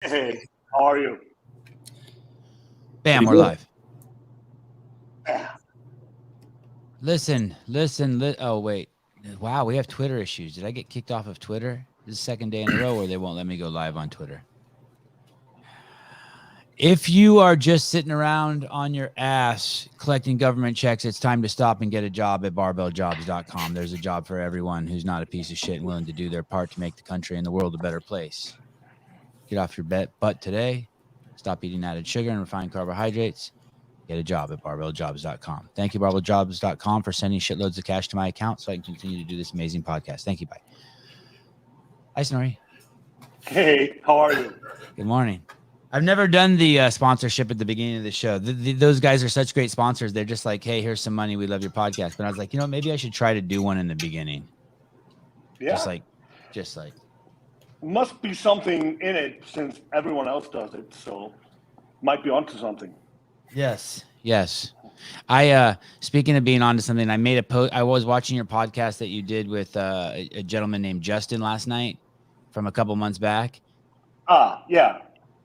Hey, how are you? Bam, Pretty we're good. live. Listen. Oh, wait. Wow, we have Twitter issues. Did I get kicked off of Twitter? This is the second day in a row where they won't let me go live on Twitter. If you are just sitting around on your ass collecting government checks, it's time to stop and get a job at barbelljobs.com. There's a job for everyone who's not a piece of shit and willing to do their part to make the country and the world a better place. Get off your butt today. Stop eating added sugar and refined carbohydrates. Get a job at barbelljobs.com. Thank you, barbelljobs.com, for sending shitloads of cash to my account so I can continue to do this amazing podcast. Thank you. Bye. Hi, Snorri. Hey, how are you? Good morning. I've never done the sponsorship at the beginning of the show. Those guys are such great sponsors. They're just like, hey, here's some money. We love your podcast. But I was like, maybe I should try to do one in the beginning. Yeah. Just like. Must be something in it since everyone else does it. So might be onto something. Yes. I speaking of being onto something, I made a post. I was watching your podcast that you did with a gentleman named Justin last night from a couple months back. Yeah.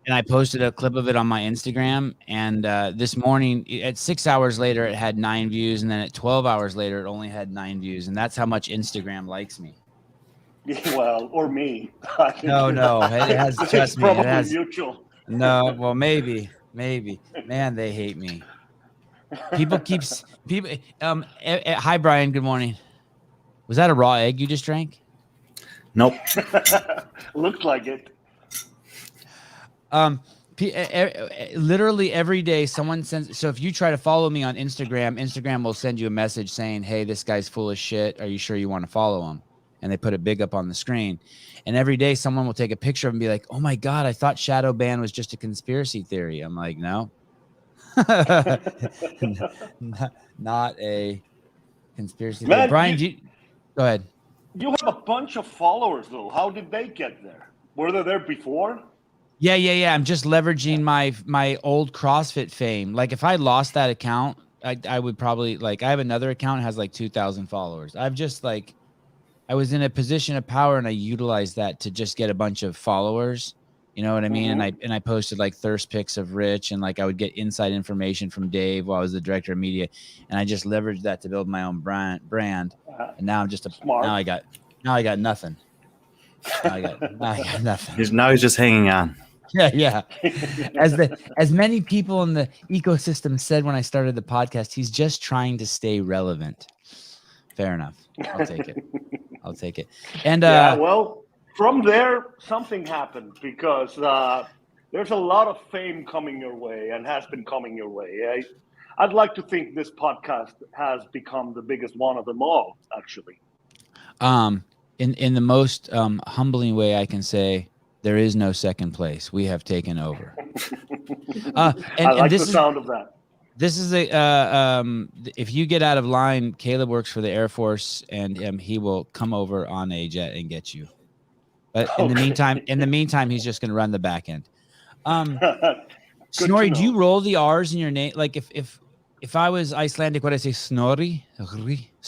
And I posted a clip of it on my Instagram. And this morning, at 6 hours later, it had 9 views. And then at 12 hours later, it only had 9 views. And that's how much Instagram likes me. Yeah, well, or me. No. It has, trust it's me. probably It has, mutual. no, well, maybe. Man, they hate me. People. Hi, Brian. Good morning. Was that a raw egg you just drank? Nope. Looked like it. Literally every day someone sends. So if you try to follow me on Instagram, Instagram will send you a message saying, hey, this guy's full of shit. Are you sure you want to follow him? And they put it big up on the screen. And every day someone will take a picture of him and be like, oh my God, I thought shadow ban was just a conspiracy theory. I'm like, no. Not a conspiracy theory. Brian, go ahead. You have a bunch of followers, though. How did they get there? Were they there before? Yeah. I'm just leveraging my old CrossFit fame. Like if I lost that account, I would probably I have another account that has like 2,000 followers. I was in a position of power and I utilized that to just get a bunch of followers. You know what I mean? Mm-hmm. And I posted like thirst pics of Rich and I would get inside information from Dave while I was the director of media. And I just leveraged that to build my own brand. And now I'm just Smart. now I got nothing. Now I got nothing. Now he's just hanging on. Yeah. As many people in the ecosystem said when I started the podcast, he's just trying to stay relevant. Fair enough. I'll take it. And well, from there something happened because there's a lot of fame coming your way and has been coming your way. I'd like to think this podcast has become the biggest one of them all, actually. In the most humbling way I can say, there is no second place. We have taken over. I like the sound of that. This is if you get out of line, Caleb works for the Air Force, and he will come over on a jet and get you. But in the meantime, he's just going to run the back end. Snorri, do you roll the R's in your name? Like if I was Icelandic, would I say Snorri?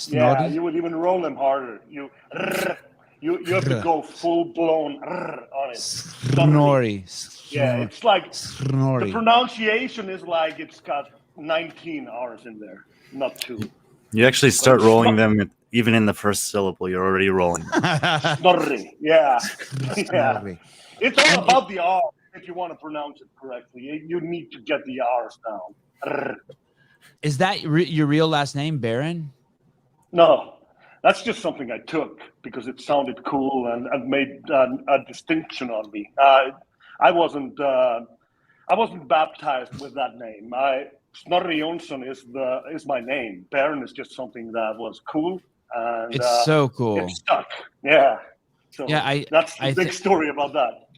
Yeah, you would even roll them harder. You have to go full blown on it. Snorri. Yeah, it's like Snorri. The pronunciation is like it's got 19 R's in there, not 2. You actually start rolling them even in the first syllable. You're already rolling. Snorri. Yeah. Snorri. It's all about the R. If you want to pronounce it correctly, you need to get the R's down. Is that your real last name, Baron? No, that's just something I took because it sounded cool and made a distinction on me. I wasn't baptized with that name. Snorri Jonsson is my name. Baron is just something that was cool. And, it's so cool. It stuck. Yeah. So yeah, that's the big story about that.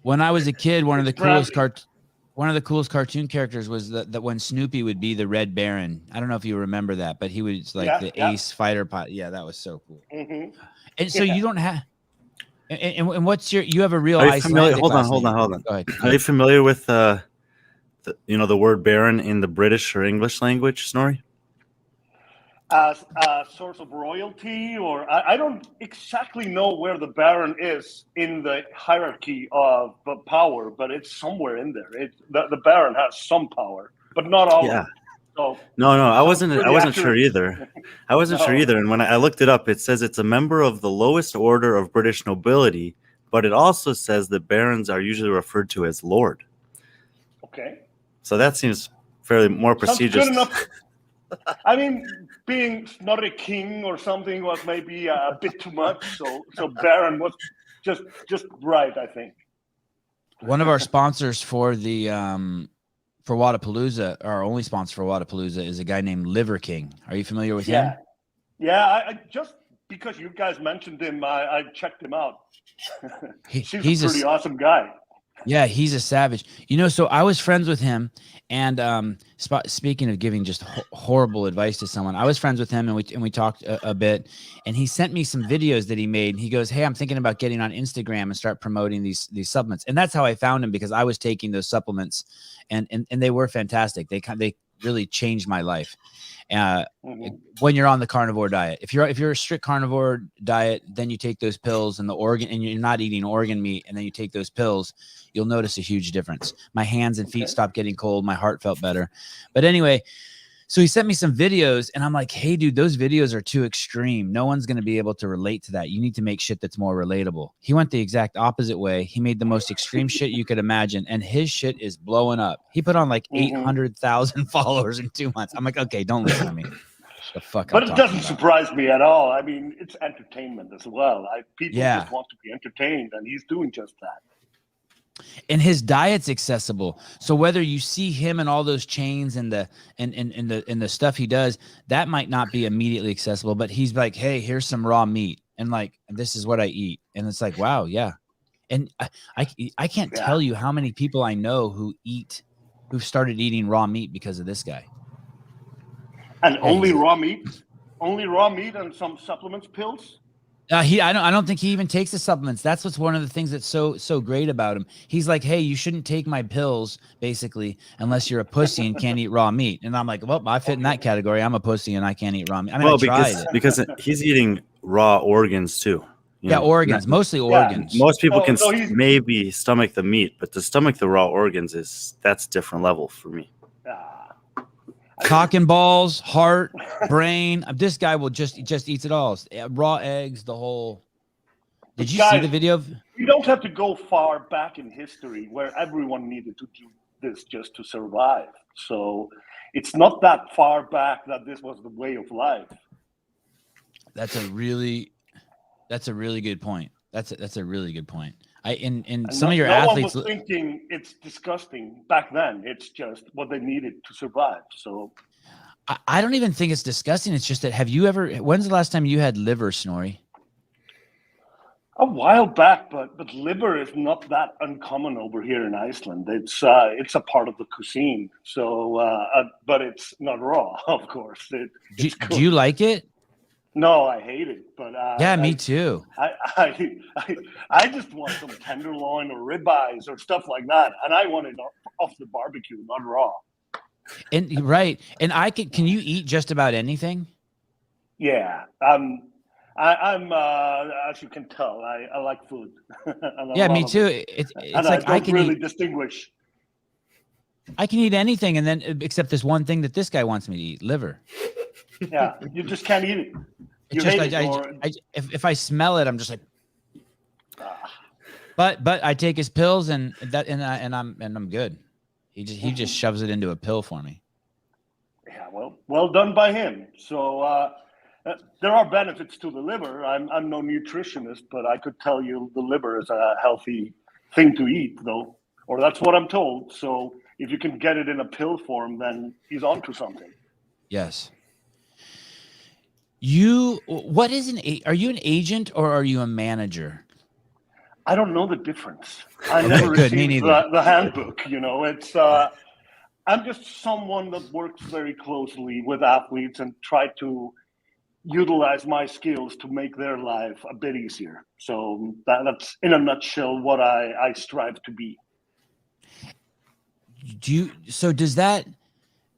When I was a kid, one of the coolest cartoon characters was that when Snoopy would be the Red Baron. I don't know if you remember that, but he was the ace fighter pilot. Yeah, that was so cool. Mm-hmm. And so you don't have. And what's you have a real Icelandic. Hold on. Go ahead. Are you familiar with the word Baron in the British or English language, Snorri? as a source of royalty, or I don't exactly know where the Baron is in the hierarchy of the power, but it's somewhere in there. The Baron has some power, but not all of Yeah. it. So No, I wasn't pretty sure accurate. either. I wasn't sure No. either. And when I looked it up, it says it's a member of the lowest order of British nobility, but it also says that barons are usually referred to as lord. Okay. So that seems fairly more Sounds prestigious. good enough. I mean, being Snorri King or something was maybe a bit too much. So Baron was just right, I think. One of our sponsors for the for Wadapalooza, our only sponsor for Wadapalooza, is a guy named Liver King. Are you familiar with him? Yeah. I just because you guys mentioned him, I checked him out. He's a pretty awesome guy. Yeah, he's a savage. So I was friends with him, and speaking of giving just horrible advice to someone, I was friends with him, and we talked a bit, and he sent me some videos that he made. He goes, "Hey, I'm thinking about getting on Instagram and start promoting these supplements," and that's how I found him, because I was taking those supplements, and they were fantastic. They really changed my life. When you're on the carnivore diet, if you're a strict carnivore diet, then you take those pills and you're not eating organ meat, and then you take those pills, you'll notice a huge difference. My hands and feet stopped getting cold. My heart felt better. But anyway, so he sent me some videos, and I'm like, hey, dude, those videos are too extreme. No one's going to be able to relate to that. You need to make shit that's more relatable. He went the exact opposite way. He made the most extreme shit you could imagine, and his shit is blowing up. He put on like 800,000 followers in 2 months. I'm like, okay, don't listen to me. The fuck. But it doesn't surprise me at all. I mean, it's entertainment as well. People just want to be entertained, and he's doing just that. And his diet's accessible. So whether you see him and all those chains and the stuff he does, that might not be immediately accessible, but he's like, hey, here's some raw meat, and like, this is what I eat. And it's like, wow, yeah. And I can't tell you how many people I know who started eating raw meat because of this guy. And only raw meat and some supplements, pills. I don't think he even takes the supplements. That's what's one of the things that's so great about him. He's like, hey, you shouldn't take my pills, basically, unless you're a pussy and can't eat raw meat. And I'm like, well, I fit in that category. I'm a pussy and I can't eat raw meat. I mean, because he's eating raw organs too. Organs, mostly organs. Most people can maybe stomach the meat, but to stomach the raw organs that's a different level for me. Cock and balls, heart, brain. This guy will just eats it all. Raw eggs, the whole. Did you see the video? You don't have to go far back in history where everyone needed to do this just to survive. So it's not that far back that this was the way of life. That's a really good point. That's a really good point. Some of your athletes one was thinking it's disgusting back then. It's just what they needed to survive. So I don't even think it's disgusting. It's just that when's the last time you had liver, Snorri? A while back, but liver is not that uncommon over here in Iceland. It's a part of the cuisine. So but it's not raw, of course. Do you like it? No, I hate it. But me too. I just want some tenderloin or ribeyes or stuff like that, and I want it off the barbecue, not raw. And right, and can you eat just about anything? Yeah, I'm as you can tell, I like food. Yeah, me too. It's like I can really distinguish. I can eat anything, and then except this one thing that this guy wants me to eat: liver. Yeah, you just can't eat it. If I smell it, I'm just like. But I take his pills and I'm good. He just shoves it into a pill for me. Yeah, well done by him. So there are benefits to the liver. I'm no nutritionist, but I could tell you the liver is a healthy thing to eat, though, or that's what I'm told. So if you can get it in a pill form, then he's onto something. Yes. Are you an agent or are you a manager? I don't know the difference. I never received the handbook. It's I'm just someone that works very closely with athletes and try to utilize my skills to make their life a bit easier. So that's in a nutshell what I strive to be. Does that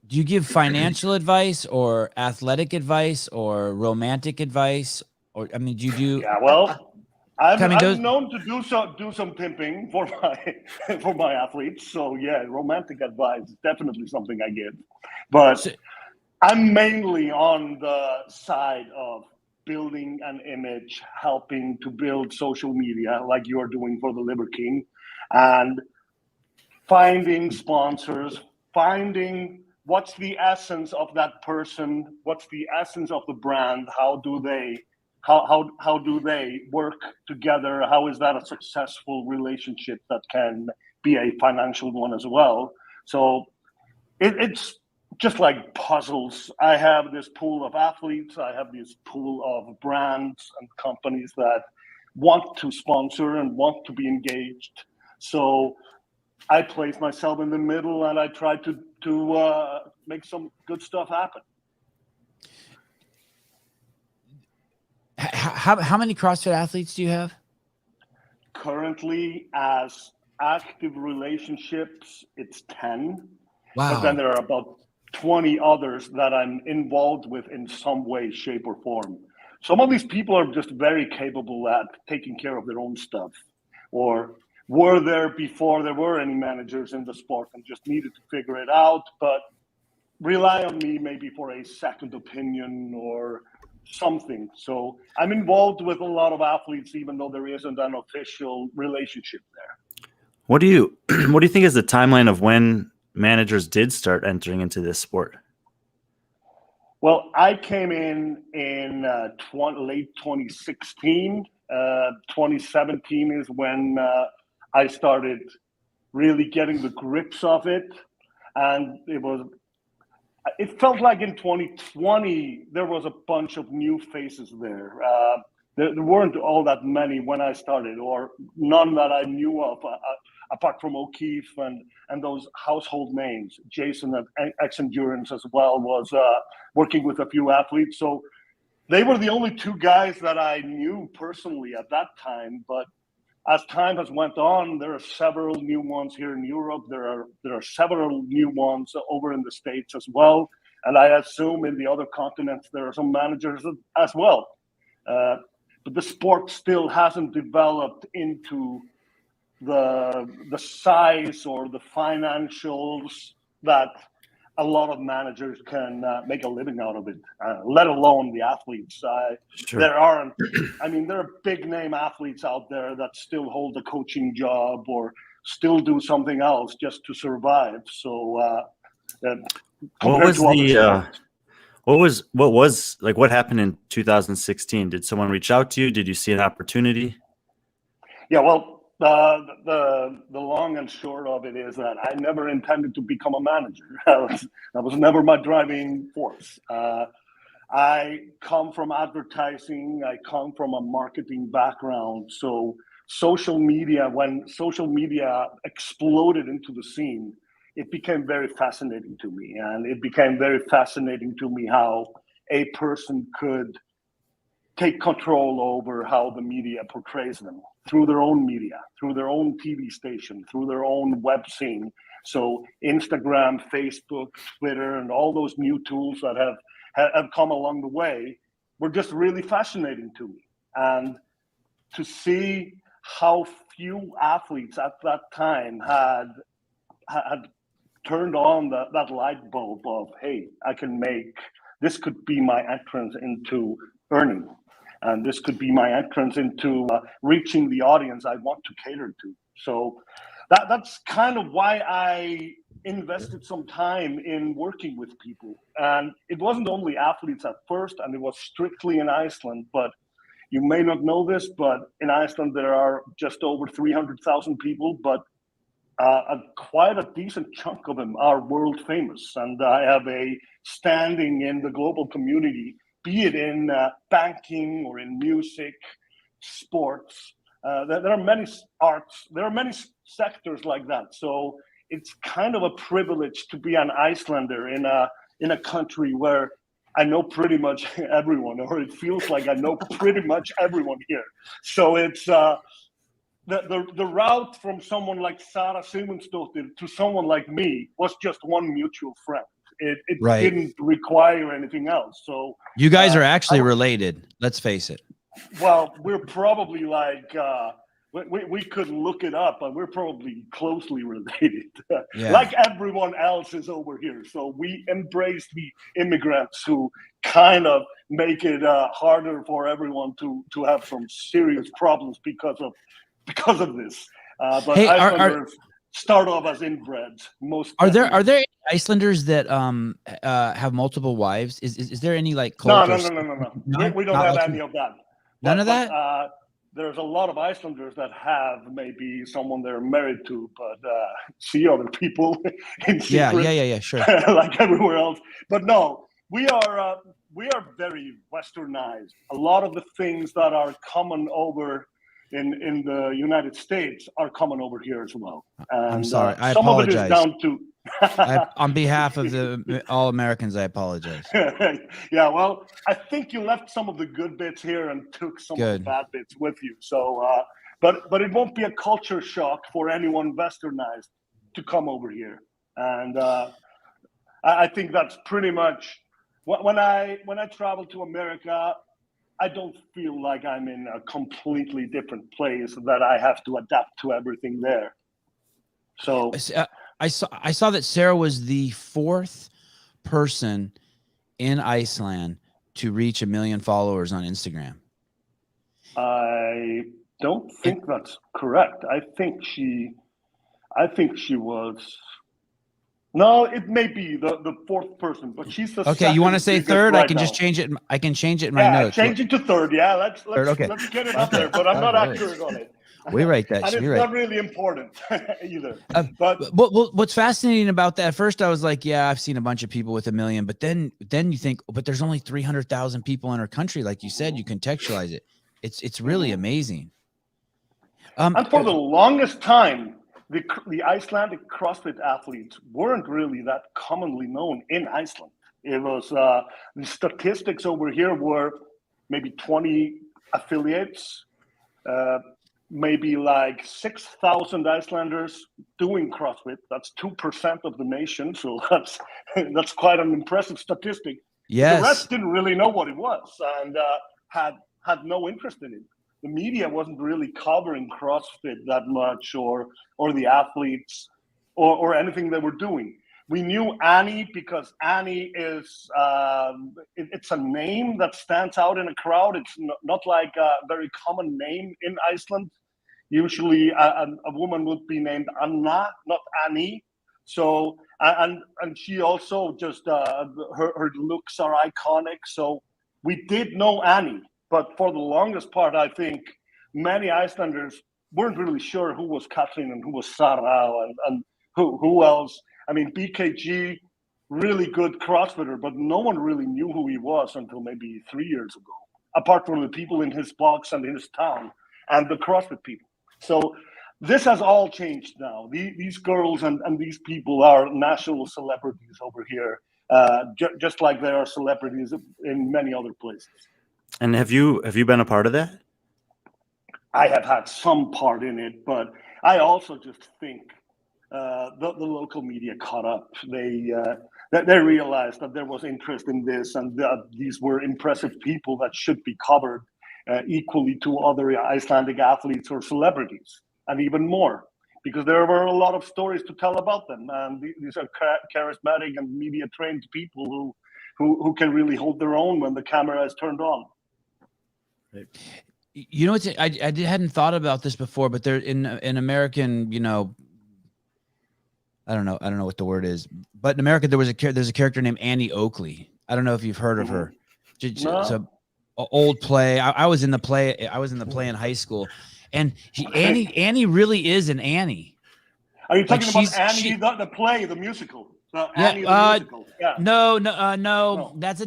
Do you give financial advice or athletic advice or romantic advice? Or, I mean, do you do, Yeah, well, I mean, I'm those, known to do some pimping for my for my athletes. So yeah, romantic advice is definitely something I give, but so, I'm mainly on the side of building an image, helping to build social media like you're doing for the Liver King, and finding sponsors, finding what's the essence of that person, what's the essence of the brand, how do they work together, how is that a successful relationship that can be a financial one as well. So it's just like puzzles. I have this pool of athletes, I have this pool of brands and companies that want to sponsor and want to be engaged. So I place myself in the middle and I try to make some good stuff happen. how many CrossFit athletes do you have? Currently, as active relationships, it's 10, but then Wow. there are about 20 others that I'm involved with in some way, shape, or form. Some of these people are just very capable at taking care of their own stuff, or were there before there were any managers in the sport and just needed to figure it out, but rely on me maybe for a second opinion or something. So I'm involved with a lot of athletes, even though there isn't an official relationship there. What do you what do you think is the timeline of when managers did start entering into this sport? Well, I came in late 2016. 2017 is when I started really getting the grips of it, and it felt like in 2020 there was a bunch of new faces there. There weren't all that many when I started, or none that I knew of, apart from O'Keefe and those household names. Jason at X Endurance as well was working with a few athletes. So they were the only two guys that I knew personally at that time. But as time has went on, there are several new ones here in Europe. There are several new ones over in the States as well, and I assume in the other continents there are some managers as well. But the sport still hasn't developed into the size or the financials that a lot of managers can make a living out of it, let alone the athletes. Sure. There aren't, I mean, there are big name athletes out there that still hold a coaching job or still do something else just to survive. So compared to other sports. What was like what happened in 2016? Did someone reach out to you? Did you see an opportunity? Yeah, well, the long and short of it is that I never intended to become a manager. That was never my driving force. I come from advertising. I come from a marketing background. So when social media exploded into the scene, it became very fascinating to me. And it became very fascinating to me how a person could take control over how the media portrays them through their own media, through their own TV station, through their own web scene. So Instagram, Facebook, Twitter, and all those new tools that have come along the way were just really fascinating to me. And to see how few athletes at that time had turned on that light bulb of, hey, this could be my entrance into earning. And this could be my entrance into reaching the audience I want to cater to. So that's kind of why I invested some time in working with people. And it wasn't only athletes at first, and it was strictly in Iceland. But you may not know this, but in Iceland, there are just over 300,000 people, but quite a decent chunk of them are world famous. And I have a standing in the global community, be it in banking or in music, sports. There are many arts, there are many sectors like that. So it's kind of a privilege to be an Icelander in a country where I know pretty much everyone, or it feels like I know pretty much everyone here. So it's the route from someone like Sarah Simonsdottir to someone like me was just one mutual friend. It Right. didn't require anything else. So You guys are actually related. Let's face it. well, we're probably like we could look it up, but we're probably closely related, Yeah. like everyone else is over here. So we embrace the immigrants who kind of make it harder for everyone to have some serious problems because of this. But Hey, Icelanders start off as inbreds. Most Are there definitely. any Icelanders that have multiple wives? Is there any like No, cult? no. We don't Not have like- any of that. None of that? There's a lot of Icelanders that have maybe someone they're married to, but see other people in secret. Yeah, sure. Like everywhere else. But no, we are very westernized. A lot of the things that are common over in the United States are common over here as well. And, I'm sorry. I some apologize. of it is down to On behalf of all Americans, I apologize. Yeah, well, I think you left some of the good bits here and took some of the bad bits with you. So, but it won't be a culture shock for anyone westernized to come over here. And I think that's pretty much when I travel to America, I don't feel like I'm in a completely different place that I have to adapt to everything there. So. I saw that Sarah was the 4th person in Iceland to reach 1 million followers on Instagram. I don't think that's correct. I think she was. No, it may be the 4th person, but she's the. Okay, you want to say 3rd? Right I can now. just change it. I can change it in my notes. Change it to 3rd. Yeah, let's get it up there. But I'm not accurate on it. We write that. And it's not really important either. But what's fascinating about that? At first, I was like, yeah, I've seen a bunch of people with 1 million, but then you think, but there's only 300,000 people in our country. Like you said, you contextualize it. It's really amazing. And for the longest time, the Icelandic CrossFit athletes weren't really that commonly known in Iceland. It was the statistics over here were maybe 20 affiliates. Maybe like 6,000 Icelanders doing CrossFit. That's 2% of the nation. So that's quite an impressive statistic. Yes. The rest didn't really know what it was and had no interest in it. The media wasn't really covering CrossFit that much or the athletes or anything they were doing. We knew Annie because Annie is it's a name that stands out in a crowd. It's not like a very common name in Iceland. Usually a woman would be named Anna, not Annie. So and she also just her looks are iconic. So we did know Annie, but for the longest part, I think many Icelanders weren't really sure who was Katrin and who was Sarah and who else. I mean, BKG, really good CrossFitter, but no one really knew who he was until maybe 3 years ago, apart from the people in his box and in his town and the CrossFit people. So this has all changed now. These girls and these people are national celebrities over here, just like they are celebrities in many other places. And have you been a part of that? I have had some part in it, but I also just think the local media caught up. They realized that there was interest in this, and these were impressive people that should be covered equally to other Icelandic athletes or celebrities, and even more, because there were a lot of stories to tell about them. And these are charismatic and media-trained people who can really hold their own when the camera is turned on. You know, I hadn't thought about this before, but there in American, you know, I don't know what the word is, but in America there's a character named Annie Oakley. I don't know if you've heard of her. No. It's a old play. I was in the play. I was in the play in high school, and Annie really is an Annie. Are you talking about Annie, the play, the musical? Annie, the musical. Yeah. No. That's a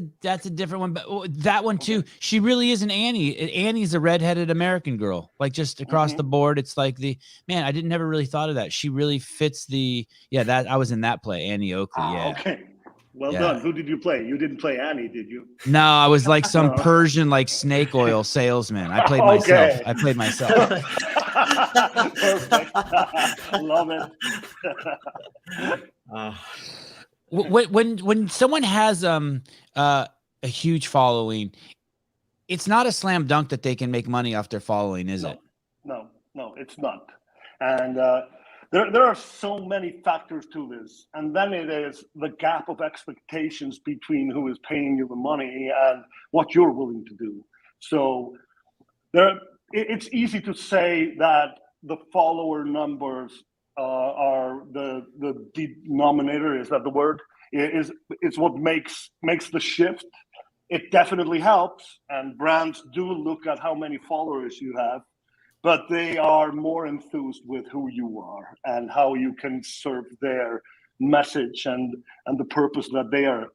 different one. But that one too. She really is an Annie. Annie's a redheaded American girl, like just across the board. It's like I didn't never really thought of that. She really fits that I was in that play, Annie Oakley. Yeah. Okay. Well done. Who did you play? You didn't play Annie, did you? No, I was like some Persian like snake oil salesman. I played myself. I played myself. Perfect. Love it. When someone has a huge following, it's not a slam dunk that they can make money off their following, is it? No, it's not. And there are so many factors to this. And then it is the gap of expectations between who is paying you the money and what you're willing to do. So it's easy to say that the follower numbers are the denominator. Is that the word? It's what makes the shift. It definitely helps, and brands do look at how many followers you have, but they are more enthused with who you are and how you can serve their message and the purpose that they are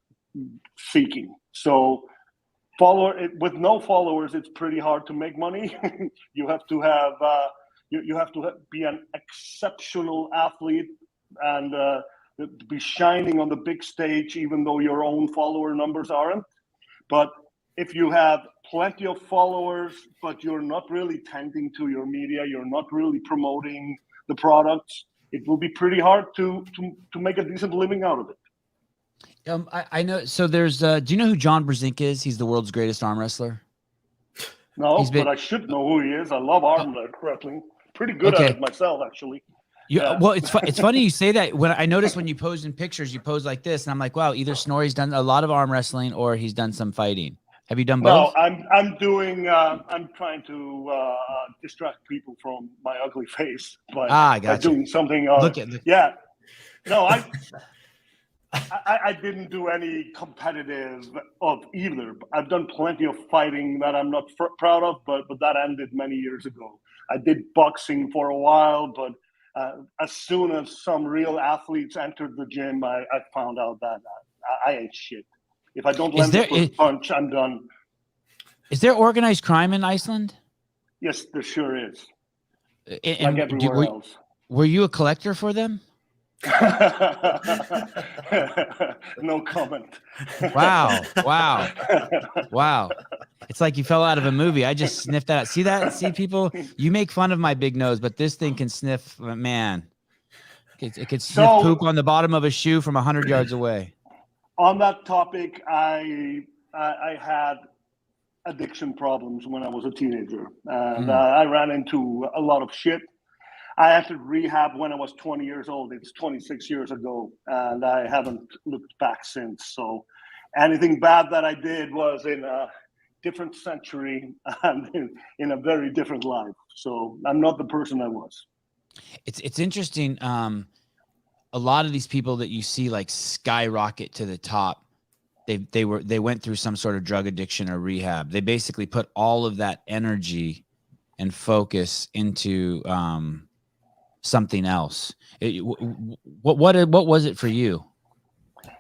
seeking. So with no followers, it's pretty hard to make money. You have to have you have to be an exceptional athlete and be shining on the big stage, even though your own follower numbers aren't. But if you have plenty of followers, but you're not really tending to your media, you're not really promoting the products, it will be pretty hard to make a decent living out of it. I know. So there's, do you know who John Brzezinski is? He's the world's greatest arm wrestler. No, but I should know who he is. I love arm wrestling. Pretty good at it myself, actually. Yeah. Well, it's funny you say that. When I noticed when you pose in pictures, you pose like this, and I'm like, wow, either Snorri's done a lot of arm wrestling or he's done some fighting. Have you done both? No, I'm doing. I'm trying to distract people from my ugly face by doing something. Yeah. No, I didn't do any competitive of either. I've done plenty of fighting that I'm not proud of, but that ended many years ago. I did boxing for a while, but as soon as some real athletes entered the gym, I found out that I ain't shit. If I don't land the first punch, I'm done. Is there organized crime in Iceland? Yes, there sure is. And like everywhere else. Were you a collector for them? No comment. Wow. It's like you fell out of a movie. I just sniffed that out. See that? See, people, you make fun of my big nose, but this thing can sniff, man. It could sniff poop on the bottom of a shoe from 100 yards away. On that topic, I had addiction problems when I was a teenager, and I ran into a lot of shit. I entered rehab when I was 20 years old. It's 26 years ago, and I haven't looked back since. So anything bad that I did was in a different century and in a very different life. So I'm not the person I was. It's interesting. A lot of these people that you see like skyrocket to the top, they went through some sort of drug addiction or rehab. They basically put all of that energy and focus into something else. What was it for you?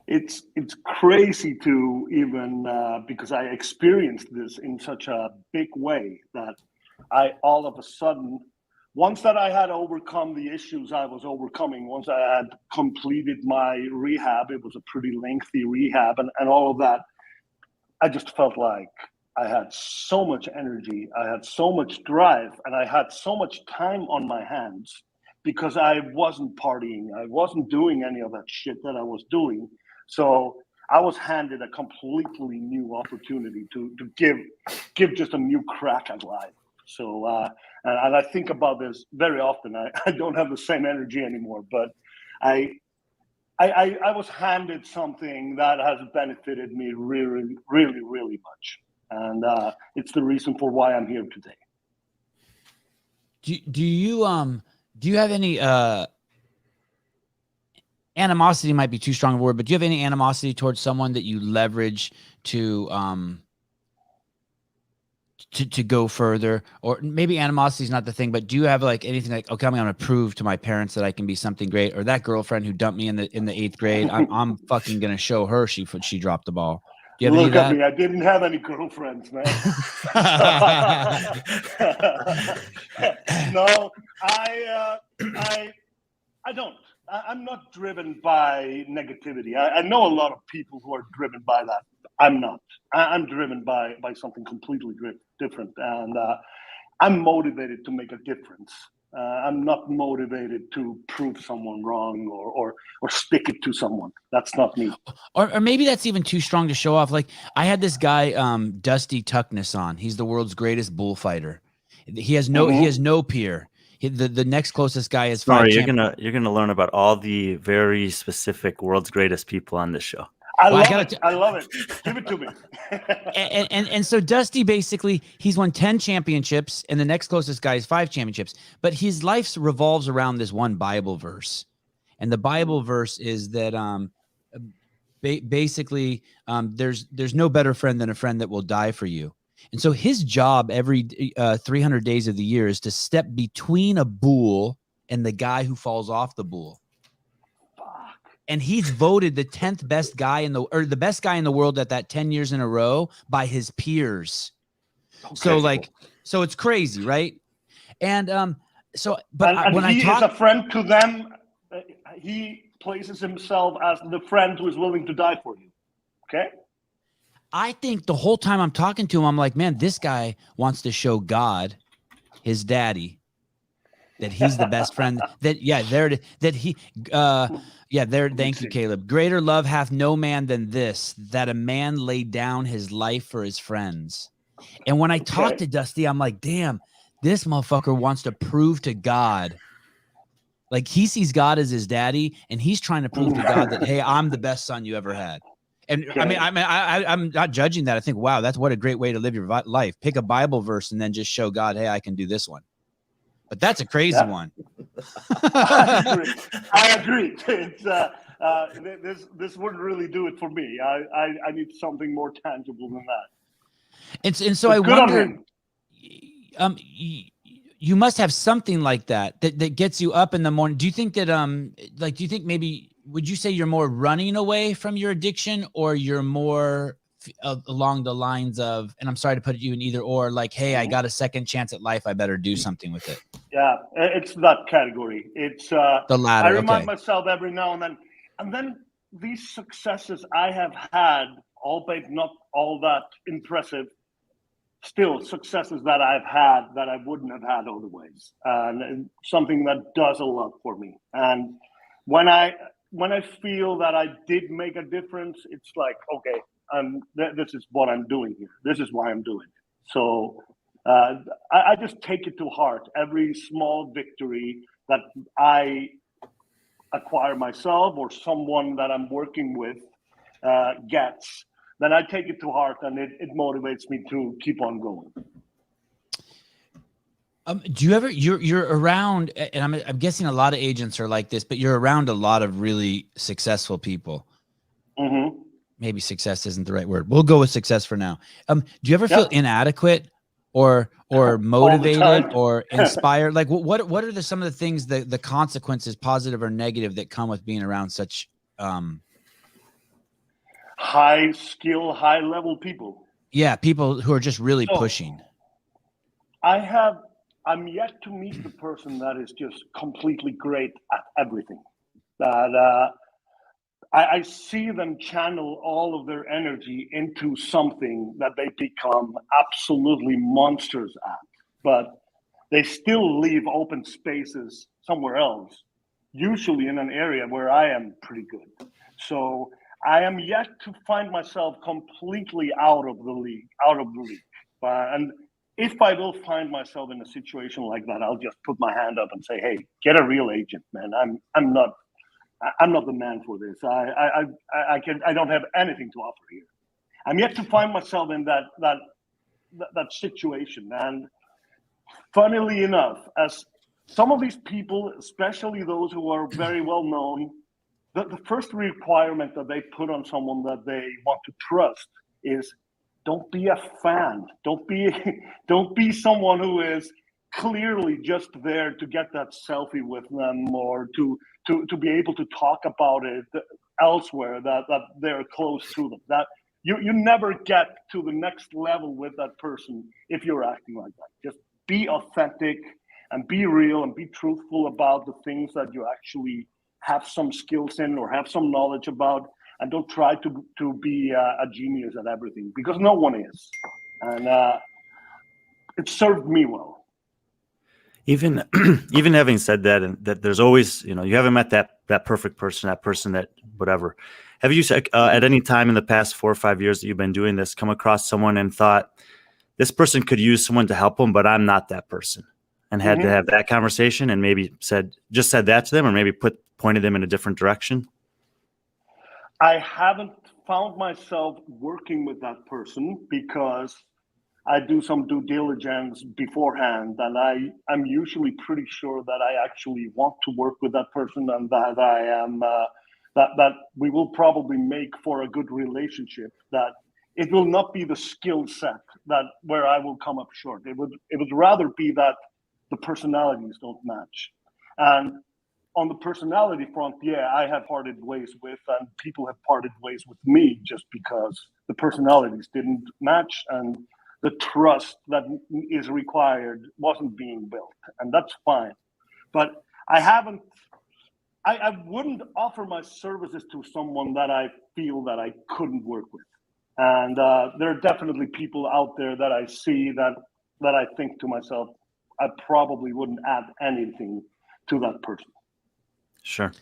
It's crazy to even because I experienced this in such a big way that I all of a sudden, once that I had overcome the issues I was overcoming, once I had completed my rehab, it was a pretty lengthy rehab and all of that, I just felt like I had so much energy, I had so much drive, and I had so much time on my hands because I wasn't partying. I wasn't doing any of that shit that I was doing. So I was handed a completely new opportunity to give just a new crack at life. So, and I think about this very often. I don't have the same energy anymore, but I was handed something that has benefited me really, really, really much. And it's the reason for why I'm here today. Do you have any animosity might be too strong a word, but do you have any animosity towards someone that you leverage to go further? Or maybe animosity is not the thing, but do you have like anything like, okay, I'm going to prove to my parents that I can be something great, or that girlfriend who dumped me in the 8th grade, I'm fucking going to show her she dropped the ball. Do you have Look at me. I didn't have any girlfriends, man. No, I don't. I'm not driven by negativity. I know a lot of people who are driven by that. I'm not. I'm driven by something completely different, and I'm motivated to make a difference. I'm not motivated to prove someone wrong or stick it to someone. That's not me. Or maybe that's even too strong to show off. Like I had this guy, Dusty Tuckness on. He's the world's greatest bullfighter. He has no peer. The next closest guy is five. Sorry, you're gonna learn about all the very specific world's greatest people on this show. I love it. Give it to me. and so Dusty basically he's won 10 championships, and the next closest guy is 5 championships. But his life revolves around this one Bible verse, and the Bible verse is that basically there's no better friend than a friend that will die for you. And so his job every 300 days of the year is to step between a bull and the guy who falls off the bull. And he's voted the 10th best guy the best guy in the world at that 10 years in a row by his peers. Okay. So it's crazy, right? And when he is a friend to them, he places himself as the friend who is willing to die for you. Okay. I think the whole time I'm talking to him, I'm like, man, this guy wants to show God, his daddy, that he's the best friend. Thank you, Caleb. Greater love hath no man than this, that a man lay down his life for his friends. And when I talk to Dusty, I'm like, damn, this motherfucker wants to prove to God. Like he sees God as his daddy, and he's trying to prove to God that, hey, I'm the best son you ever had. And I'm not judging that. I think, wow, that's what a great way to live your life. Pick a Bible verse and then just show God, hey, I can do this one. But that's a crazy one. I agree. It's, this wouldn't really do it for me. I need something more tangible than that. And so I wonder, you must have something like that gets you up in the morning. Do you think that do you think maybe, would you say you're more running away from your addiction, or you're more along the lines of, and I'm sorry to put you in either or, like, hey, I got a second chance at life, I better do something with it? Yeah, it's that category. It's the latter. I remind myself every now and then these successes I have had, albeit not all that impressive, still successes that I've had that I wouldn't have had otherwise, and something that does a lot for me. And when I feel that I did make a difference, it's like, okay, this is what I'm doing here. This is why I'm doing it. So I just take it to heart. Every small victory that I acquire myself or someone that I'm working with gets, then I take it to heart, and it motivates me to keep on going. Do you ever, you're around, and I'm guessing a lot of agents are like this, but you're around a lot of really successful people. Mm-hmm. Maybe success isn't the right word. We'll go with success for now. Do you ever feel inadequate or motivated or inspired? Like what are some of the things, the consequences, positive or negative, that come with being around such high skill, high level people? Yeah, people who are just really pushing. I'm yet to meet the person that is just completely great at everything. That I see them channel all of their energy into something that they become absolutely monsters at, but they still leave open spaces somewhere else, usually in an area where I am pretty good. So I am yet to find myself completely out of the league. And if I will find myself in a situation like that, I'll just put my hand up and say, hey, get a real agent, man. I'm not the man for this. I don't have anything to offer here. I'm yet to find myself in that situation. And funnily enough, as some of these people, especially those who are very well known, the first requirement that they put on someone that they want to trust is, don't be a fan. Don't be someone who is clearly just there to get that selfie with them, or to be able to talk about it elsewhere, that they're close to them. That you never get to the next level with that person if you're acting like that. Just be authentic and be real and be truthful about the things that you actually have some skills in or have some knowledge about. And don't try to be a genius at everything, because no one is. And it served me well. Even even having said that, and that there's always, you haven't met that perfect person, that person that whatever. Have you at any time in the past 4 or 5 years that you've been doing this come across someone and thought this person could use someone to help them, but I'm not that person, and had to have that conversation and maybe said that to them, or maybe pointed them in a different direction? I haven't found myself working with that person because I do some due diligence beforehand, and I'm usually pretty sure that I actually want to work with that person, and that I am that we will probably make for a good relationship. That it will not be the skill set that where I will come up short. It would rather be that the personalities don't match. And on the personality front, yeah, I have parted ways with, and people have parted ways with me just because the personalities didn't match, and the trust that is required wasn't being built, and that's fine. But I wouldn't offer my services to someone that I feel that I couldn't work with. And there are definitely people out there that I see that I think to myself, I probably wouldn't add anything to that person. Sure.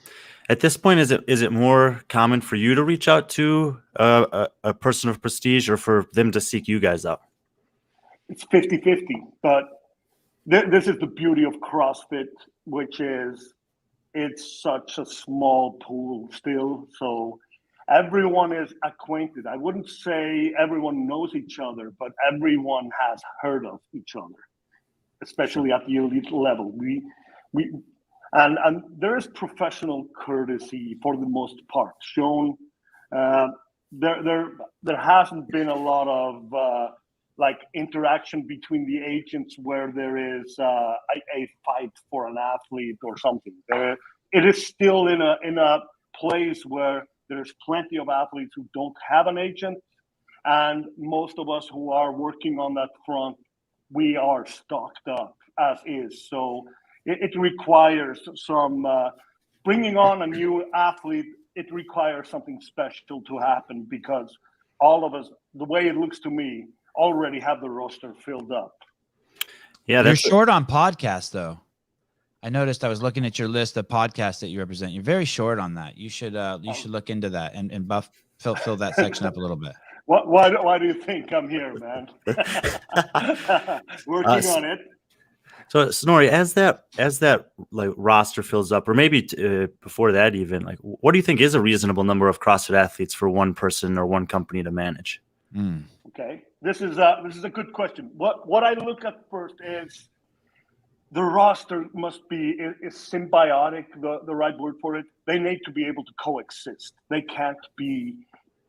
At this point, is it more common for you to reach out to a person of prestige, or for them to seek you guys out? It's 50-50, but this is the beauty of CrossFit, which is it's such a small pool still. So everyone is acquainted. I wouldn't say everyone knows each other, but everyone has heard of each other, especially at the elite level. And there is professional courtesy for the most part shown. There hasn't been a lot of like interaction between the agents where there is a fight for an athlete or something. It is still in a place where there's plenty of athletes who don't have an agent, and most of us who are working on that front, we are stocked up as is. So it requires some bringing on a new athlete. It requires something special to happen, because all of us, the way it looks to me, already have the roster filled up. Yeah, you're short on podcasts, though. I noticed. I was looking at your list of podcasts that you represent. You're very short on that. You should look into that and fill that section up a little bit. Why do you think I'm here, man? Working on it. So Snorri, as that like roster fills up, or maybe before that even, like, what do you think is a reasonable number of CrossFit athletes for one person or one company to manage? Okay, this is a good question. What I look at first is the roster must be is symbiotic, the right word for it. They need to be able to coexist. They can't be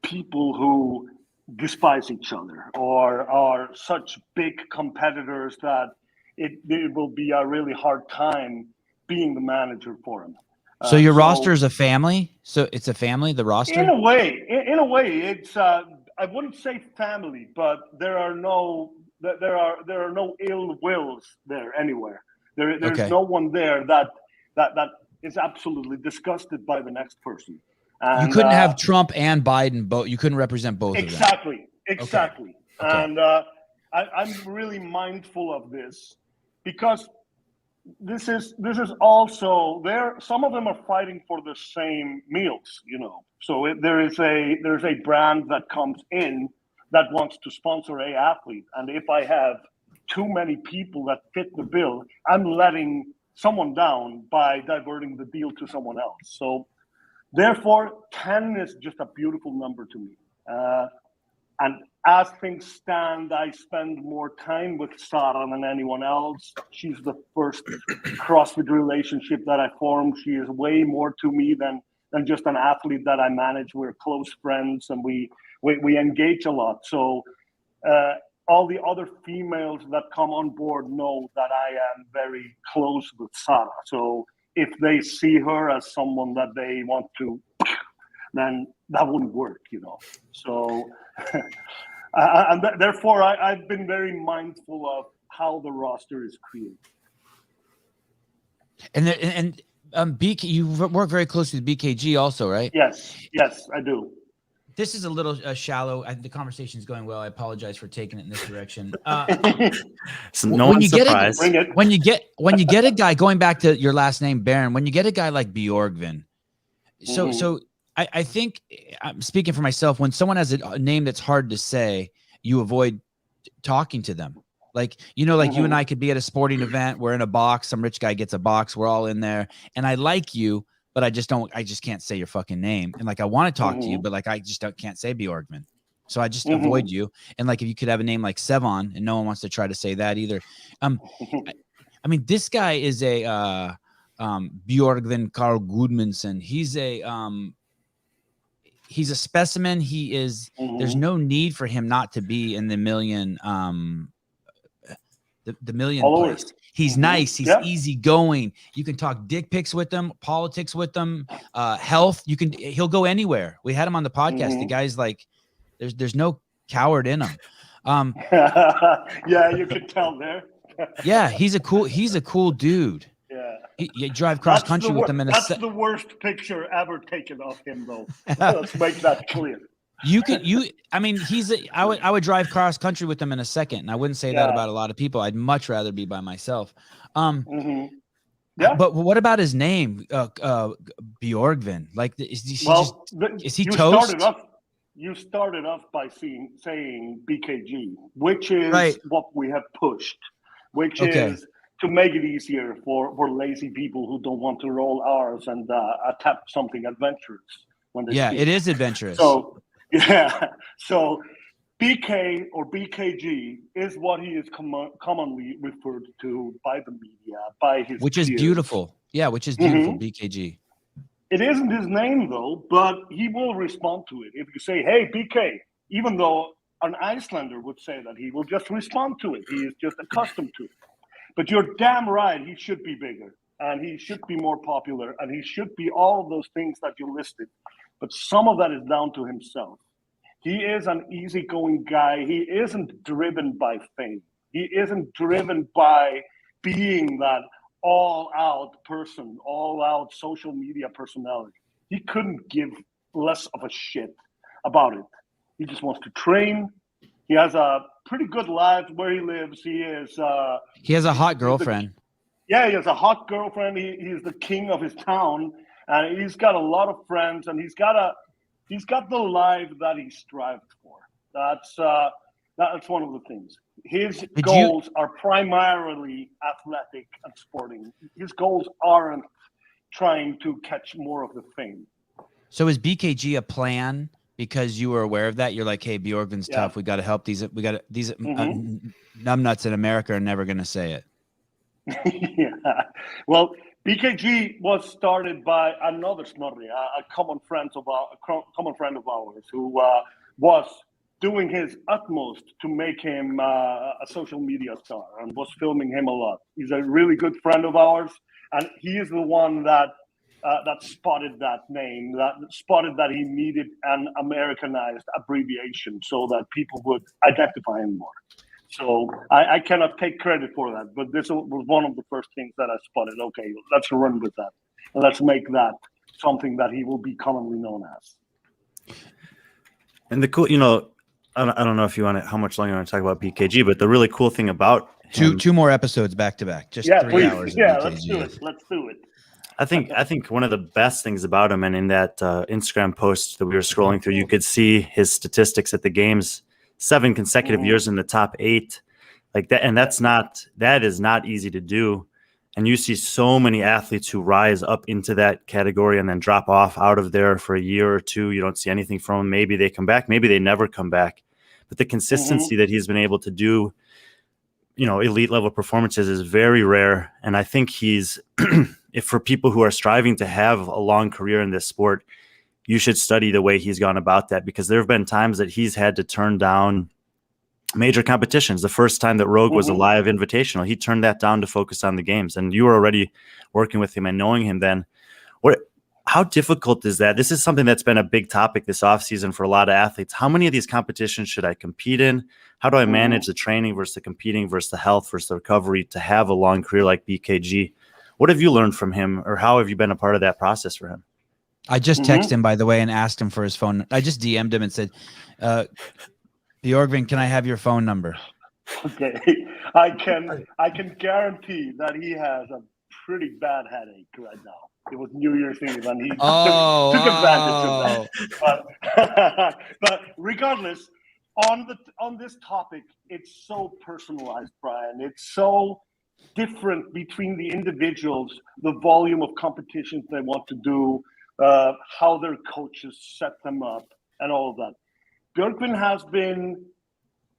people who despise each other or are such big competitors that it will be a really hard time being the manager for them. So your roster is a family? So it's a family, the roster? In a way, it's I wouldn't say family, but there are no ill wills there anywhere. There's no one there that is absolutely disgusted by the next person. And, you couldn't have Trump and Biden both. You couldn't represent both of them. Exactly. Okay. And I'm really mindful of this, because this is also there. Some of them are fighting for the same meals, So there's a brand that comes in that wants to sponsor a athlete, and if I have too many people that fit the bill, I'm letting someone down by diverting the deal to someone else. So therefore, 10 is just a beautiful number to me. And as things stand, I spend more time with Sarah than anyone else. She's the first CrossFit relationship that I formed. She is way more to me than just an athlete that I manage. We're close friends, and we engage a lot. So all the other females that come on board know that I am very close with Sarah. So if they see her as someone that they want to, then that wouldn't work, So, and therefore, I've been very mindful of how the roster is created. And BK, you work very closely with BKG also, right? Yes, I do. this is a little shallow. The conversation is going well. I apologize for taking it in this direction. So no one's surprised. When you get a guy, going back to your last name, Baron, when you get a guy like Bjorgvin, so I think, I'm speaking for myself, when someone has a name that's hard to say, you avoid talking to them. Like, you know, like you and I could be at a sporting event. We're in a box. Some rich guy gets a box. We're all in there. And I like you, but I just can't say your fucking name. And like, I want to talk to you, but like, I just can't say Bjorgvin. So I just avoid you. And like, if you could have a name like Sevon, and no one wants to try to say that either. I mean, this guy is a Bjorgvin Carl Gudmundsson. He's a specimen. He is, there's no need for him not to be in the million, the million place. He's nice. He's easygoing. You can talk dick pics with him, politics with him, health. He'll go anywhere. We had him on the podcast. The guy's like, there's no coward in him. Yeah, you can tell there. Yeah, he's a cool dude. Yeah. You drive cross country with him in that's the worst picture ever taken of him, though. Let's make that clear. I mean, I would drive cross country with him in a second, and I wouldn't say that about a lot of people. I'd much rather be by myself. Yeah. But what about his name, Bjorgvin? Like, is he toast? You started off by saying BKG, which is what we have pushed, which is to make it easier for lazy people who don't want to roll R's and attempt something adventurous when they speak. It is adventurous. So BK or BKG is what he is commonly referred to by the media, by his which peers. is beautiful. Yeah, which is beautiful, BKG. It isn't his name, though, but he will respond to it. If you say, hey, BK, even though an Icelander would say that, he will just respond to it. He is just accustomed to it. But you're damn right, he should be bigger, and he should be more popular, and he should be all of those things that you listed. But some of that is down to himself. He is an easygoing guy. He isn't driven by fame. He isn't driven by being that all-out person, all-out social media personality. He couldn't give less of a shit about it. He just wants to train. He has a pretty good life where he lives. He has a hot girlfriend. He has a hot girlfriend. He's the king of his town, and he's got a lot of friends, and he's got the life that he strived for. That's one of the things. His goals are primarily athletic and sporting. His goals aren't trying to catch more of the fame. So is BKG a plan because you were aware of that? You're like, hey, Bjorgvin's tough. We got to help these. We got these numbnuts in America are never going to say it. Yeah. Well, BKG was started by another Snorri, a common friend of ours, who was doing his utmost to make him a social media star and was filming him a lot. He's a really good friend of ours, and he is the one that spotted that name, that spotted that he needed an Americanized abbreviation so that people would identify him more. So I cannot take credit for that, but this was one of the first things that I spotted. Okay, let's run with that. Let's make that something that he will be commonly known as. And the cool, I don't know if you want to, how much longer you want to talk about BKG, but the really cool thing about him, two more episodes back to back, just 3 hours. Yeah, let's do it. I think one of the best things about him, and in that Instagram post that we were scrolling through, you could see his statistics at the games, 7 consecutive years in the top 8, like that, and that is not easy to do. And you see so many athletes who rise up into that category and then drop off out of there for a year or two. You don't see anything from them. Maybe they come back. Maybe they never come back. But the consistency that he's been able to do, elite level performances is very rare. And I think he's, if for people who are striving to have a long career in this sport, you should study the way he's gone about that, because there have been times that he's had to turn down major competitions. The first time that Rogue was a live invitational, he turned that down to focus on the games. And you were already working with him and knowing him then. How difficult is that? This is something that's been a big topic this offseason for a lot of athletes. How many of these competitions should I compete in? How do I manage the training versus the competing versus the health versus the recovery to have a long career like BKG? What have you learned from him, or how have you been a part of that process for him? I just texted him, by the way, and asked him for his phone. I just DM'd him and said, Bjorgvin, can I have your phone number? Okay, I can guarantee that he has a pretty bad headache right now. It was New Year's Eve, and he took advantage of that. But regardless, on this topic, it's so personalized, Brian. It's so different between the individuals, the volume of competitions they want to do, how their coaches set them up, and all of that. Bjorgvin has been.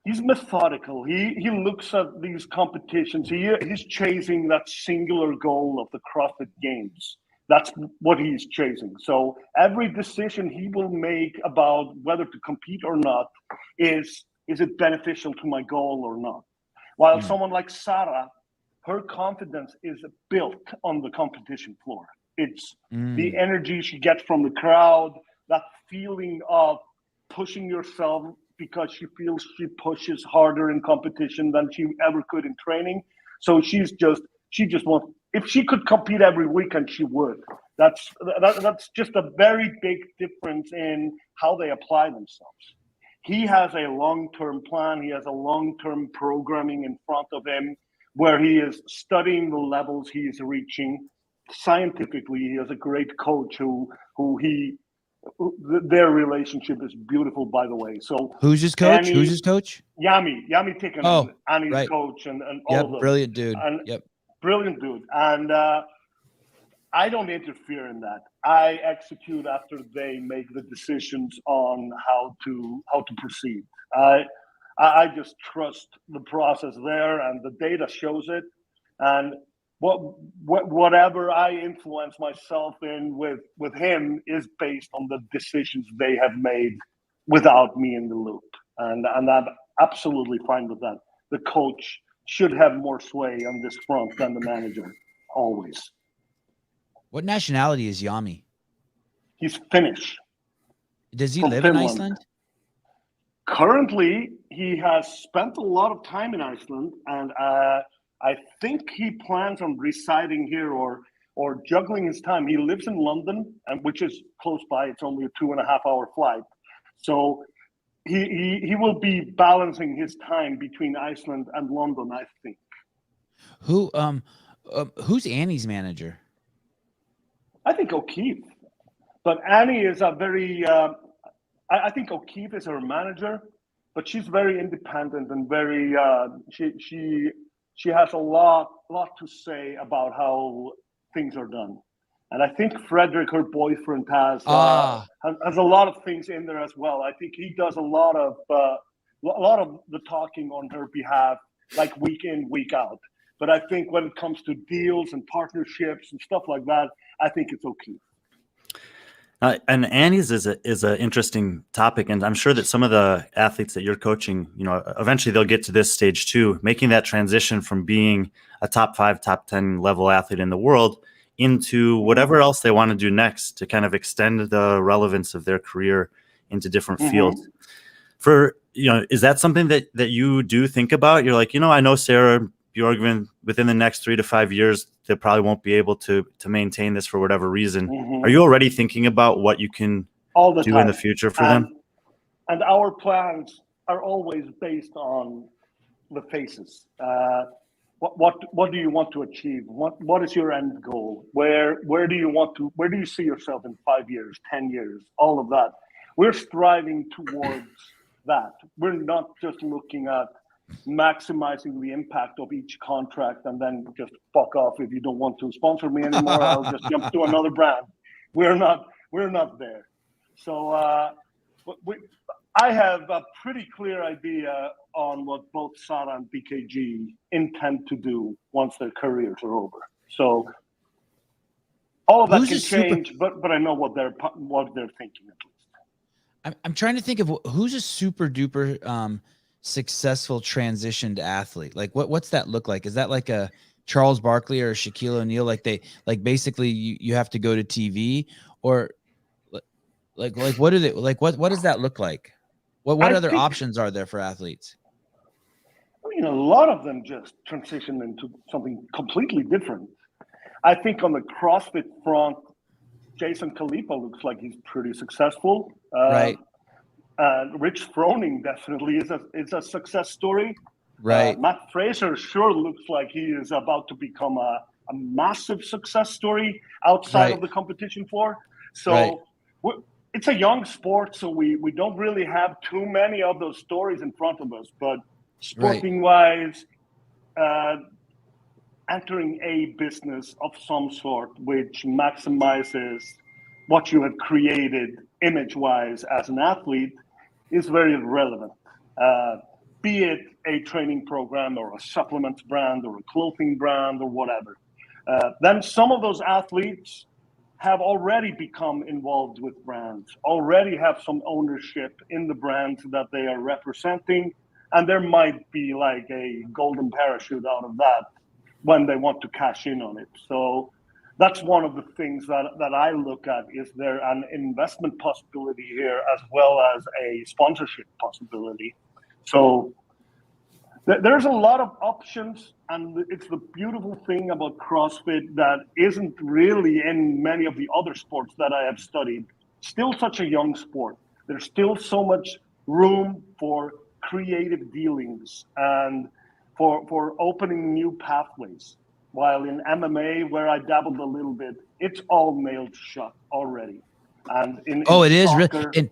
He's methodical. He looks at these competitions. He's chasing that singular goal of the CrossFit Games. That's what he's chasing. So every decision he will make about whether to compete or not is it beneficial to my goal or not? While someone like Sarah, her confidence is built on the competition floor. It's the energy she gets from the crowd, that feeling of pushing yourself because she feels she pushes harder in competition than she ever could in training. So she just wants, if she could compete every weekend, she would. That's just a very big difference in how they apply themselves. He has a long-term plan. He has a long-term programming in front of him where he is studying the levels he is reaching. Scientifically, he has a great coach their relationship is beautiful, by the way. So who's his coach? Who's his coach? Yami Tikkanen, Annie's coach, and all of them. Brilliant dude. Brilliant dude. And I don't interfere in that. I execute after they make the decisions on how to proceed. I just trust the process there, and the data shows it. And whatever I influence myself in with him is based on the decisions they have made without me in the loop. And I'm absolutely fine with that. The coach should have more sway on this front than the manager, always. What nationality is Yami? He's Finnish. Does he live in Iceland? Currently, he has spent a lot of time in Iceland, and I think he plans on residing here or juggling his time. He lives in London, which is close by. It's only a 2.5-hour flight. So he will be balancing his time between Iceland and London, I think. Who's Annie's manager? I think O'Keefe. But Annie is a very I think O'Keefe is her manager, but she's very independent and very she has a lot to say about how things are done. And I think Frederick, her boyfriend, has a lot of things in there as well. I think he does a lot of the talking on her behalf, like week in, week out. But I think when it comes to deals and partnerships and stuff like that, I think it's okay. And Annie's is an interesting topic, and I'm sure that some of the athletes that you're coaching, eventually they'll get to this stage too, making that transition from being a top 5, top 10 level athlete in the world into whatever else they want to do next to kind of extend the relevance of their career into different fields. Is that something that you do think about? You're like, I know Sarah Bjorgvin, within the next 3 to 5 years, they probably won't be able to maintain this for whatever reason. Are you already thinking about what you can do in the future for them? And our plans are always based on the phases. What do you want to achieve? What is your end goal? Where do you see yourself in 5 years, 10 years? All of that. We're striving towards that. We're not just looking at maximizing the impact of each contract and then just fuck off if you don't want to sponsor me anymore. I'll just jump to another brand. We're not there. So I have a pretty clear idea on what both Sarah and BKG intend to do once their careers are over. So all of that can change, but I know what they're thinking at least. I'm trying to think of who's a super duper successful transitioned athlete. Like what's that look like? Is that like a Charles Barkley or Shaquille O'Neal? Like basically you have to go to TV, or like what do they like? What does that look like? What other options are there for athletes? A lot of them just transition into something completely different. I think on the CrossFit front, Jason Khalipa looks like he's pretty successful. Right. Rich Froning definitely is a success story. Right. Matt Fraser sure looks like he is about to become a massive success story outside Right. of the competition floor. So Right. it's a young sport, so we don't really have too many of those stories in front of us. But sporting wise, entering a business of some sort which maximizes what you have created image-wise as an athlete is very relevant. Be it a training program or a supplements brand or a clothing brand or whatever. Then some of those athletes have already become involved with brands, already have some ownership in the brands that they are representing, and there might be like a golden parachute out of that when they want to cash in on it. So that's one of the things that I look at. Is there an investment possibility here as well as a sponsorship possibility? So there's a lot of options, and it's the beautiful thing about CrossFit that isn't really in many of the other sports that I have studied. Still such a young sport. There's still so much room for creative dealings and for opening new pathways. While in MMA, where I dabbled a little bit, it's all nailed shut already. And in it is soccer, really.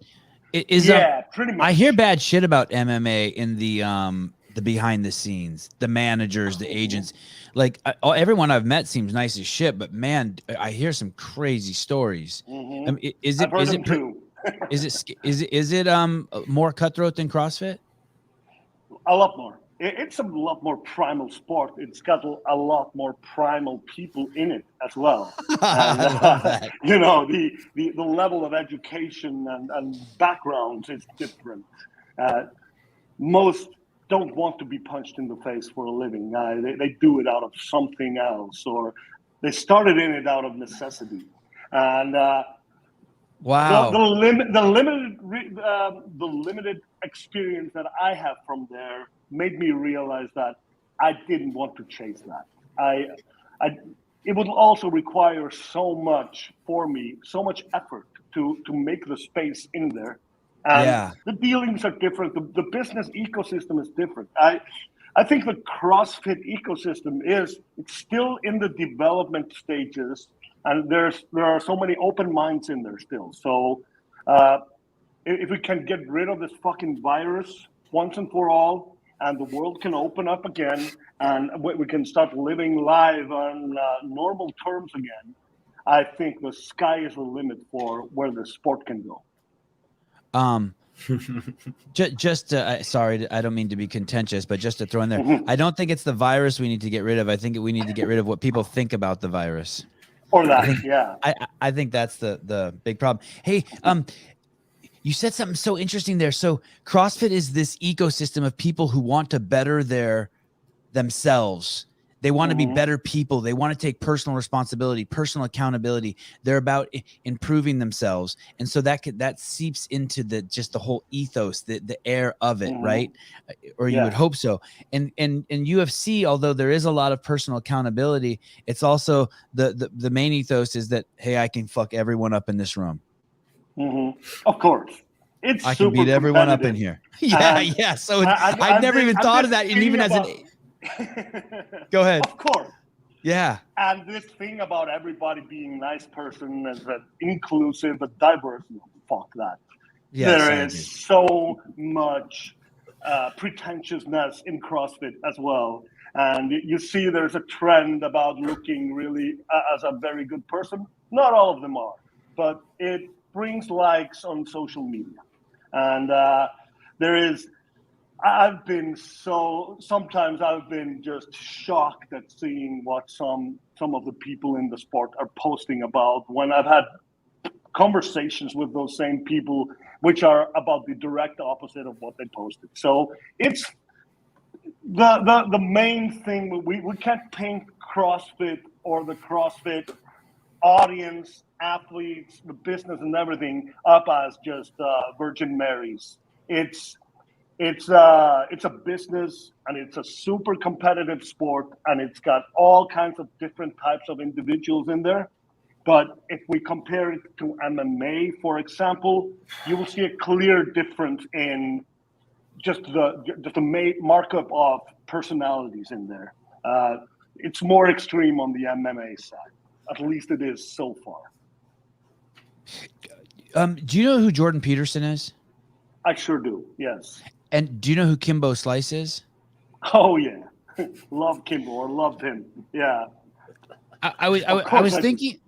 pretty much. I hear bad shit about MMA in the behind the scenes, the managers, the agents. Like everyone I've met seems nice as shit, but man, I hear some crazy stories. Is I've heard them too. Is it more cutthroat than CrossFit? A lot more. It's a lot more primal sport. It's got a lot more primal people in it as well. I love that. You know, the level of education and backgrounds is different. Most don't want to be punched in the face for a living. They do it out of something else, or they started in it out of necessity. And wow, the limited experience that I have from there made me realize that I didn't want to chase that. It would also require so much for me, so much effort to make the space in there. And the dealings are different. The business ecosystem is different. I think the CrossFit ecosystem it's still in the development stages, and there are so many open minds in there still. So if we can get rid of this fucking virus once and for all, and the world can open up again, and we can start living live on normal terms again, I think the sky is the limit for where the sport can go. Sorry, I don't mean to be contentious, but just to throw in there, I don't think it's the virus we need to get rid of. I think we need to get rid of what people think about the virus. Or that, I think that's the big problem. Hey, you said something so interesting there. So CrossFit is this ecosystem of people who want to better themselves. They want to be better people. They want to take personal responsibility, personal accountability. They're about improving themselves. And so that seeps into the whole ethos, the air of it, right? Or you would hope so. And UFC, although there is a lot of personal accountability, it's also the main ethos is that, hey, I can fuck everyone up in this room. Of course. I can beat everyone up in here. Yeah. So I've never even thought of that. And even as an go ahead. Of course. Yeah. And this thing about everybody being a nice person is that inclusive but diverse. Fuck that. Yes, there is so much pretentiousness in CrossFit as well. And you see there's a trend about looking really as a very good person. Not all of them are, but it brings likes on social media. And sometimes I've been just shocked at seeing what some of the people in the sport are posting about when I've had conversations with those same people, which are about the direct opposite of what they posted. So it's the main thing. We can't paint CrossFit or the CrossFit audience, athletes, the business and everything up as just Virgin Marys. It's a business, and it's a super competitive sport, and it's got all kinds of different types of individuals in there. But if we compare it to MMA, for example, you will see a clear difference in just the markup of personalities in there. It's more extreme on the MMA side. At least it is so far. Do you know who Jordan Peterson is? I sure do. Yes. And do you know who Kimbo Slice is? Oh yeah, love Kimbo or loved him. Yeah. I was thinking.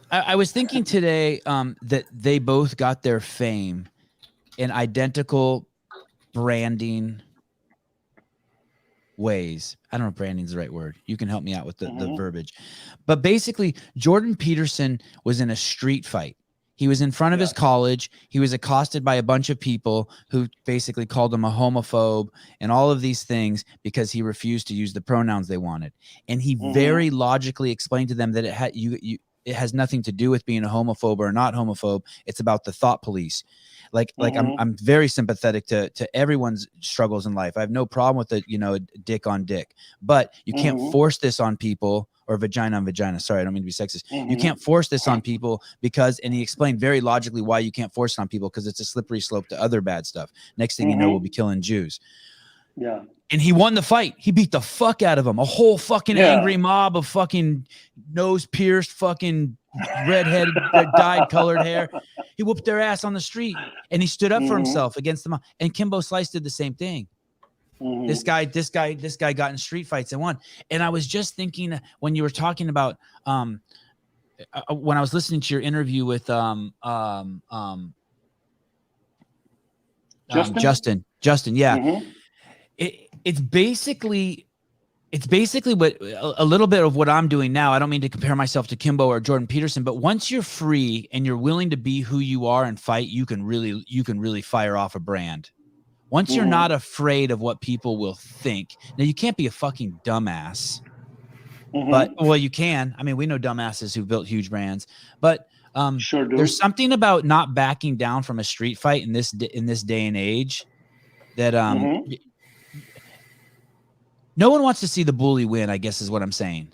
I was thinking today that they both got their fame in identical branding ways. I don't know if branding's the right word. You can help me out with the verbiage. But basically, Jordan Peterson was in a street fight. He was in front of his college. He was accosted by a bunch of people who basically called him a homophobe and all of these things because he refused to use the pronouns they wanted. And he very logically explained to them that it has nothing to do with being a homophobe or not homophobe. It's about the thought police. I'm very sympathetic to everyone's struggles in life. I have no problem with dick on dick, but you can't force this on people, or vagina on vagina. Sorry, I don't mean to be sexist. You can't force this on people and he explained very logically why you can't force it on people, because it's a slippery slope to other bad stuff. Next thing you know, we'll be killing Jews. Yeah. And he won the fight. He beat the fuck out of him. A whole fucking angry mob of fucking nose pierced, fucking redheaded, dyed colored hair. He whooped their ass on the street, and he stood up for himself against them. And Kimbo Slice did the same thing. This guy got in street fights and won. And I was just thinking when you were talking about when I was listening to your interview with Justin, yeah. It's basically what a little bit of what I'm doing now. I don't mean to compare myself to Kimbo or Jordan Peterson, but once you're free and you're willing to be who you are and fight, you can really fire off a brand. Once you're not afraid of what people will think. Now, you can't be a fucking dumbass, but you can. I mean, we know dumbasses who built huge brands, but there's something about not backing down from a street fight in this day and age that no one wants to see the bully win, I guess is what I'm saying.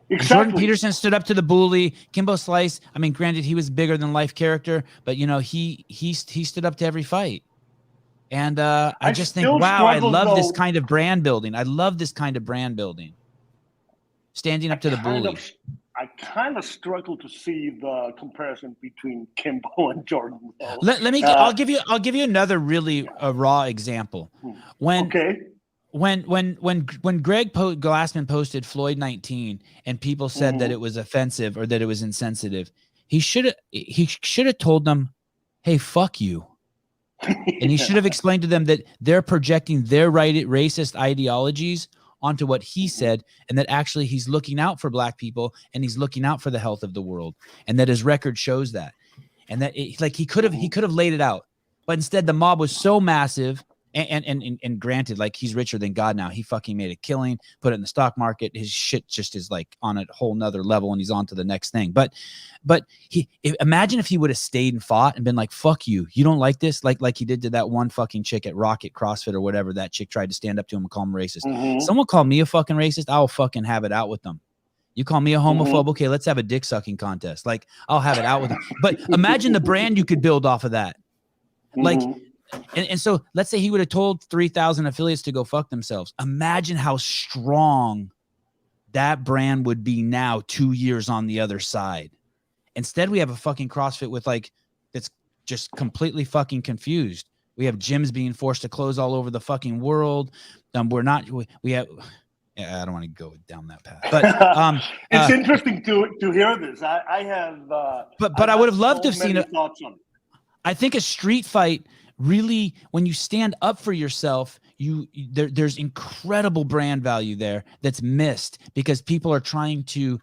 Exactly. Jordan Peterson stood up to the bully. Kimbo Slice, I mean, granted, he was bigger than life character, but he stood up to every fight. And I just think, wow, I love this kind of brand building. I love this kind of brand building. Standing up to the bully. I kind of struggle to see the comparison between Kimbo and Jordan. I'll give you another really raw example. When Greg Glassman posted Floyd 19 and people said that it was offensive or that it was insensitive, he should have told them, "Hey, fuck you." And he should have explained to them that they're projecting their racist ideologies onto what he said, and that actually he's looking out for black people and he's looking out for the health of the world, and that his record shows that, and that he could have laid it out, but instead the mob was so massive. And granted, like, he's richer than God now. He fucking made a killing, put it in the stock market. His shit just is like on a whole nother level, and he's on to the next thing. But imagine if he would have stayed and fought and been like, "Fuck you, you don't like this," like he did to that one fucking chick at Rocket CrossFit or whatever. That chick tried to stand up to him and call him racist. Someone called me a fucking racist, I'll fucking have it out with them. You call me a homophobe, okay, let's have a dick sucking contest. Like, I'll have it out with them. But imagine the brand you could build off of that. Like. And so let's say he would have told 3,000 affiliates to go fuck themselves. Imagine how strong that brand would be now 2 years on the other side. Instead, we have a fucking CrossFit with that's just completely fucking confused. We have gyms being forced to close all over the fucking world. I don't want to go down that path, but it's interesting to hear this. I have, but I would have loved to have seen it. I think a street fight. Really, when you stand up for yourself, there's incredible brand value there that's missed because people are trying to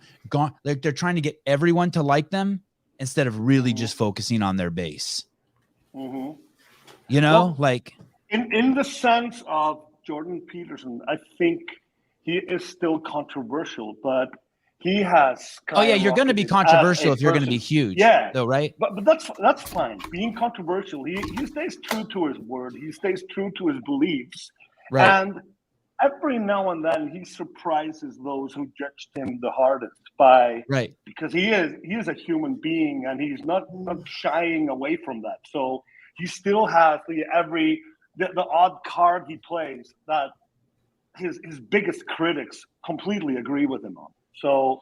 they're trying to get everyone to like them instead of really just focusing on their base. You know, like in the sense of Jordan Peterson, I think he is still controversial, but he has. You're going to be controversial if you're going to be huge. Yeah, though, right? But that's fine. Being controversial, he stays true to his word. He stays true to his beliefs. Right. And every now and then he surprises those who judged him the hardest because he is a human being, and he's not shying away from that. So he still has the odd card he plays that his biggest critics completely agree with him on. So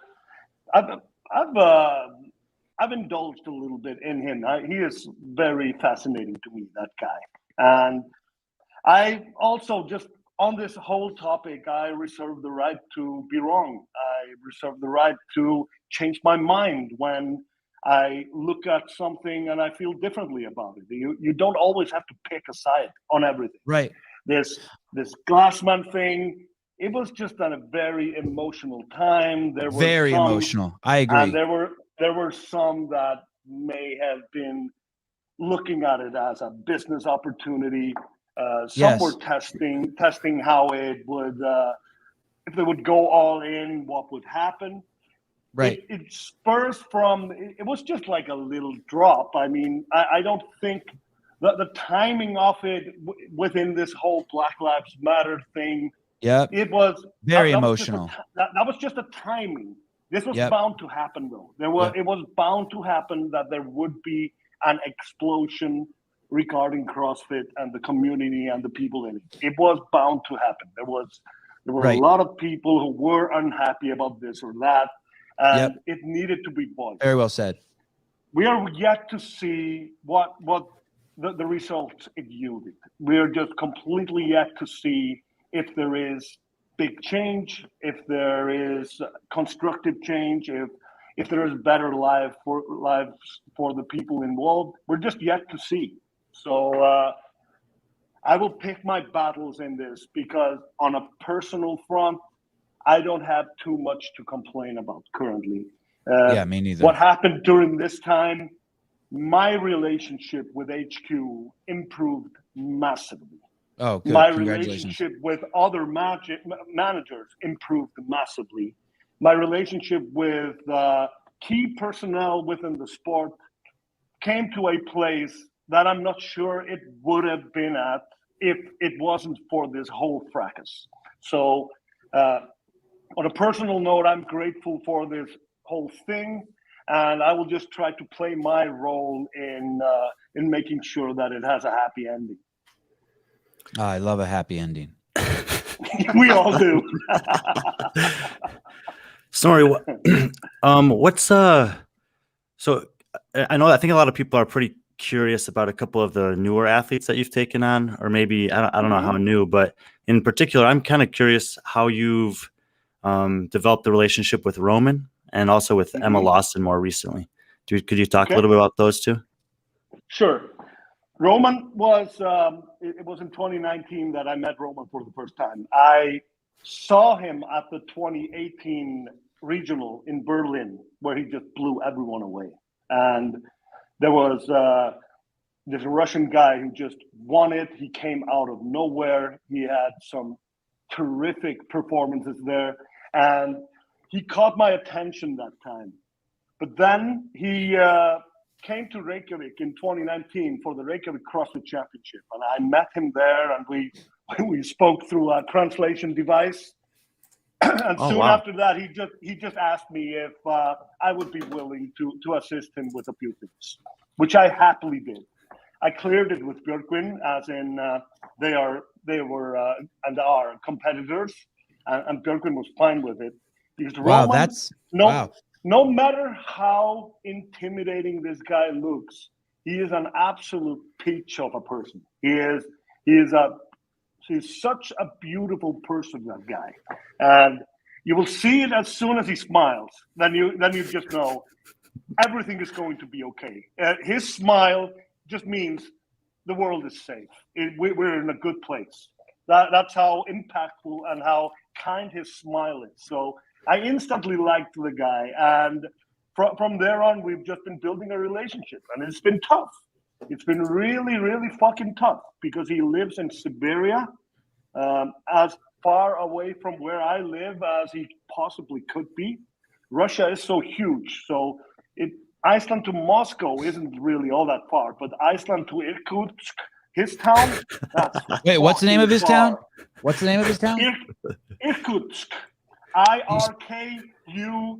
I've indulged a little bit in him. He is very fascinating to me, that guy. And I also, just on this whole topic, I reserve the right to be wrong. I reserve the right to change my mind when I look at something and I feel differently about it. You don't always have to pick a side on everything. Right. This Glassman thing, it was just at a very emotional time. There were very emotional. I agree. And there were some that may have been looking at it as a business opportunity. Some were testing how it would, if they would go all in, what would happen. Right. It spurs from, it was just like a little drop. I mean, I don't think the timing of it within this whole Black Lives Matter thing, it was very emotional. That was just a timing. This was bound to happen, though. It was bound to happen that there would be an explosion regarding CrossFit and the community and the people in it. It was bound to happen. There were a lot of people who were unhappy about this or that, and it needed to be voiced. Very well said. We are yet to see what the results it yielded. We are just completely yet to see if there is big change, if there is constructive change, if there is better lives for the people involved. We're just yet to see. So I will pick my battles in this, because on a personal front, I don't have too much to complain about currently. Me neither. What happened during this time, my relationship with HQ improved massively. Oh, good. My Congratulations. relationship with other managers improved massively. My relationship with key personnel within the sport came to a place that I'm not sure it would have been at if it wasn't for this whole fracas. So on a personal note, I'm grateful for this whole thing, and I will just try to play my role in making sure that it has a happy ending. I love a happy ending. We all do. Snorri, what's so I think a lot of people are pretty curious about a couple of the newer athletes that you've taken on, or maybe I don't know how new, but in particular, I'm kind of curious how you've developed the relationship with Roman and also with Emma Lawson more recently. Could you talk a little bit about those two? Sure. Roman was, it was in 2019 that I met Roman for the first time. I saw him at the 2018 regional in Berlin, where he just blew everyone away. And there was this Russian guy who just won it. He came out of nowhere. He had some terrific performances there, and he caught my attention that time. But then he came to Reykjavik in 2019 for the Reykjavik CrossFit Championship, and I met him there, and we spoke through a translation device. And soon after that, he just asked me if I would be willing to assist him with a few things, which I happily did. I cleared it with Björkvin, as in they were and are competitors, and Björkvin was fine with it. Because Roman, no matter how intimidating this guy looks, he is an absolute peach of a person. He's such a beautiful person, that guy. And you will see it as soon as he smiles. Then you just know everything is going to be okay. His smile just means the world is safe. We're in a good place. That's how impactful and how kind his smile is. So I instantly liked the guy. And from there on, we've just been building a relationship. And it's been tough. It's been really, really fucking tough, because he lives in Siberia, as far away from where I live as he possibly could be. Russia is so huge. So Iceland to Moscow isn't really all that far, but Iceland to Irkutsk His town, that's Wait, what's the name of his fucking town? far. What's the name of his town? Irkutsk. IRKUTKS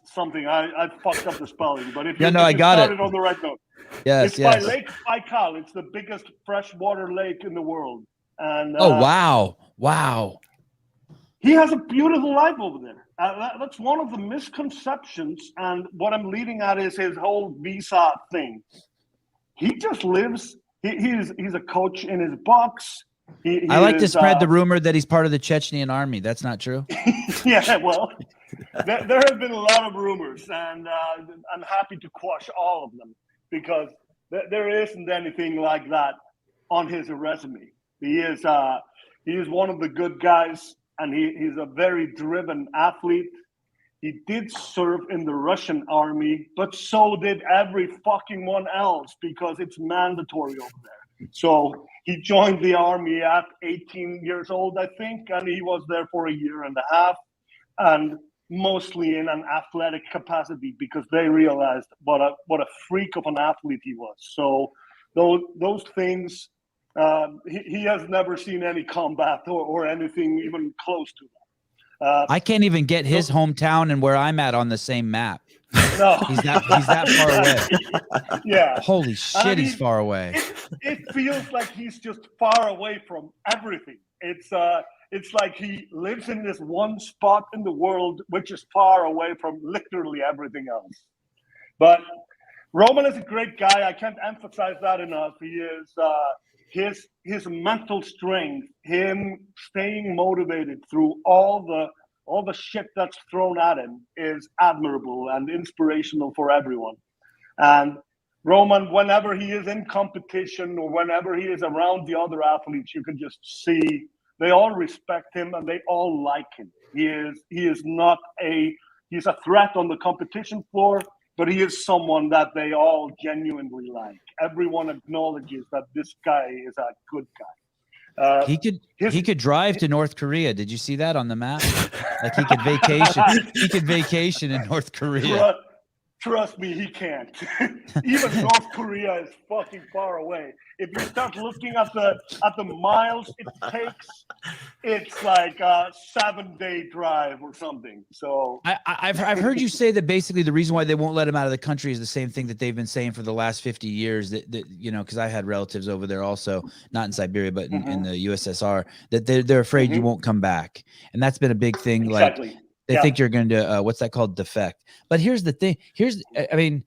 something. I fucked up the spelling, but if you, no, if I you got started it. on the right note. Yes, It's by yes. Lake Baikal. It's the biggest freshwater lake in the world. And Oh, wow. Wow. he has a beautiful life over there. That's one of the misconceptions. And what I'm leading at is his whole visa thing. He just lives. He's a coach in his box. I like to spread the rumor that he's part of the Chechnyan army. That's not true. Yeah, well, there have been a lot of rumors, and I'm happy to quash all of them because there isn't anything like that on his resume. He is one of the good guys, and he's a very driven athlete. He did serve in the Russian army, but so did every fucking one else because it's mandatory over there. So he joined the army at 18 years old, I think, and he was there for a year and a half, and mostly in an athletic capacity because they realized what a freak of an athlete he was. So those things, he has never seen any combat or anything even close to that. I can't even get his hometown and where I'm at on the same map. No, He's that far away. Yeah. Holy shit, he's far away. It feels like he's just far away from everything. It's like he lives in this one spot in the world, which is far away from literally everything else. But Roman is a great guy. I can't emphasize that enough. He is his mental strength, him staying motivated through all the shit that's thrown at him is admirable and inspirational for everyone. And Roman, whenever he is in competition or whenever he is around the other athletes, you can just see they all respect him and they all like him. He's a threat on the competition floor, but he is someone that they all genuinely like. Everyone acknowledges that this guy is a good guy. He could drive to North Korea. Did you see that on the map? Like he could vacation. He could vacation in North Korea. Trust me, he can't. Even North Korea is fucking far away. If you start looking at the miles it takes, it's like a 7-day drive or something. So I've heard you say that basically the reason why they won't let him out of the country is the same thing that they've been saying for the last 50 years. That you know, because I had relatives over there also, not in Siberia but in the USSR, that they're afraid you won't come back, and that's been a big thing. Exactly. Like they think you're going to what's that called, defect. But here's the thing. I mean,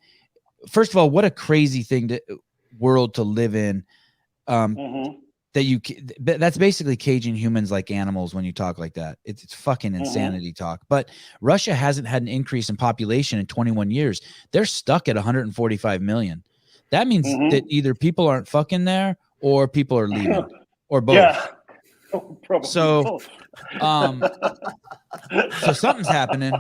first of all, what a crazy world to live in. That's basically caging humans like animals when you talk like that. It's fucking insanity talk. But Russia hasn't had an increase in population in 21 years. They're stuck at 145 million. That means that either people aren't fucking there or people are leaving or both. Yeah. Probably so both. So something's happening.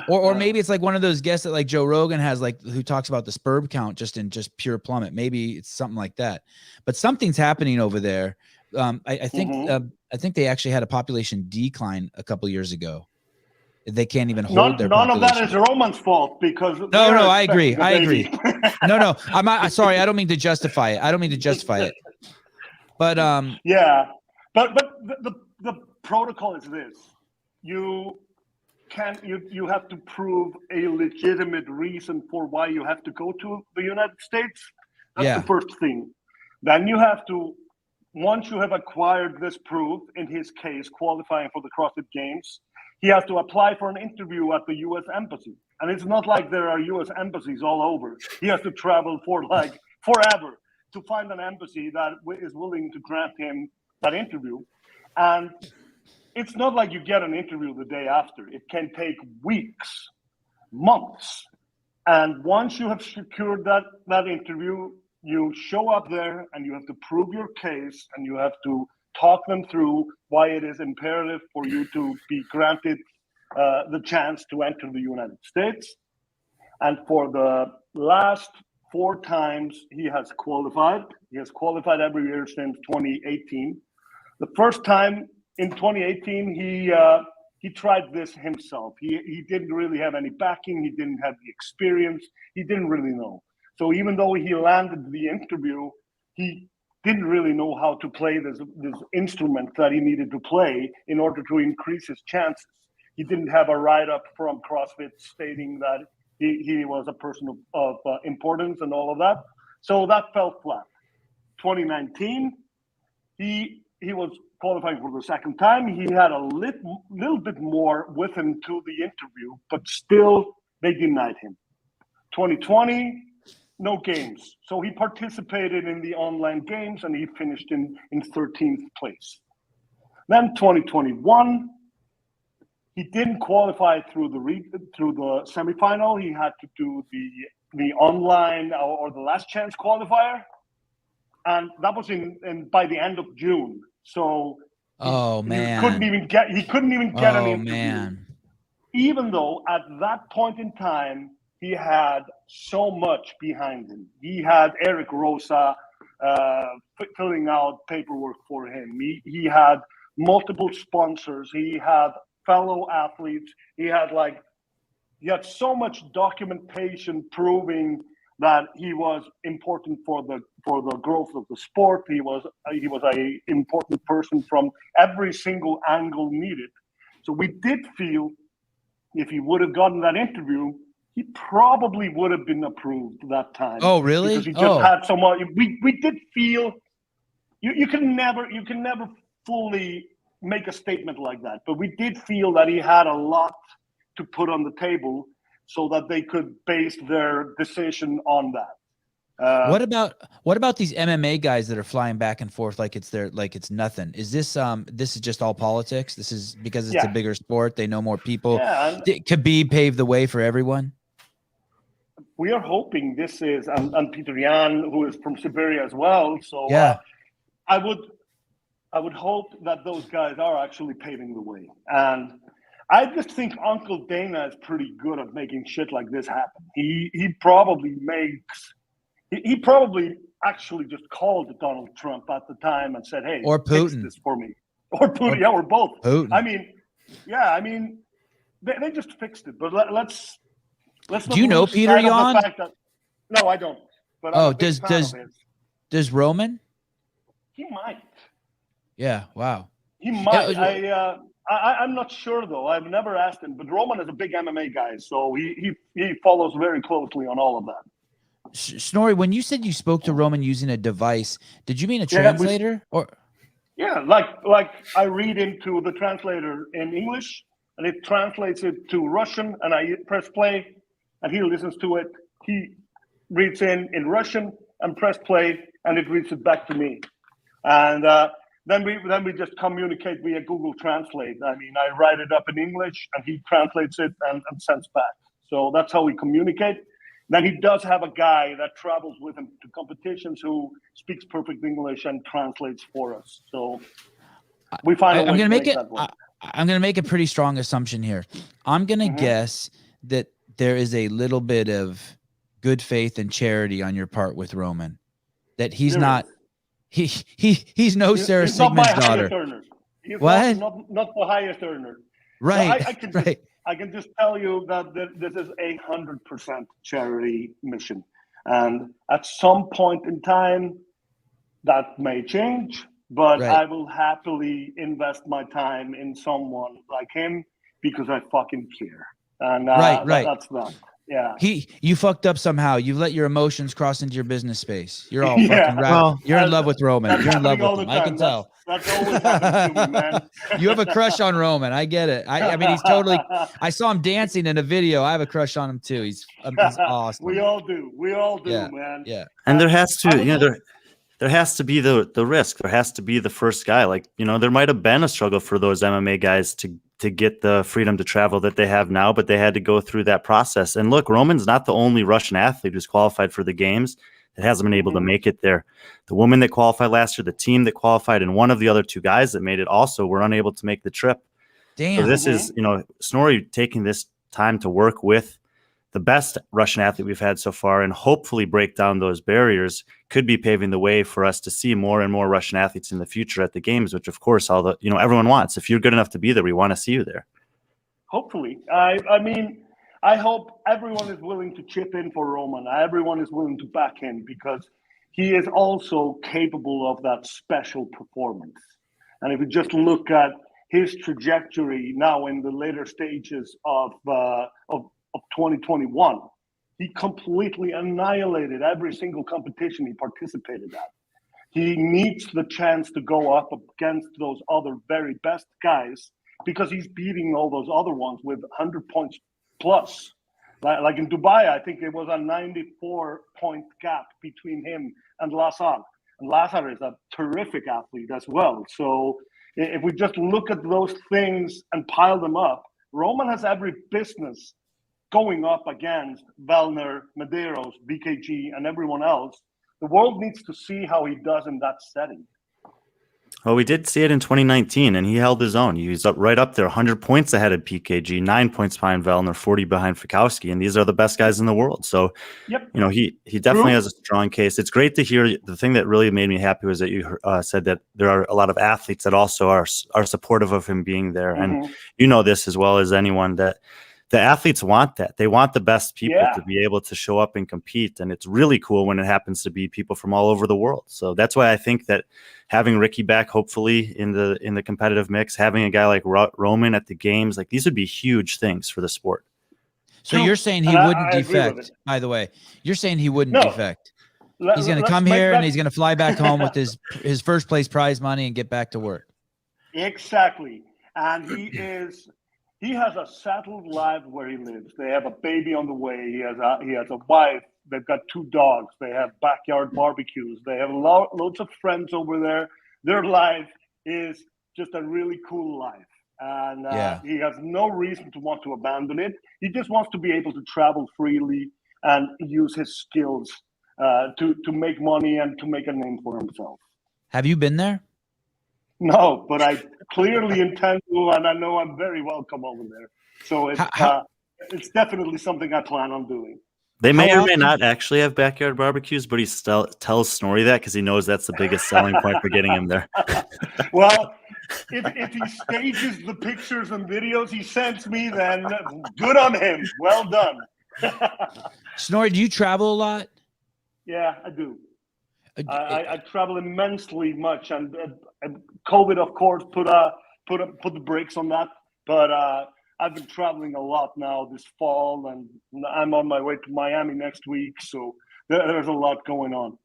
Or maybe it's like one of those guests that like Joe Rogan has, like, who talks about the sperm count just pure plummet. Maybe it's something like that, but something's happening over there. I think they actually had a population decline a couple years ago. They can't even hold their population. None of that is Roman's fault because no, I agree. No, I'm not sorry. I don't mean to justify it. But yeah, but the protocol is this: you have to prove a legitimate reason for why you have to go to the United States. That's the first thing. Then you have to, once you have acquired this proof, in his case, qualifying for the CrossFit Games, he has to apply for an interview at the U.S. Embassy. And it's not like there are U.S. embassies all over. He has to travel for like forever to find an embassy that is willing to grant him that interview. And it's not like you get an interview the day after. It can take weeks, months. And once you have secured that interview, you show up there and you have to prove your case and you have to talk them through why it is imperative for you to be granted the chance to enter the United States. And for the last 4 times he has qualified every year since 2018. The first time in 2018, he tried this himself. He didn't really have any backing. He didn't have the experience. He didn't really know. So even though he landed the interview, he didn't really know how to play this instrument that he needed to play in order to increase his chances. He didn't have a write-up from CrossFit stating that he was a person of importance and all of that. So that fell flat. 2019, he was qualifying for the second time. He had a little bit more with him to the interview, but still they denied him. 2020, no games. So he participated in the online games and he finished in 13th place. Then 2021, he didn't qualify through the semifinal. He had to do the online or the last chance qualifier. And that was by the end of June. So he couldn't even get an interview. Man. Even though at that point in time he had so much behind him. He had Eric Rosa filling out paperwork for him. He had multiple sponsors. He had fellow athletes. He had so much documentation proving that he was important for the growth of the sport. He was a important person from every single angle needed. So we did feel if he would have gotten that interview, he probably would have been approved that time. Oh, really? Because he just had so much. We did feel you can never fully make a statement like that, but we did feel that he had a lot to put on the table so that they could base their decision on that. What about these MMA guys that are flying back and forth like it's nothing? Is this is just all politics? This is because it's a bigger sport. They know more people. Yeah, Khabib paved the way for everyone. We are hoping this is, and Peter Yan, who is from Siberia as well. So I would hope that those guys are actually paving the way. And I just think Uncle Dana is pretty good at making shit like this happen. He probably actually just called Donald Trump at the time and said, "Hey, or Putin, fix this for me," or Putin, or both. Putin. I mean, they just fixed it. But let's. Do you know Peter Yan? No, I don't. But does Roman? He might. Yeah. Wow. He might. I'm not sure though. I've never asked him. But Roman is a big MMA guy, so he follows very closely on all of that. Snorri, when you said you spoke to Roman using a device, did you mean a translator or? Yeah, like I read into the translator in English, and it translates it to Russian, and I press play, and he listens to it. He reads in Russian and press play, and it reads it back to me. And then we just communicate via Google Translate. I mean, I write it up in English, and he translates it and sends back. So that's how we communicate. Then he does have a guy that travels with him to competitions who speaks perfect English and translates for us. So we find a way to make that work. I'm going to make a pretty strong assumption here. I'm going to guess that there is a little bit of good faith and charity on your part with Roman. That he's not he's no Sarah Sigmund's daughter. He's what? Not the highest earner. Right. So I can just tell you that this is 100% charity mission. And at some point in time, that may change, but I will happily invest my time in someone like him because I fucking care. And that's that. Yeah. You fucked up somehow. You've let your emotions cross into your business space. You're all fucking right. You're in love with Roman. You're in love with him. I can tell. That's always happening to me, man. You have a crush on Roman. I get it. I mean, he's totally. I saw him dancing in a video. I have a crush on him too. He's awesome. We all do, man. Yeah. And there has to, there has to be the risk. There has to be the first guy. Like, there might have been a struggle for those MMA guys to get the freedom to travel that they have now, but they had to go through that process. And look, Roman's not the only Russian athlete who's qualified for the games that hasn't been able to make it there. The woman that qualified last year, the team that qualified, and one of the other two guys that made it also were unable to make the trip. Damn. So this is, Snorri taking this time to work with the best Russian athlete we've had so far and hopefully break down those barriers could be paving the way for us to see more and more Russian athletes in the future at the games, which of course everyone wants. If you're good enough to be there, we want to see you there. Hopefully. I mean, I hope everyone is willing to chip in for Roman. Everyone is willing to back him because he is also capable of that special performance. And if you just look at his trajectory now in the later stages of 2021, he completely annihilated every single competition he participated at. He needs the chance to go up against those other very best guys because he's beating all those other ones with 100 points plus. Like in Dubai, I think it was a 94-point gap between him and Lazar. And Lazar is a terrific athlete as well. So if we just look at those things and pile them up, Roman has every business going up against Vellner, Medeiros, BKG, and everyone else. The world needs to see how he does in that setting. Well, we did see it in 2019, and he held his own. He was right up there, 100 points ahead of PKG, 9 points behind Vellner, 40 behind Fikowski, and these are the best guys in the world. So, yep. He definitely has a strong case. It's great to hear. The thing that really made me happy was that you said that there are a lot of athletes that also are supportive of him being there. And you know this as well as anyone, that the athletes want that. They want the best people to be able to show up and compete. And it's really cool when it happens to be people from all over the world. So that's why I think that having Ricky back, hopefully in the competitive mix, having a guy like Roman at the games, like these would be huge things for the sport. So you're saying he wouldn't defect, by the way. You're saying he wouldn't defect. He's going to come here and he's going to fly back home with his first place prize money and get back to work. Exactly. And he has a settled life where he lives. They have a baby on the way. He has a wife. They've got 2 dogs. They have backyard barbecues. They have loads of friends over there. Their life is just a really cool life. And he has no reason to want to abandon it. He just wants to be able to travel freely and use his skills to make money and to make a name for himself. Have you been there? No, but I clearly intend to, and I know I'm very welcome over there. So it's definitely something I plan on doing. They may or may not actually have backyard barbecues, but he still tells Snorri that because he knows that's the biggest selling point for getting him there. Well, if he stages the pictures and videos he sends me, then good on him. Well done. Snorri, do you travel a lot? Yeah, I do. I travel immensely much, and COVID, of course, put the brakes on that. But I've been traveling a lot now this fall, and I'm on my way to Miami next week. So there's a lot going on.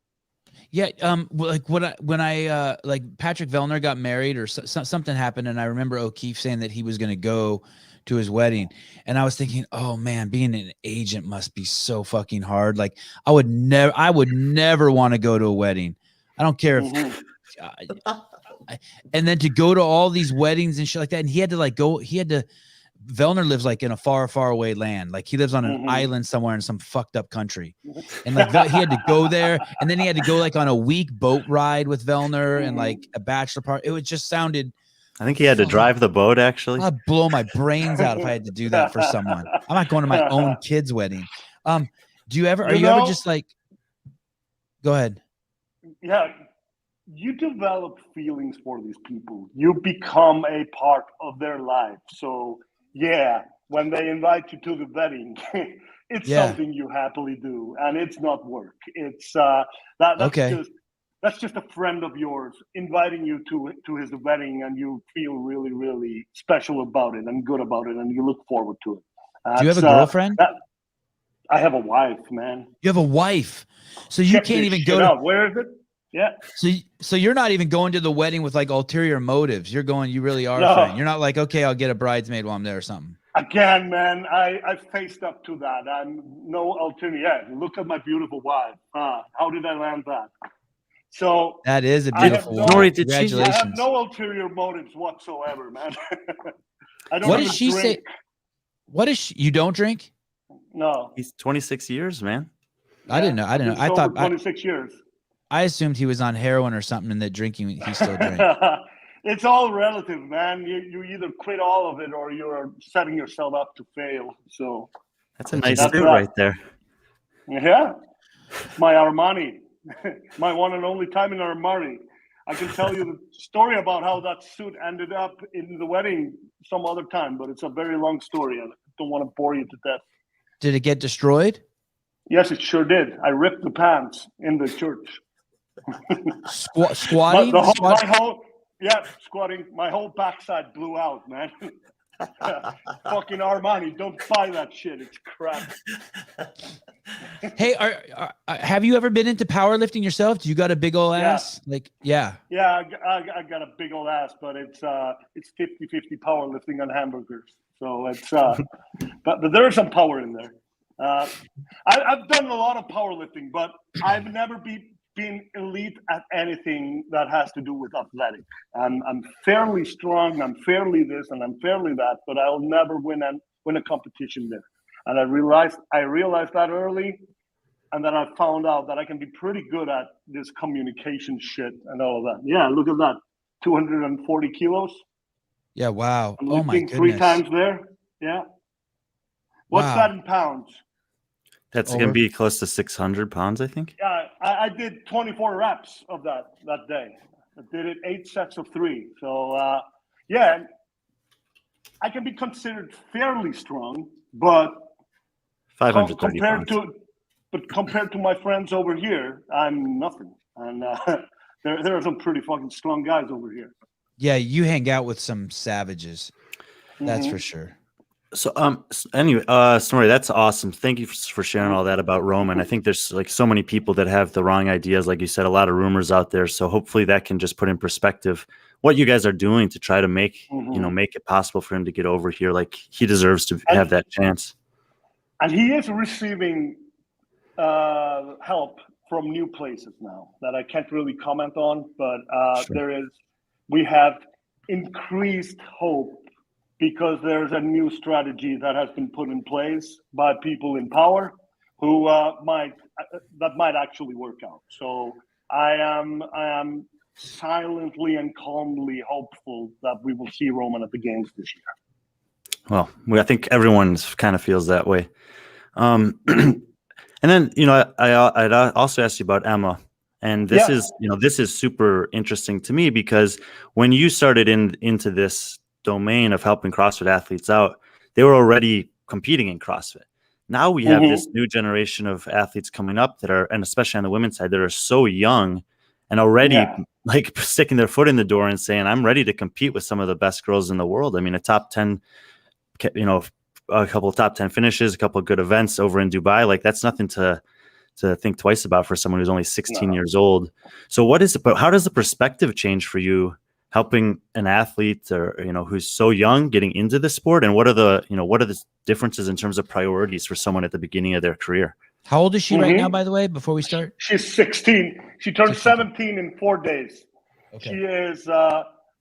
Yeah, like when I like Patrick Vellner got married or something happened, and I remember O'Keefe saying that he was going to go to his wedding, and I was thinking, oh man, being an agent must be so fucking hard. Like I would never want to go to a wedding. I don't care if and then to go to all these weddings and shit like that, and he had to Vellner lives like in a far away land. Like he lives on an island somewhere in some fucked up country. And like he had to go there, and then he had to go like on a week boat ride with Vellner and like a bachelor party. It just sounded, I think he had to drive the boat, actually. I'd blow my brains out if I had to do that for someone. I'm not going to my own kid's wedding. Are you ever just like, go ahead. Yeah. You develop feelings for these people. You become a part of their life. So yeah, when they invite you to the wedding, it's something you happily do, and it's not work. It's that's just a friend of yours inviting you to his wedding, and you feel really, really special about it and good about it, and you look forward to it. Do you have a girlfriend? I have a wife, man. You have a wife, so you can't even go to. Where is it? Yeah. So you're not even going to the wedding with like ulterior motives. You're going. You really are a friend. You're not like, okay, I'll get a bridesmaid while I'm there or something. Again, man, I faced up to that. I'm no ulterior. Yeah, look at my beautiful wife. How did I land that? So that is a beautiful woman. Congratulations. I have no ulterior motives whatsoever, man. I don't. What does she say? What is she? You don't drink? No. He's 26 years, man. I didn't know. I thought 26 years. I assumed he was on heroin or something, and that drinking he still drank. It's all relative, man. You either quit all of it or you're setting yourself up to fail. So that's a nice suit right there. Yeah, my Armani, my one and only time in Armani. I can tell you the story about how that suit ended up in the wedding some other time, but it's a very long story, and I don't want to bore you to death. Did it get destroyed? Yes, it sure did. I ripped the pants in the church. Squatting? Squatting. My whole backside blew out, man. Fucking Armani, don't buy that shit. It's crap. Hey, have you ever been into powerlifting yourself? Do you got a big old ass? Yeah, I got a big old ass, but it's 50-50 powerlifting on hamburgers. So it's but there is some power in there. I've done a lot of powerlifting, but I've never been elite at anything that has to do with athletic. I'm fairly strong, I'm fairly this, and I'm fairly that, but I'll never win a competition there. And I realized that early, and then I found out that I can be pretty good at this communication shit and all of that. Yeah, look at that, 240 kilos. Yeah, wow. I'm oh my lifting goodness. 3 times there. Yeah. What's that in pounds? That's going to be close to 600 pounds, I think. Yeah, I did 24 reps of that day. I did it 8 sets of 3. So, yeah, I can be considered fairly strong, but 530 pounds. compared to my friends over here, I'm nothing. And there are some pretty fucking strong guys over here. Yeah, you hang out with some savages. That's for sure. So anyway, Snorri, that's awesome. Thank you for sharing all that about Roman. I think there's like so many people that have the wrong ideas, like you said, a lot of rumors out there. So hopefully that can just put in perspective what you guys are doing to try to make make it possible for him to get over here. Like he deserves to have that chance. And he is receiving help from new places now that I can't really comment on, but we have increased hope because there's a new strategy that has been put in place by people in power who might actually work out. So I am silently and calmly hopeful that we will see Roman at the games this year. Well, I think everyone kind of feels that way. And then, I'd also asked you about Emma. And this is super interesting to me because when you started into this domain of helping CrossFit athletes out, they were already competing in CrossFit. Now we have this new generation of athletes coming up that are, and especially on the women's side, that are so young and already like sticking their foot in the door and saying, I'm ready to compete with some of the best girls in the world. I mean, a top 10, a couple of top 10 finishes, a couple of good events over in Dubai. Like that's nothing to think twice about for someone who's only 16 years old. So how does the perspective change for you helping an athlete or, who's so young getting into the sport? And what are the differences in terms of priorities for someone at the beginning of their career? How old is she right now, by the way, before we start? She's 16. She turned 17 in 4 days. Okay.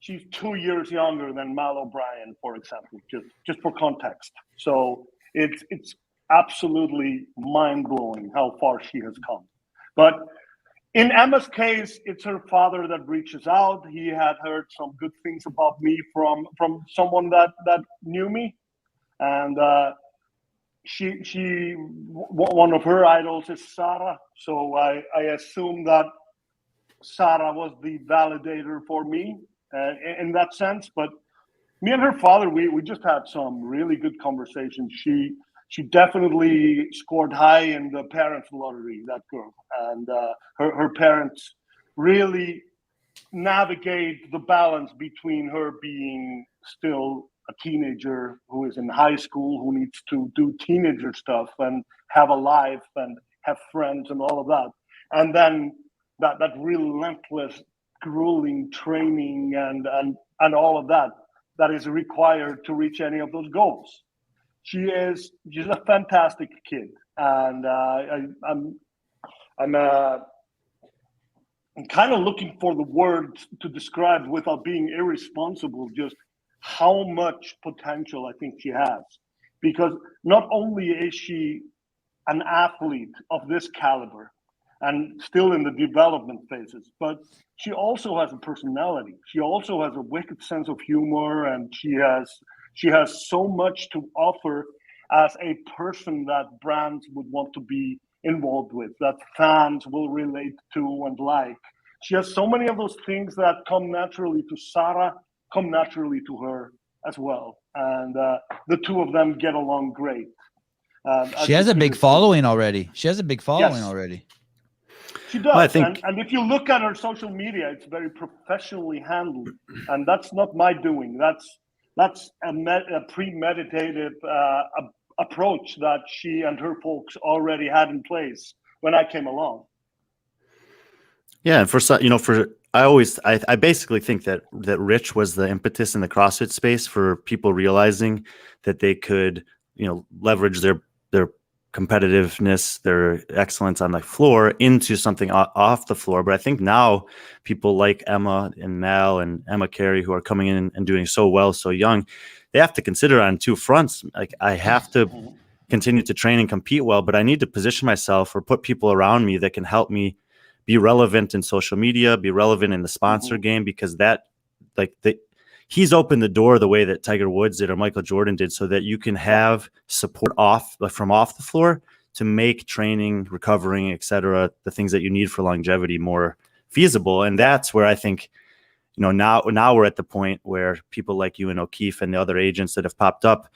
She's 2 years younger than Mal O'Brien, for example, just for context. So it's absolutely mind-blowing how far she has come. But in Emma's case, it's her father that reaches out. He had heard some good things about me from someone that knew me. And she one of her idols is Sarah. So I assume that Sarah was the validator for me in that sense. But me and her father, we just had some really good conversations. She definitely scored high in the parents' lottery, that girl. And her parents really navigate the balance between her being still a teenager who is in high school, who needs to do teenager stuff and have a life and have friends and all of that. And then that relentless, grueling training and all of that is required to reach any of those goals. She's a fantastic kid, and I'm kind of looking for the words to describe without being irresponsible just how much potential I think she has. Because not only is she an athlete of this caliber and still in the development phases, but she also has a personality. She also has a wicked sense of humor, and she has so much to offer as a person that brands would want to be involved with, that fans will relate to and like. She has so many of those things that come naturally to Sarah, come naturally to her as well. And the two of them get along great. She has a big following already. She has a big following already. She does. Well, I think, and if you look at her social media, it's very professionally handled, and that's not my doing. That's a premeditated approach that she and her folks already had in place when I came along. Yeah, and I basically think that Rich was the impetus in the CrossFit space for people realizing that they could, leverage their competitiveness, their excellence on the floor into something off the floor. But I think now people like Emma and Mel and Emma Carey, who are coming in and doing so well, so young, they have to consider on two fronts. Like, I have to continue to train and compete well, but I need to position myself or put people around me that can help me be relevant in social media, be relevant in the sponsor game, because he's opened the door the way that Tiger Woods did or Michael Jordan did, so that you can have support from off the floor to make training, recovering, etc., the things that you need for longevity more feasible. And that's where I think, now we're at the point where people like you and O'Keefe and the other agents that have popped up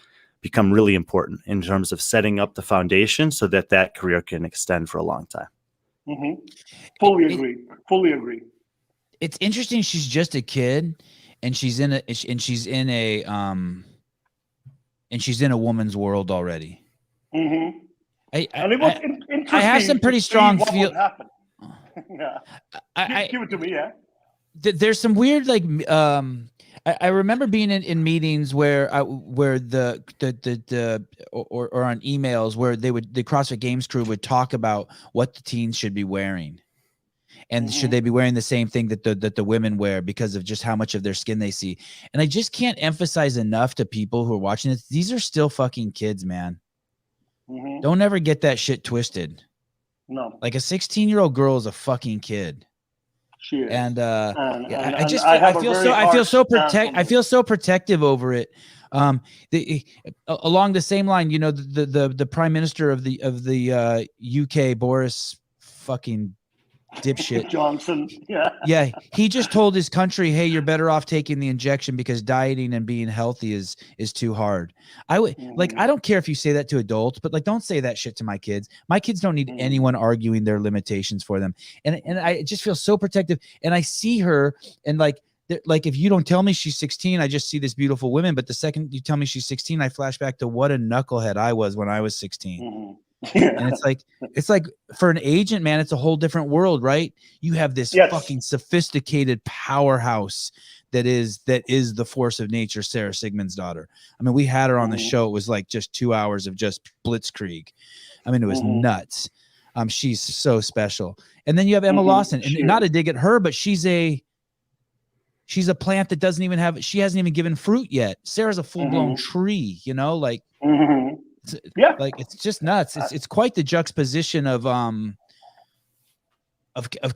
become really important in terms of setting up the foundation so that career can extend for a long time. Fully agree. It's interesting. She's just a kid. And she's in a woman's world already. And it was interesting. I have some pretty strong feel. Give it to me. Yeah. There's some weird I remember being in meetings where the or on emails where the CrossFit Games crew would talk about what the teens should be wearing. And should they be wearing the same thing that the women wear because of just how much of their skin they see? And I just can't emphasize enough to people who are watching this. These are still fucking kids, man. Don't ever get that shit twisted. No. Like, a 16-year-old girl is a fucking kid. She is. And I feel so protective over it. Along the same line, the Prime Minister of the UK, Boris fucking dipshit Johnson. Yeah. He just told his country, hey, you're better off taking the injection because dieting and being healthy is too hard. I would I don't care if you say that to adults, but don't say that shit to my kids. My kids don't need anyone arguing their limitations for them. And I just feel so protective. And I see her and if you don't tell me she's 16, I just see this beautiful woman. But the second you tell me she's 16, I flash back to what a knucklehead I was when I was 16. And it's like for an agent, man, it's a whole different world, right? You have this fucking sophisticated powerhouse that is the force of nature, Sarah Sigmund's daughter. I mean, we had her on the show. It was just 2 hours of just blitzkrieg. I mean, it was nuts. She's so special. And then you have Emma Lawson, and not a dig at her, but she's a plant that she hasn't even given fruit yet. Sarah's a full-blown tree, it's just nuts. It's quite the juxtaposition of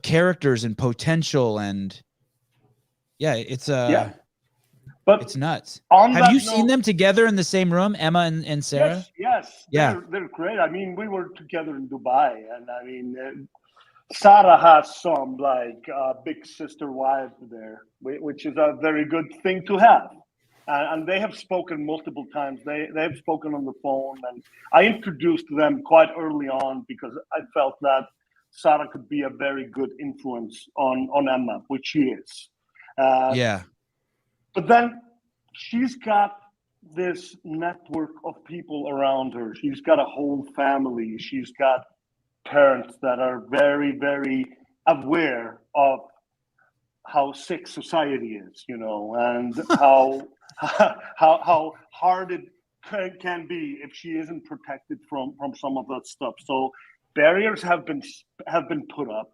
characters and potential, and but it's nuts. Have you seen them together in the same room, Emma and Sarah? Yes. They're great. I mean, we were together in Dubai, and I mean, Sarah has some big sister wife there, which is a very good thing to have. And they have spoken multiple times. They have spoken on the phone, and I introduced them quite early on because I felt that Sarah could be a very good influence on Emma, which she is. But then she's got this network of people around her. She's got a whole family. She's got parents that are very, very aware of how sick society is, and how hard it can be if she isn't protected from some of that stuff. So barriers have been put up,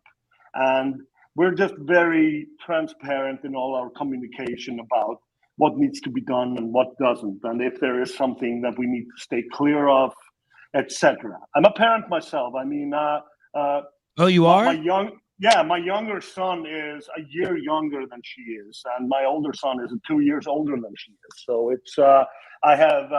and we're just very transparent in all our communication about what needs to be done and what doesn't, and if there is something that we need to stay clear of, etc. I'm a parent myself. I mean, oh, you are? My younger son is a year younger than she is, and my older son is 2 years older than she is. So it's I have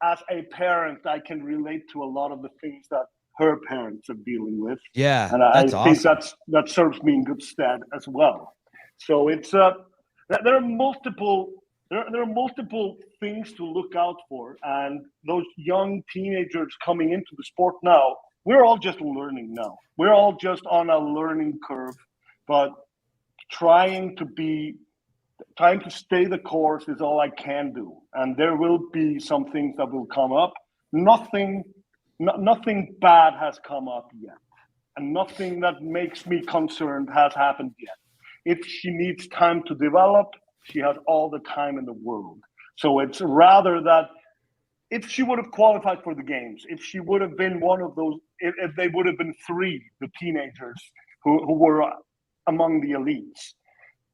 as a parent, I can relate to a lot of the things that her parents are dealing with. Yeah, and I think awesome. that serves me in good stead as well. So it's there are multiple there are multiple things to look out for, and those young teenagers coming into the sport now, we're all just learning now. We're all just on a learning curve, but trying to stay the course is all I can do. And there will be some things that will come up. Nothing bad has come up yet, and nothing that makes me concerned has happened yet. If she needs time to develop, she has all the time in the world. So it's rather that if she would have qualified for the games, if she would have been one of those, if they would have been three, the teenagers who were among the elites,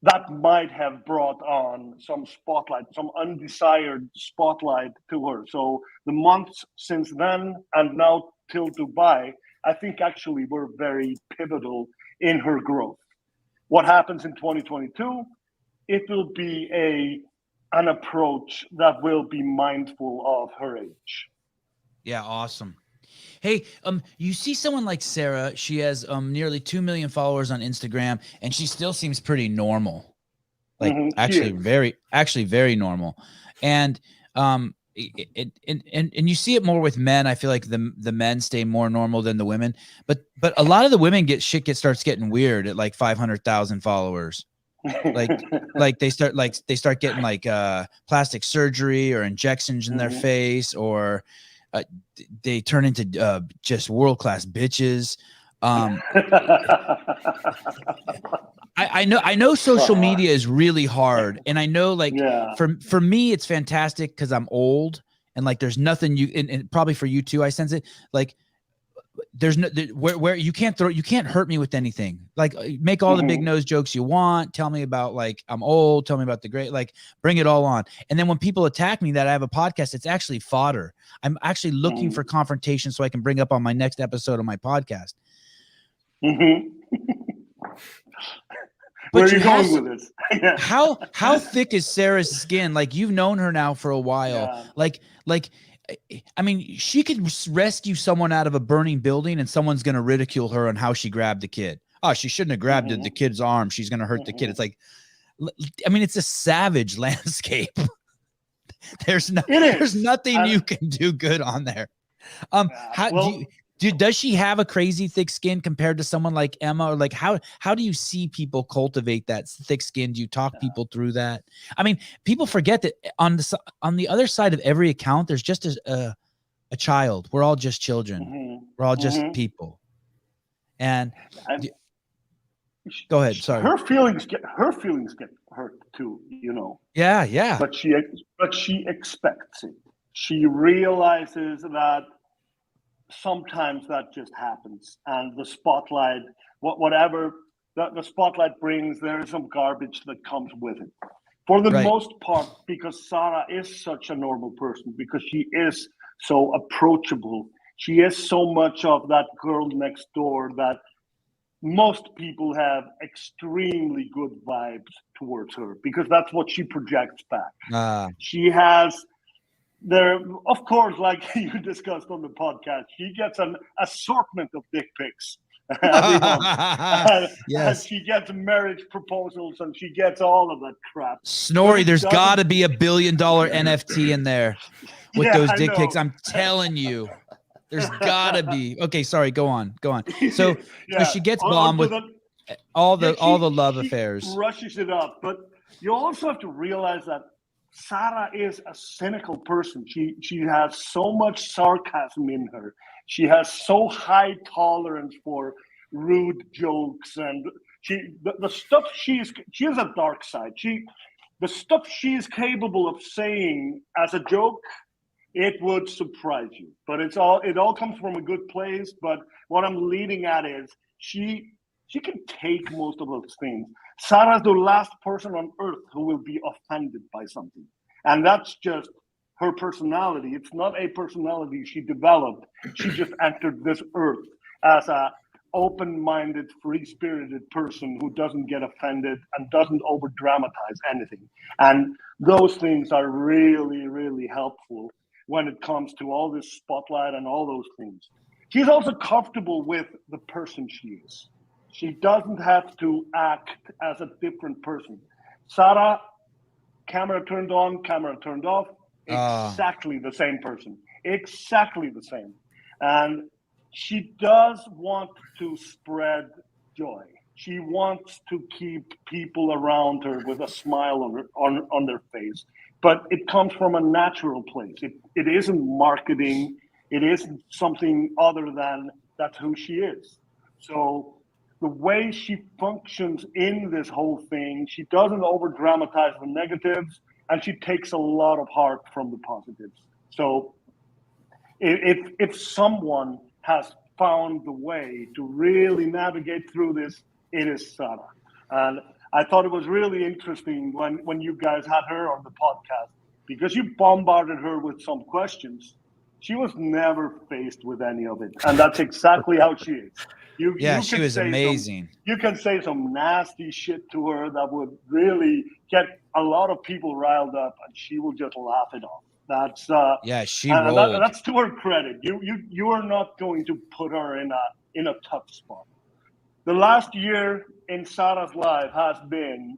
that might have brought on some spotlight, some undesired spotlight to her. So the months since then and now till Dubai, I think actually were very pivotal in her growth. What happens in 2022? It will be an approach that will be mindful of her age. Yeah, awesome. Hey, you see someone like Sarah, she has nearly 2 million followers on Instagram, and she still seems pretty normal. Like actually very normal. And and you see it more with men. I feel like the men stay more normal than the women, but a lot of the women starts getting weird at like 500,000 followers. like they start getting like plastic surgery or injections in their face, or they turn into just world-class bitches. I know social media is really hard, and I know for me it's fantastic because I'm old and like there's nothing and probably for you too, I sense it, like there's no where you can't hurt me with anything. Like make all the big nose jokes you want, tell me about like I'm old, tell me about the great, like bring it all on. And then when people attack me that I have a podcast, it's actually fodder. I'm actually looking for confrontation so I can bring up on my next episode of my podcast. Where are you going with this? How thick is Sarah's skin? Like you've known her now for a while. Yeah. Like I mean, she could rescue someone out of a burning building and someone's going to ridicule her on how she grabbed the kid. Oh, she shouldn't have grabbed the kid's arm. She's going to hurt the kid. It's like, I mean, it's a savage landscape. There's nothing you can do good on there. Does she have a crazy thick skin compared to someone like Emma? Or like how do you see people cultivate that thick skin? Do you talk people through that? I mean, people forget that on the other side of every account, there's just a child. We're all just children. We're all just people. And go ahead. Sorry. Her feelings get hurt too, you know. Yeah. But she expects it. She realizes that sometimes that just happens, and the spotlight, whatever the spotlight brings, there is some garbage that comes with it. For the most part, because Sarah is such a normal person, because she is so approachable, she is so much of that girl next door that most people have extremely good vibes towards her, because that's what she projects back. She has there, of course, like you discussed on the podcast, she gets an assortment of dick pics every month. And she gets marriage proposals, and she gets all of that crap. Snorri, there's got to be $1 billion NFT in there with those dick pics. I'm telling you, there's got to be. Okay, sorry, go on. So she gets bombed with all the love affairs. Rushes it up, but you also have to realize that Sarah is a cynical person. She has so much sarcasm in her. She has so high tolerance for rude jokes, and the stuff she has a dark side. The stuff she is capable of saying as a joke, it would surprise you. But it all comes from a good place. But what I'm leading at is she can take most of those things. Sarah's the last person on earth who will be offended by something. And that's just her personality. It's not a personality she developed. She just entered this earth as a open-minded, free-spirited person who doesn't get offended and doesn't over-dramatize anything. And those things are really, really helpful when it comes to all this spotlight and all those things. She's also comfortable with the person she is. She doesn't have to act as a different person. Sarah camera turned on, camera turned off. Exactly the same person. Exactly the same. And she does want to spread joy. She wants to keep people around her with a smile on their face. But it comes from a natural place. It isn't marketing. It isn't something other than that's who she is. So the way she functions in this whole thing, she doesn't over dramatize the negatives, and she takes a lot of heart from the positives. So if someone has found the way to really navigate through this, it is Sarah. And I thought it was really interesting when you guys had her on the podcast, because you bombarded her with some questions. She was never faced with any of it. And that's exactly how she is. She was amazing. You can say some nasty shit to her that would really get a lot of people riled up, and she will just laugh it off. That's she rolled. That's to her credit. You are not going to put her in a tough spot. The last year in Sarah's life has been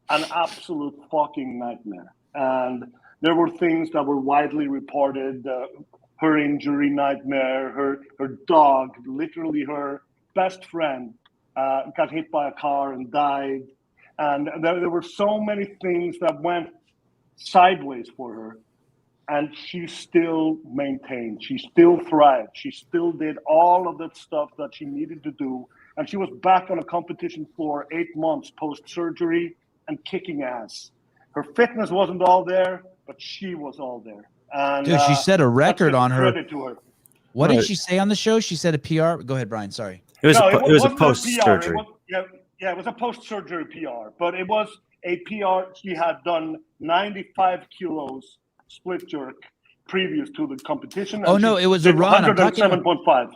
an absolute fucking nightmare, and there were things that were widely reported. Her injury nightmare, her dog, literally her best friend, got hit by a car and died. And there were so many things that went sideways for her. And she still maintained. She still thrived. She still did all of that stuff that she needed to do. And she was back on a competition floor 8 months post-surgery and kicking ass. Her fitness wasn't all there, but she was all there. And, dude, she set a record on her. Credit to her. What did she say on the show? She said a PR. Go ahead, Brian. Sorry. It was a post-surgery. It was a post-surgery PR, but it was a PR. She had done 95 kilos split jerk previous to the competition. Oh no, it was a run. 107.5.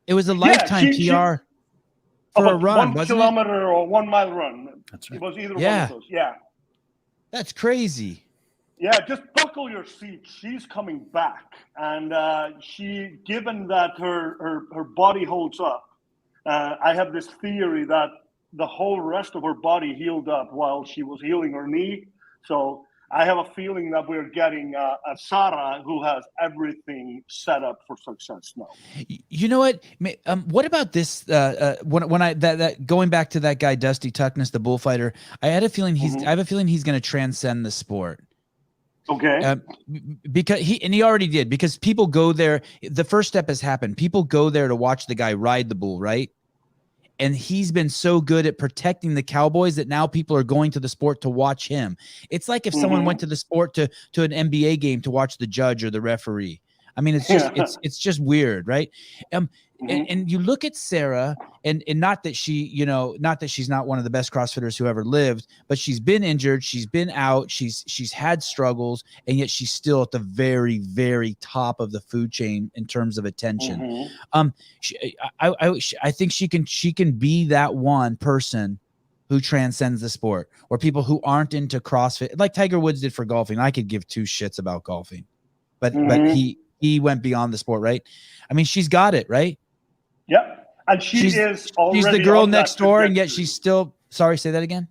It was a lifetime PR for a run, 1 kilometer or 1 mile run. That's right. It was either one of those. Yeah. That's crazy. Yeah, just buckle your seat. She's coming back, and given that her body holds up, I have this theory that the whole rest of her body healed up while she was healing her knee. So I have a feeling that we're getting a Sarah who has everything set up for success now. You know what? What about this? When I going back to that guy Dusty Tuckness, the bullfighter, I had a feeling I have a feeling he's going to transcend the sport. Okay. Because he already did, because people go there. The first step has happened. People go there to watch the guy ride the bull, right? And he's been so good at protecting the cowboys that now people are going to the sport to watch him. It's like if someone went to the sport to an NBA game to watch the judge or the referee. I mean, it's just it's just weird, right? And you look at Sarah, and not that not that she's not one of the best CrossFitters who ever lived, but she's been injured, she's been out, she's had struggles, and yet she's still at the very, very top of the food chain in terms of attention. I think she can be that one person who transcends the sport, or people who aren't into CrossFit, like Tiger Woods did for golfing. I could give two shits about golfing, but he went beyond the sport, right? I mean, she's got it, right? Yeah, and she's the girl next door, and yet she's still. Sorry, say that again.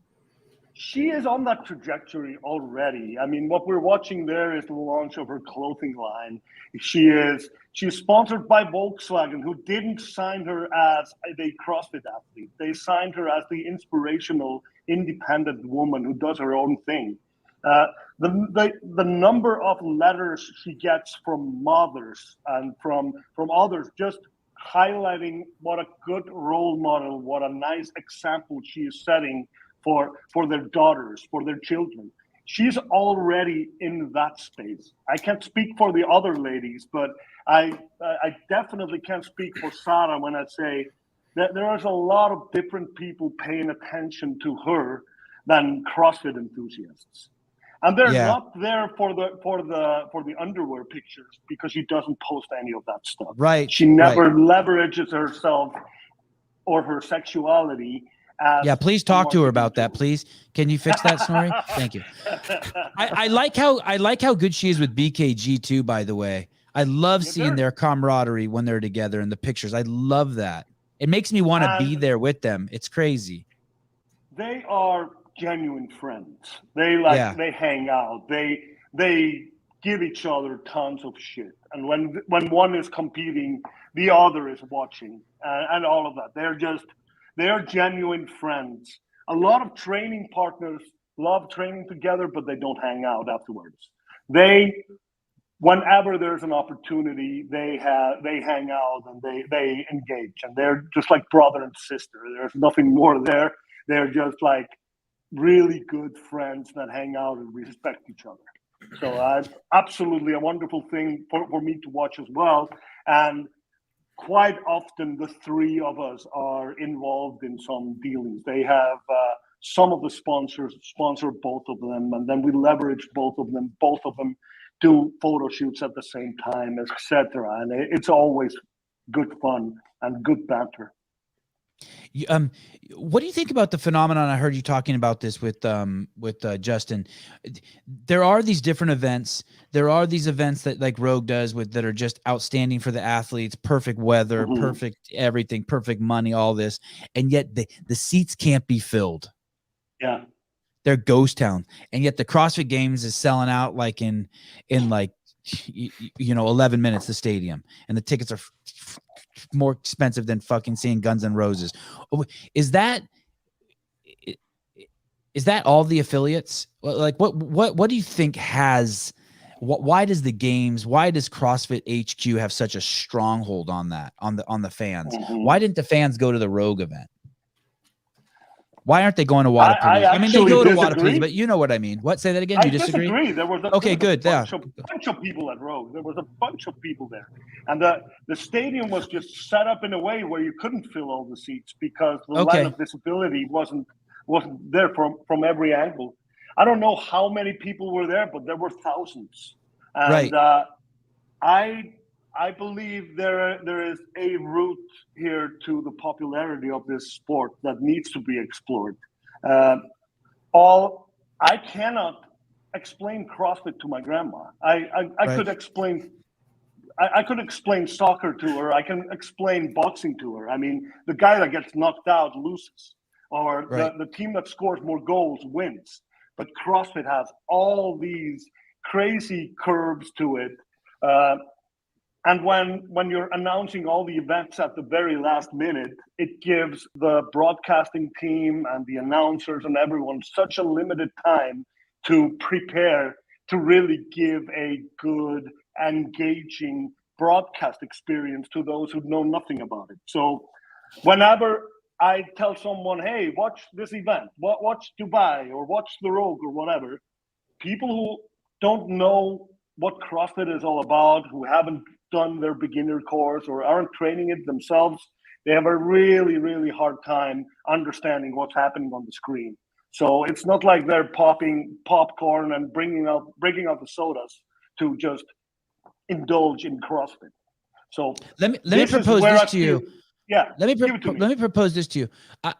She is on that trajectory already. I mean, what we're watching there is the launch of her clothing line. She's sponsored by Volkswagen, who didn't sign her as a CrossFit athlete. They signed her as the inspirational, independent woman who does her own thing. The number of letters she gets from mothers and from others, just highlighting what a good role model, what a nice example she is setting for their daughters, for their children. She's already in that space. I can't speak for the other ladies, but I definitely can speak for Sarah when I say that there is a lot of different people paying attention to her than CrossFit enthusiasts. And they're not there for the underwear pictures, because she doesn't post any of that stuff. Right. She never leverages herself or her sexuality. Please talk to her about that, please. Can you fix that, Snorri? Thank you. I like how good she is with BKG too, by the way. I love seeing their camaraderie when they're together in the pictures. I love that. It makes me want to be there with them. It's crazy. They are genuine friends. They hang out. They give each other tons of shit. And when one is competing, the other is watching, and all of that. They're genuine friends. A lot of training partners love training together, but they don't hang out afterwards. Whenever there's an opportunity, they hang out and they engage, and they're just like brother and sister. There's nothing more there. They're just like really good friends that hang out and respect each other. So absolutely a wonderful thing for me to watch as well. And quite often the three of us are involved in some dealings. They have some of the sponsors sponsor both of them, and then we leverage both of them do photo shoots at the same time, etc. And it's always good fun and good banter. What do you think about the phenomenon? I heard you talking about this with Justin. There are these different events. There are these events that like Rogue does that are just outstanding for the athletes, perfect weather, perfect everything, perfect money, all this. And yet the seats can't be filled. Yeah. They're ghost town. And yet the CrossFit Games is selling out like in like, 11 minutes, the stadium, and the tickets are more expensive than fucking seeing Guns N' Roses. Is that all the affiliates? Like what do you think why does CrossFit HQ have such a stronghold on that, on the fans? Why didn't the fans go to the Rogue event? Why aren't they going to Wadapalooza? I mean, they go to Wadapalooza, but you know what I mean. What? Say that again. You disagree? I disagree. There was a bunch of people at Rogue. There was a bunch of people there, and the stadium was just set up in a way where you couldn't fill all the seats because the line of visibility wasn't there from every angle. I don't know how many people were there, but there were thousands. And I believe there is a route here to the popularity of this sport that needs to be explored. I cannot explain CrossFit to my grandma. I could explain soccer to her. I can explain boxing to her. I mean, the guy that gets knocked out loses, or the team that scores more goals wins. But CrossFit has all these crazy curves to it. And when you're announcing all the events at the very last minute, it gives the broadcasting team and the announcers and everyone such a limited time to prepare to really give a good, engaging broadcast experience to those who know nothing about it. So whenever I tell someone, hey, watch this event, watch Dubai or watch the Rogue or whatever, people who don't know what CrossFit is all about, who haven't done their beginner course or aren't training it themselves, they have a really, really hard time understanding what's happening on the screen. So it's not like they're popping popcorn and bringing out the sodas to just indulge in CrossFit. So let me propose this to you. Yeah. Let me propose this to you. I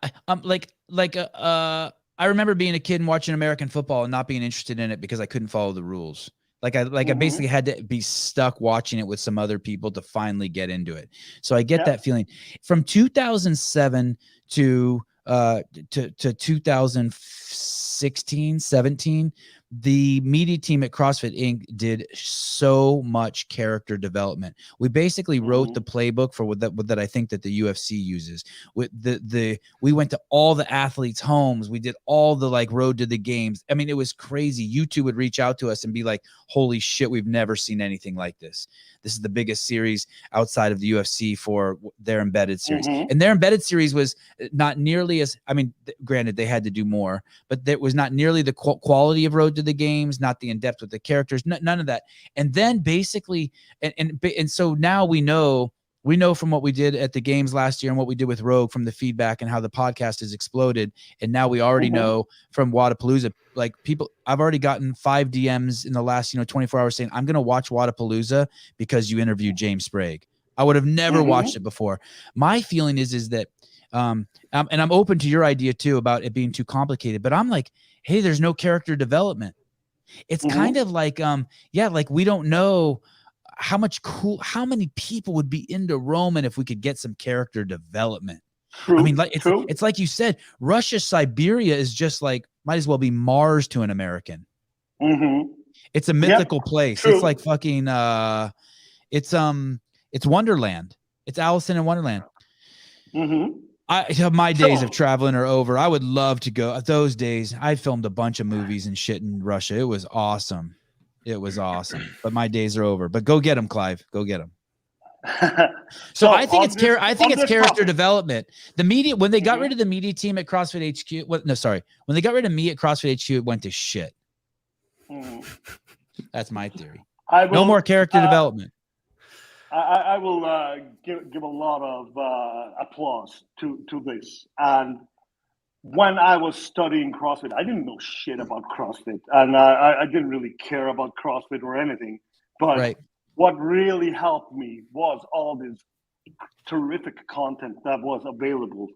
remember being a kid and watching American football and not being interested in it because I couldn't follow the rules. I basically had to be stuck watching it with some other people to finally get into it. So I get that feeling. From 2007 to 2016, 17, the media team at CrossFit Inc. did so much character development. We basically wrote the playbook for what that I think that the UFC uses. We went to all the athletes' homes. We did all the road to the games. I mean, it was crazy. YouTube would reach out to us and be like, "Holy shit, we've never seen anything like this. This is the biggest series outside of the UFC for their embedded series." And their embedded series was not nearly as, I mean, granted they had to do more, but that was not nearly the quality of road to the games, not the in-depth with the characters, none of that. And then basically, and so now we know from what we did at the games last year and what we did with Rogue, from the feedback and how the podcast has exploded. And now we already know from Wadapalooza, people, I've already gotten 5 DMs in the last, 24 hours saying, I'm going to watch Wadapalooza because you interviewed James Sprague. I would have never watched it before. My feeling is that, and I'm open to your idea too about it being too complicated, but I'm like, hey, there's no character development. It's kind of like, we don't know how many people would be into Roman if we could get some character development. True, I mean, it's like you said, Russia, Siberia is just like might as well be Mars to an American. Mm-hmm. It's a mythical place. True. It's like fucking it's Wonderland. It's Alice in Wonderland. Mm-hmm. My days of traveling are over. I would love to go. Those days, I filmed a bunch of movies and shit in Russia. It was awesome. It was awesome. But my days are over. But go get them, Clive. Go get them. So I think it's character development. The media, when they got rid of the media team at CrossFit HQ, when they got rid of me at CrossFit HQ, it went to shit. That's my theory. No more character development. I will give a lot of applause to this. And when I was studying CrossFit, I didn't know shit about CrossFit, and I didn't really care about CrossFit or anything. But what really helped me was all this terrific content that was available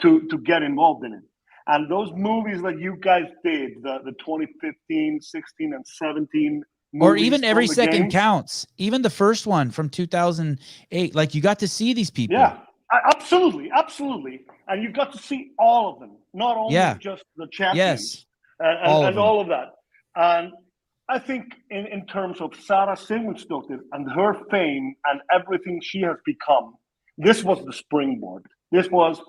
to get involved in it. And those movies that you guys did, the 2015, 16, and 17 or even Every Second Counts, even the first one from 2008, like you got to see these people. Yeah, absolutely. And you got to see all of them, not only just the champions and all of that. And I think in terms of Sarah Sigmundsdóttir and her fame and everything she has become, this was the springboard. This was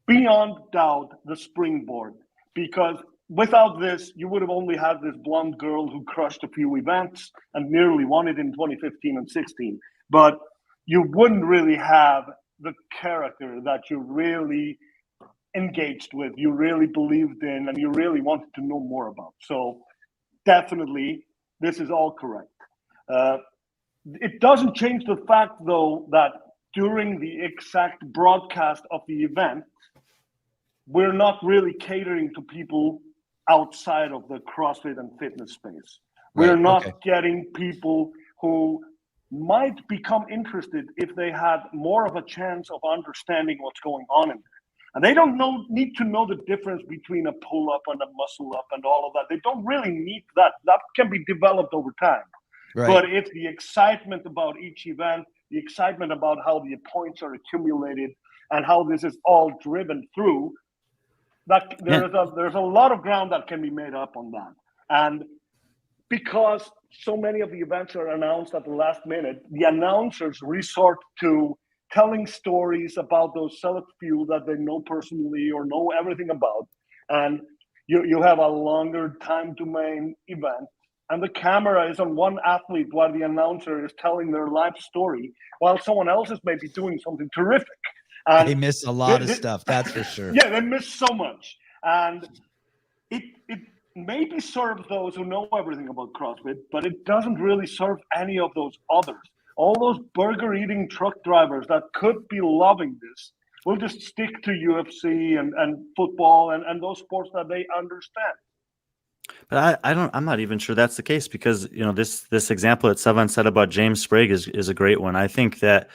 beyond doubt the springboard, because without this, you would have only had this blonde girl who crushed a few events and nearly won it in 2015 and 16. But you wouldn't really have the character that you really engaged with, you really believed in, and you really wanted to know more about. So definitely, this is all correct. It doesn't change the fact, though, that during the exact broadcast of the event, we're not really catering to people outside of the CrossFit and fitness space. We're not getting people who might become interested if they had more of a chance of understanding what's going on in there. And they don't need to know the difference between a pull-up and a muscle-up and all of that. They don't really need that. That can be developed over time. Right. But it's the excitement about each event, the excitement about how the points are accumulated and how this is all driven through, that there's a lot of ground that can be made up on that. And because so many of the events are announced at the last minute, the announcers resort to telling stories about those select few that they know personally or know everything about. And you have a longer time to main event. And the camera is on one athlete while the announcer is telling their life story, while someone else is maybe doing something terrific. And they miss a lot of stuff, that's for sure. Yeah, they miss so much. And it maybe serves those who know everything about CrossFit, but it doesn't really serve any of those others. All those burger-eating truck drivers that could be loving this will just stick to UFC and football and those sports that they understand. But I'm not even sure that's the case, because this example that Sevan said about James Sprague is a great one. I think that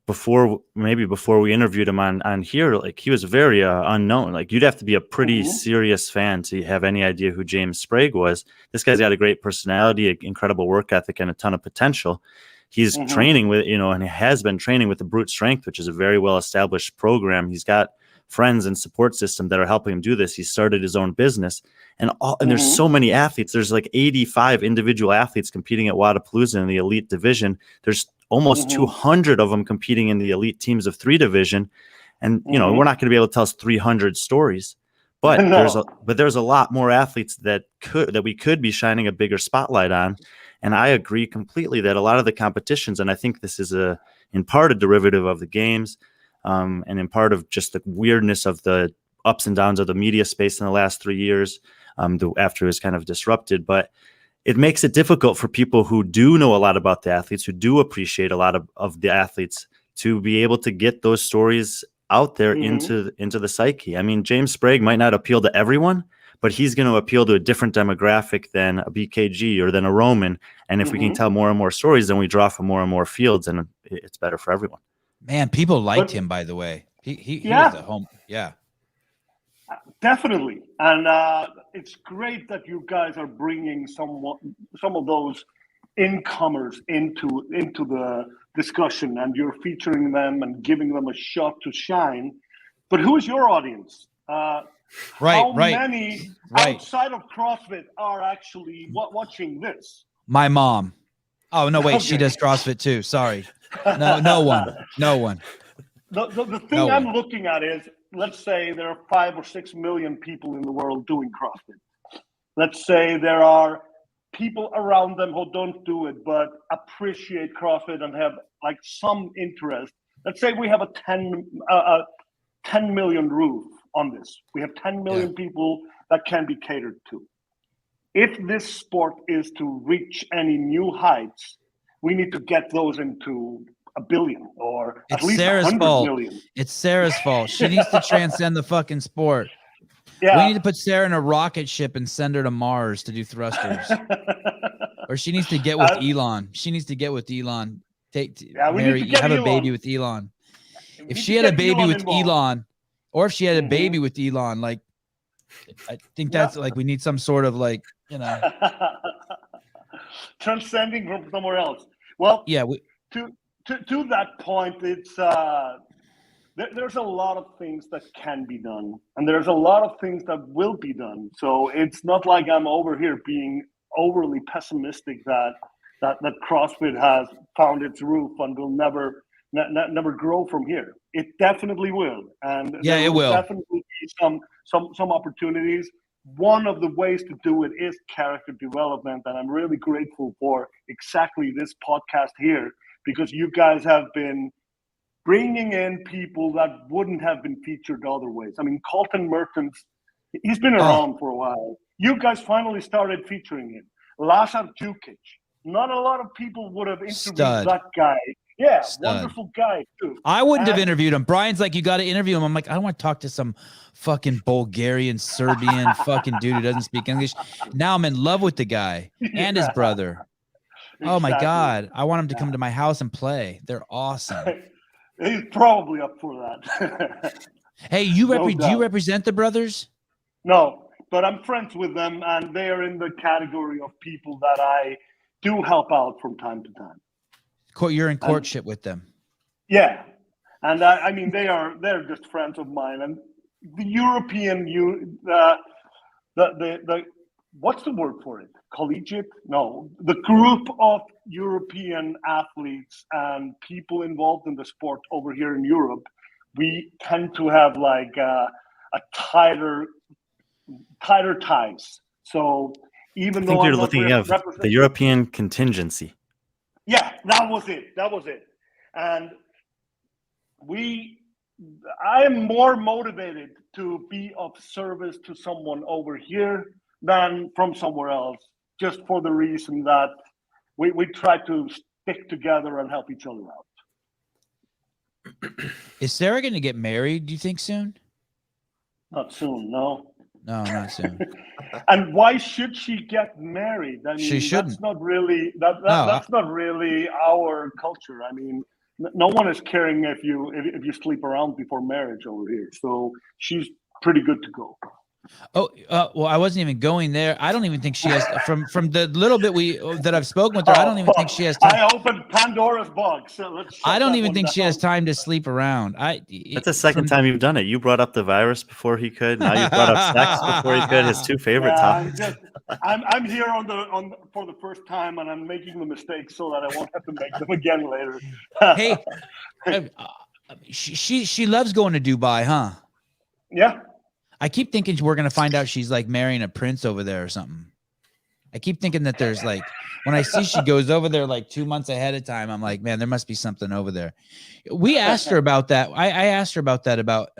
before we interviewed him on here, like, he was very unknown. Like, you'd have to be a pretty serious fan to have any idea who James Sprague was. This guy's got a great personality, incredible work ethic, and a ton of potential. He's training with, and he has been training with the Brute Strength, which is a very well-established program. He's got friends and support system that are helping him do this. He started his own business, and there's so many athletes. There's like 85 individual athletes competing at Wodapalooza in the elite division. There's almost 200 of them competing in the elite teams of 3 division. And, we're not going to be able to tell us 300 stories, but there's a lot more athletes that we could be shining a bigger spotlight on. And I agree completely that a lot of the competitions, and I think this is in part a derivative of the games, and in part of just the weirdness of the ups and downs of the media space in the last 3 years, after it was kind of disrupted. But it makes it difficult for people who do know a lot about the athletes, who do appreciate a lot of the athletes, to be able to get those stories out there into the psyche. I mean, James Sprague might not appeal to everyone, but he's going to appeal to a different demographic than a BKG or than a Roman. And if we can tell more and more stories, then we draw from more and more fields, and it's better for everyone. Man, people liked him, by the way. He was at home. Yeah. Definitely. And it's great that you guys are bringing some of those incomers into the discussion, and you're featuring them and giving them a shot to shine. But who is your audience? How Right. many Right. outside of CrossFit are actually watching this? My mom. Oh no, wait, she Okay. does CrossFit too. Sorry. No one. The No thing I'm one. looking at is, let's say there are 5 or 6 million people in the world doing CrossFit. Let's say there are people around them who don't do it but appreciate CrossFit and have like some interest. Let's say we have a 10 million roof on this. We have 10 million people that can be catered to. If this sport is to reach any new heights, we need to get those into a billion or at It's least Sarah's 100 fault. million. It's Sarah's fault. She needs to transcend the fucking sport. Yeah. We need to put Sarah in a rocket ship and send her to Mars to do thrusters. Or she needs to get with Elon. She needs to get with Elon. We need to get have Elon. a baby with Elon. If need she to had a get baby Elon with involved. Elon, or if she had a baby with Elon, like I think that's like we need some sort of like, you know, transcending from somewhere else. Well, yeah. To that point, it's there's a lot of things that can be done, and there's a lot of things that will be done. So it's not like I'm over here being overly pessimistic that CrossFit has found its roof and will never grow from here. It definitely will, and Yeah, it will. definitely be some opportunities. One of the ways to do it is character development, and I'm really grateful for exactly this podcast here, because you guys have been bringing in people that wouldn't have been featured other ways. I mean, Colton Mertens, he's been around for a while. You guys finally started featuring him. Lazar Jukic, not a lot of people would have interviewed that guy. Yeah, wonderful guy too. I wouldn't have interviewed him. Brian's like, you got to interview him. I'm like, I don't want to talk to some fucking Bulgarian, Serbian fucking dude who doesn't speak English. Now I'm in love with the guy and his brother. Oh my God. I want him to come to my house and play. They're awesome. He's probably up for that. Hey, do you represent the brothers? No, but I'm friends with them, and they are in the category of people that I do help out from time to time. You're in courtship with them. Yeah, and I mean they're just friends of mine. And the European, the what's the word for it? Collegiate? No, the group of European athletes and people involved in the sport over here in Europe, we tend to have like a tighter ties. So even though you're looking at the European contingency. Yeah, that was it. And I am more motivated to be of service to someone over here than from somewhere else, just for the reason that we try to stick together and help each other out. Is Sarah going to get married, do you think, soon? Not soon, no. No, not soon. And why should she get married? I mean, she shouldn't. That's not really that's not really our culture. I mean, no one is caring if you sleep around before marriage over here. So she's pretty good to go. Oh, well, I wasn't even going there. I don't even think she has from the little bit that I've spoken with her. I don't even think she has time. I opened Pandora's box. So I don't even think she has time to sleep around. That's the second time you've done it. You brought up the virus before he could. Now you brought up sex before he could. His two favorite topics. I'm here for the first time, and I'm making the mistakes so that I won't have to make them again later. Hey, she loves going to Dubai, huh? Yeah. I keep thinking we're going to find out she's like marrying a prince over there or something. I keep thinking that there's like, when I see she goes over there like 2 months ahead of time, I'm like, man, there must be something over there. We asked her about that. I asked her about that, about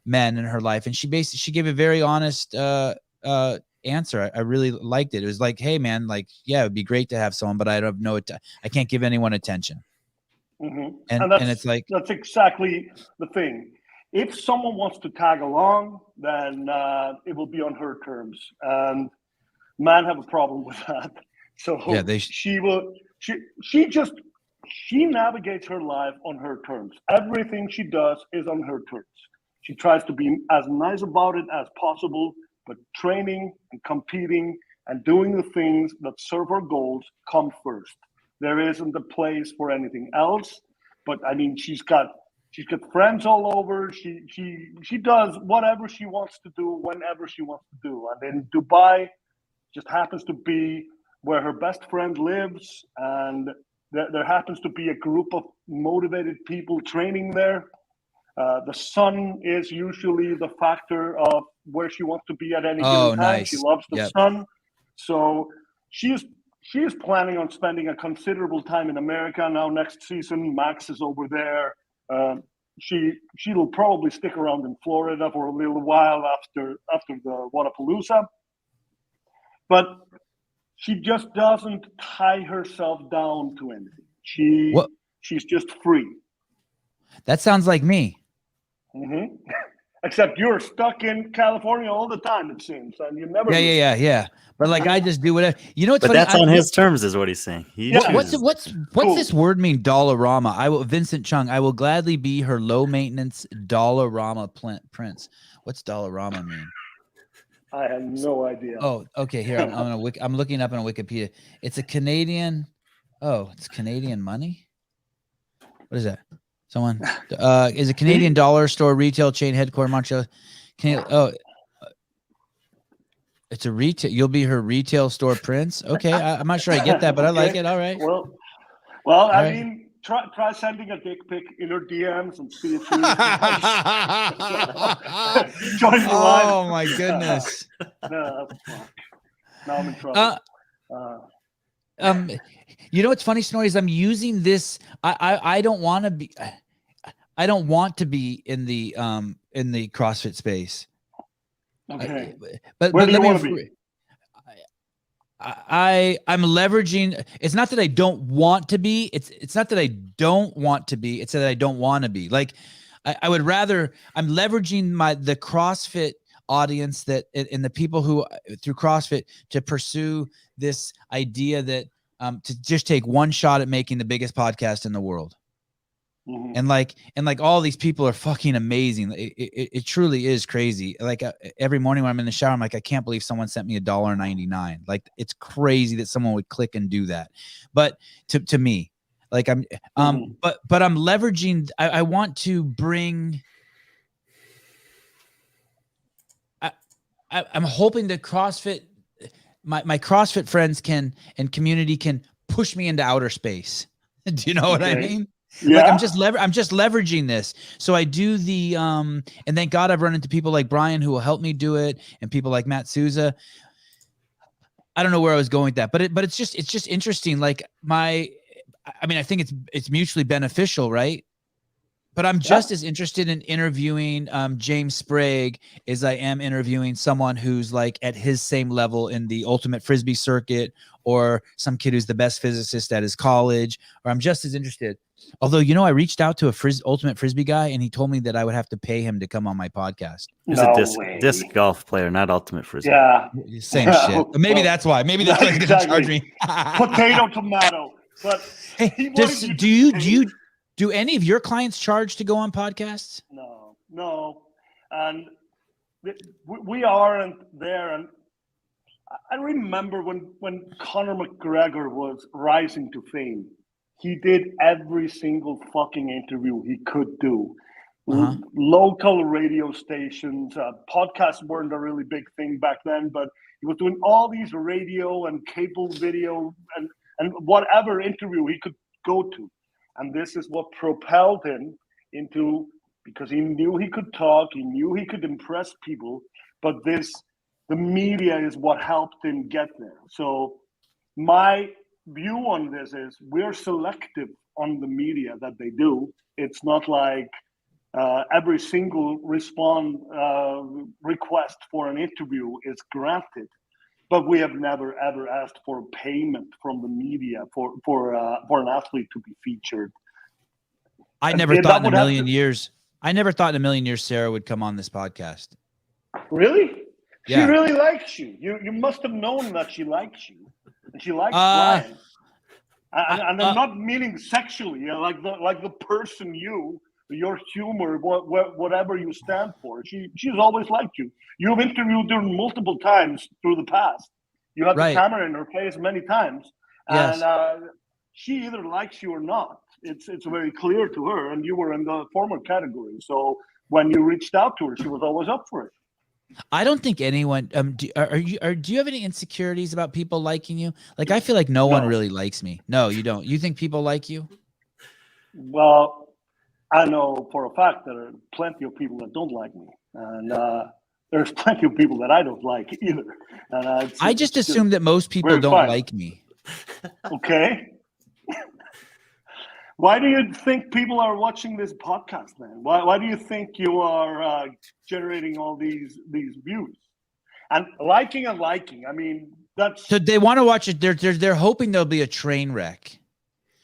men in her life. And she gave a very honest answer. I really liked it. It was like, hey man, like, yeah, it'd be great to have someone, but I don't know. I can't give anyone attention. Mm-hmm. And it's like, that's exactly the thing. If someone wants to tag along, then it will be on her terms, and men have a problem with that. So yeah, she navigates her life on her terms. Everything she does is on her terms. She tries to be as nice about it as possible, but training and competing and doing the things that serve her goals come first. There isn't a place for anything else. But I mean, she's got She's got friends all over. She does whatever she wants to do whenever she wants to do. And in Dubai, just happens to be where her best friend lives, and there happens to be a group of motivated people training there. The sun is usually the factor of where she wants to be at any given time. Nice. She loves the Yep. sun. So she is planning on spending a considerable time in America now. Next season, Max is over there. She'll probably stick around in Florida for a little while after the Wadapalooza. But she just doesn't tie herself down to anything. She's just free. That sounds like me. Mm-hmm. Except you're stuck in California all the time, it seems, and you never. Yeah. But like, I just do whatever. You know what's But funny? that's on his terms, is what he's saying. What's Cool. this word mean? Dollarama. Vincent Chung. I will gladly be her low maintenance Dollarama prince. What's Dollarama mean? I have no idea. Oh, okay. Here I'm looking up on Wikipedia. It's a Canadian. Oh, it's Canadian money. What is that? Someone is a Canadian dollar store retail chain headquartered in Montreal. It's a retail. You'll be her retail store prince. Okay, I'm not sure I get that, but I like it. All right. Well, I mean, try sending a dick pic in her DMs and see if she join the line. Oh my goodness. No, fuck. Now I'm in trouble. You know what's funny, Snorri, is I'm using this. I don't want to be. I don't want to be in the CrossFit space. Okay. But Where do you let me. want to be? I'm leveraging. It's not that I don't want to be. It's not that I don't want to be. It's that I don't want to be. Like I would rather. I'm leveraging the CrossFit audience and the people who through CrossFit to pursue this idea that to just take one shot at making the biggest podcast in the world. Mm-hmm. And like all these people are fucking amazing. It truly is crazy. Like every morning when I'm in the shower, I'm like, I can't believe someone sent me $1.99. Like it's crazy that someone would click and do that. But to me, like I'm but I'm leveraging. I want to bring. I'm hoping that CrossFit, my CrossFit friends and community can push me into outer space. Do you know what I mean? Yeah. Like I'm just leveraging this. So I do the and thank God I've run into people like Brian who will help me do it, and people like Matt Souza. I don't know where I was going with that, but it's just interesting. Like I think it's mutually beneficial, right? But I'm just as interested in interviewing James Sprague as I am interviewing someone who's like at his same level in the ultimate Frisbee circuit, or some kid who's the best physicist at his college, or I'm just as interested. Although, I reached out to a ultimate Frisbee guy, and he told me that I would have to pay him to come on my podcast. He's a disc golf player, not ultimate Frisbee. Yeah. Same shit. Maybe that's why. Maybe that's why he's going to charge me. Potato, tomato. But hey, do any of your clients charge to go on podcasts? No. And we aren't there. And I remember when Conor McGregor was rising to fame, he did every single fucking interview he could do. Local radio stations, podcasts weren't a really big thing back then, but he was doing all these radio and cable video and whatever interview he could go to. And this is what propelled him into, because he knew he could talk, he knew he could impress people, but the media is what helped him get there. So my view on this is we're selective on the media that they do. It's not like every single request for an interview is granted. But we have never ever asked for payment from the media for an athlete to be featured. I never thought in a million years Sarah would come on this podcast. Really? Yeah. She really likes you. You must have known that she likes you, and she likes Brian. And I'm not meaning sexually. Like the person your humor, whatever you stand for. She's always liked you. You've interviewed her multiple times through the past. You had the camera in her face many times. And she either likes you or not. It's very clear to her, and you were in the former category. So when you reached out to her, she was always up for it. I don't think anyone. Do you have any insecurities about people liking you? Like, I feel like no one really likes me. No, you don't. You think people like you? Well, I know for a fact that there are plenty of people that don't like me, and there's plenty of people that I don't like either. And I just assume that most people don't like me. Okay. Why do you think people are watching this podcast, man? Why do you think you are generating all these views? And liking. I mean, that's so they want to watch it. They're hoping there'll be a train wreck.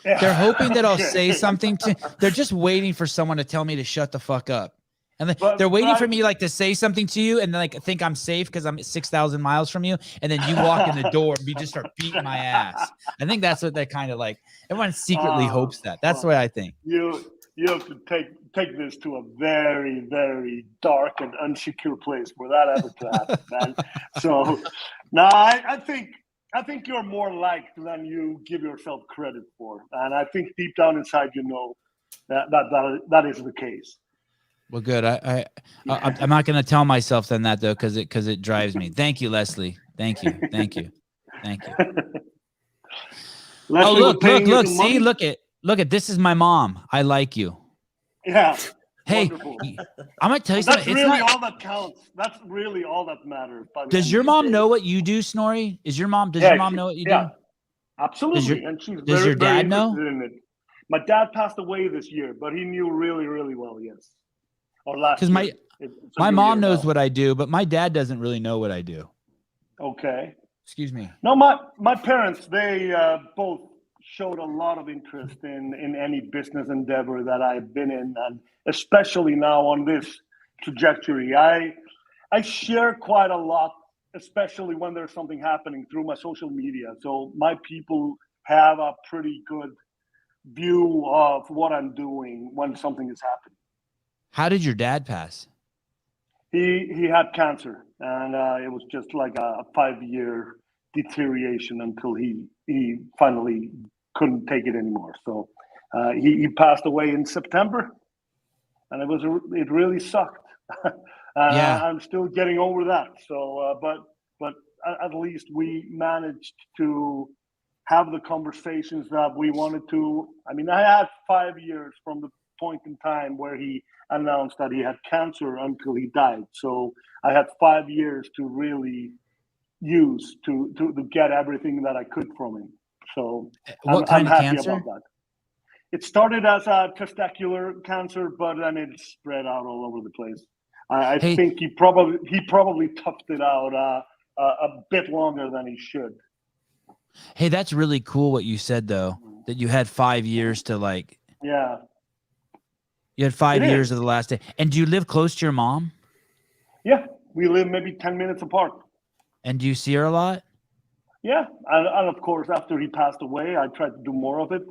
They're hoping that I'll say something to. They're just waiting for someone to tell me to shut the fuck up. And they're waiting for me like to say something to you and then like think I'm safe because I'm 6,000 miles from you. And then you walk in the door and you just start beating my ass. I think that's what they're kind of like. Everyone secretly hopes that. That's the way I think. You have to take this to a very, very dark and unsecure place where that ever could happen, man. So no, I think you're more liked than you give yourself credit for. And I think deep down inside you know that is the case. Well, good. I'm not going to tell myself then that though, because it drives me. Thank you, Leslie. Thank you. Leslie, oh, look! See, money? look at this is my mom. I like you. Yeah. Hey, wonderful. I'm gonna tell you That's something. really all that counts. That's really all that matters. Does your mom know what you do, Snorri? Does your mom know what you do? Absolutely. And she's does your dad know? In it. My dad passed away this year, but he knew really, really well. Yes. Or last year. Because my mom knows what I do, but my dad doesn't really know what I do. Okay. Excuse me. No, my parents, they both showed a lot of interest in any business endeavor that I've been in, and especially now on this trajectory. I share quite a lot, especially when there's something happening through my social media. So my people have a pretty good view of what I'm doing when something is happening. How did your dad pass? He had cancer, and it was just like a 5-year deterioration until he finally couldn't take it anymore. So he passed away in September, and it really sucked. Yeah. I'm still getting over that. So, but at least we managed to have the conversations that we wanted to. I mean, I had 5 years from the point in time where he announced that he had cancer until he died. So I had 5 years to really use to get everything that I could from him. So what I'm kind of happy cancer? about that. It started as a testicular cancer, but then it spread out all over the place. I think he probably toughed it out a bit longer than he should. Hey, that's really cool what you said though, that you had 5 years to like. Yeah. You had 5 years of the last day. And do you live close to your mom? Yeah, we live maybe 10 minutes apart. And do you see her a lot? Yeah, and of course, after he passed away, I tried to do more of it.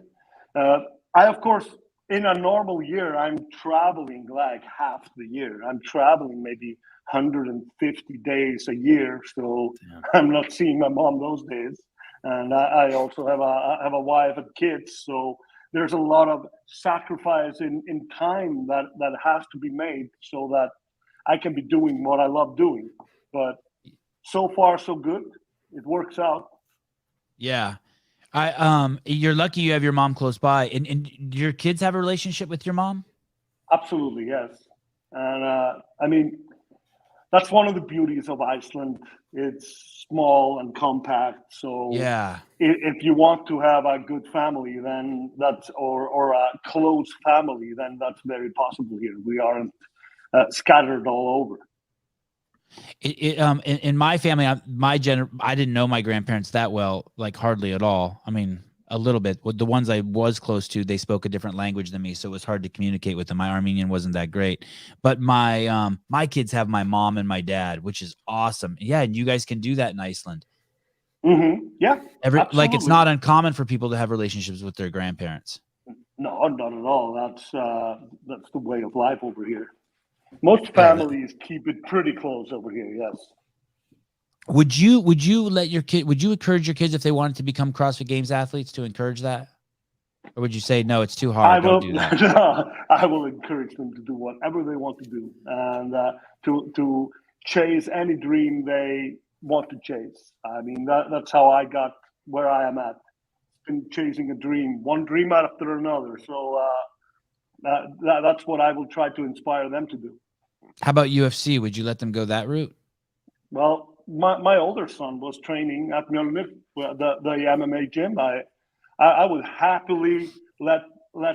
Of course, in a normal year, I'm traveling like half the year. I'm traveling maybe 150 days a year, so I'm not seeing my mom those days. And I also have a wife and kids, so there's a lot of sacrifice in time that has to be made so that I can be doing what I love doing. But so far, so good. It works out. Yeah. You're lucky you have your mom close by. And your kids have a relationship with your mom? Absolutely, yes. And I mean, that's one of the beauties of Iceland. It's small and compact. So yeah, if you want to have a good family, then or a close family, then that's very possible here. We aren't scattered all over. In my family, I didn't know my grandparents that well, like hardly at all. I mean, a little bit. The ones I was close to, they spoke a different language than me, so it was hard to communicate with them. My Armenian wasn't that great, but my kids have my mom and my dad, which is awesome. Yeah, and you guys can do that in Iceland. Mm-hmm. Yeah, like it's not uncommon for people to have relationships with their grandparents. No, not at all. That's the way of life over here. Most families keep it pretty close over here. Yes. Would you encourage your kids if they wanted to become CrossFit Games athletes to encourage that? Or would you say, no, it's too I hard, will. don't do that? I will encourage them to do whatever they want to do, and to chase any dream they want to chase. I mean, that's how I got where I am at. Been chasing a dream, one dream after another. So that's what I will try to inspire them to do. How about UFC? Would you let them go that route? Well, my older son was training at Mjolnir, the MMA gym. I would happily let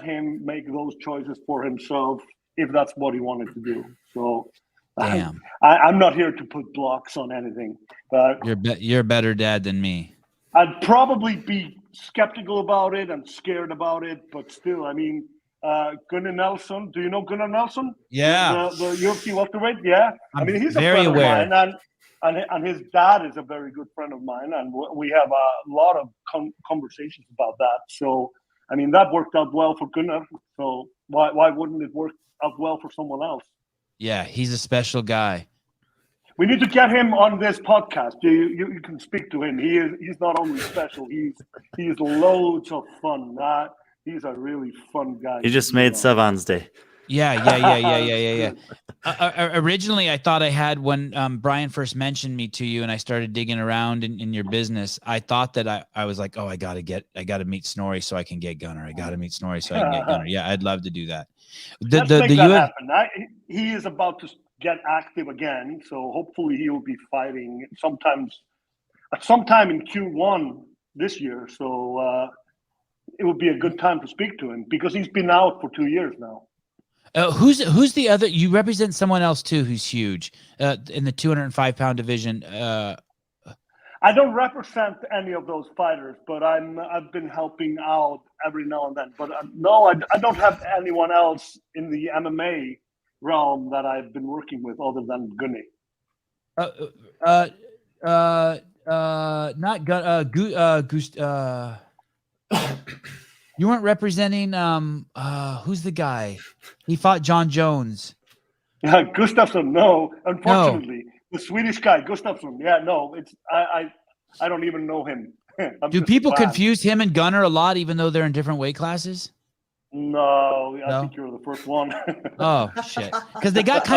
him make those choices for himself if that's what he wanted to do. So, Damn, I'm not here to put blocks on anything. But you're a better dad than me. I'd probably be skeptical about it and scared about it, but still, I mean, Gunnar Nelson. Do you know Gunnar Nelson? Yeah, the UFC welterweight. Yeah, I mean, he's very a friend aware. of mine, and his dad is a very good friend of mine, and we have a lot of conversations about that. So, I mean, that worked out well for Gunnar. So why wouldn't it work out well for someone else? Yeah, he's a special guy. We need to get him on this podcast. You can speak to him. He's not only special. He's loads of fun. He's a really fun guy. He just made Savan's day. Yeah. Originally, I thought I had when Brian first mentioned me to you, and I started digging around in your business. I thought that I was like, oh, I gotta meet Snorri so I can get Gunnar. I gotta meet Snorri so I can get Gunnar. Yeah, I'd love to do that. Let's make that happen. He is about to get active again, so hopefully he will be fighting sometime in Q1 this year. So it would be a good time to speak to him because he's been out for 2 years now. Who's the other? You represent someone else too who's huge in the 205-pound division. I don't represent any of those fighters, but I've been helping out every now and then. But no, I don't have anyone else in the MMA realm that I've been working with other than Gunny. Not you weren't representing who's the guy? He fought John Jones. Yeah, Gustafsson. No, unfortunately, the Swedish guy Gustafsson. Yeah, no, it's I don't even know him. Do people confuse him and Gunnar a lot, even though they're in different weight classes? No, I think you're the first one. Oh shit! Because they got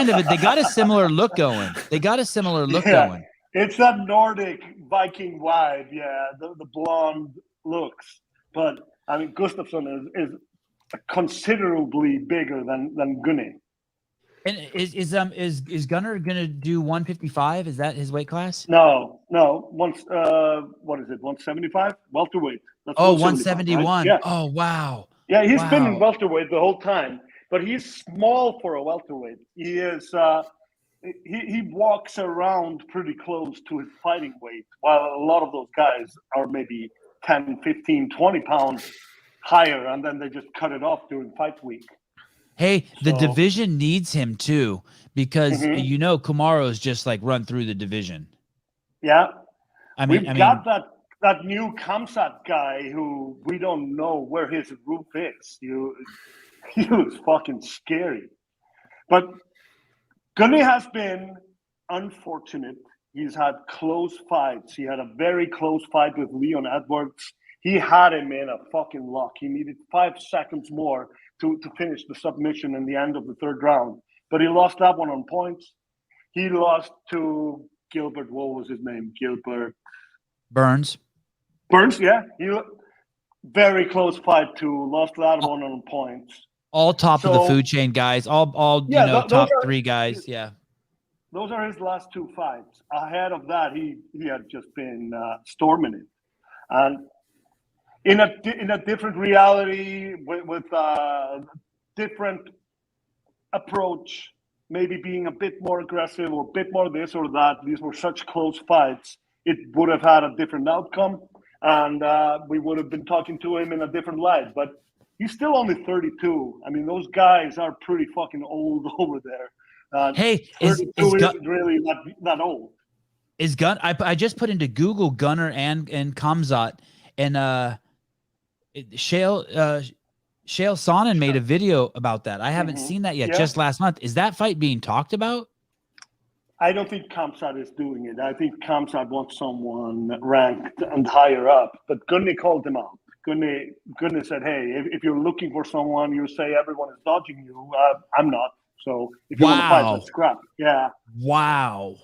a similar look going. Going. It's that Nordic Viking vibe. Yeah, the blonde looks. But I mean, Gustafsson is considerably bigger than Gunny. And is Gunnar gonna do 155? Is that his weight class? No. What is it? 175 welterweight. That's 171. Right? Yeah. Oh wow. Yeah, he's been in welterweight the whole time, but he's small for a welterweight. He is. He walks around pretty close to his fighting weight, while a lot of those guys are maybe 10, 15, 20 pounds higher, and then they just cut it off during fight week. Hey, the division needs him too, because Kamaro's just like run through the division. Yeah, we've got that new Kamsat guy who we don't know where his roof is. He was fucking scary. But Gunny has been unfortunate. He's had close fights. He had a very close fight with Leon Edwards. He had him in a fucking lock. He needed 5 seconds more to finish the submission in the end of the third round. But he lost that one on points. He lost to Gilbert. What was his name? Gilbert Burns, yeah. Very close fight too. Lost that one on points. All top of the food chain guys. All top 3 guys. Yeah. Those are his last 2 fights. Ahead of that, he had just been storming it, and in a different reality with a different approach, maybe being a bit more aggressive or a bit more this or that. These were such close fights. It would have had a different outcome, and we would have been talking to him in a different light. But he's still only 32. I mean, those guys are pretty fucking old over there. Hey, isn't really that old. Is I just put into Google Gunnar and Kamzat, and Shale Sonnen made a video about that. I haven't seen that yet. Yeah. Just last month. Is that fight being talked about? I don't think Kamzat is doing it. I think Kamzat wants someone ranked and higher up. But Gunny called him out. Gunnar said, "Hey, if you're looking for someone, you say everyone is dodging you. I'm not. So if you want to fight, let's scrap." Yeah. Wow.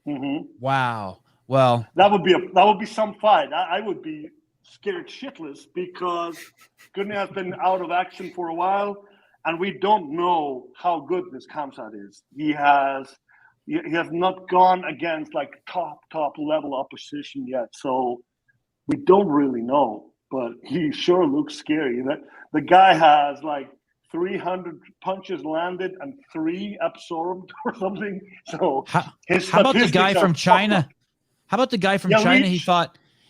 Mm-hmm. Wow. Well, that would be some fight. I would be scared shitless because Gunnar has been out of action for a while, and we don't know how good this Kamsat is. He has not gone against like top level opposition yet, so we don't really know. But he sure looks scary. That the guy has like 300 punches landed and 3 absorbed or something. So how about the guy from China? How about the guy from China?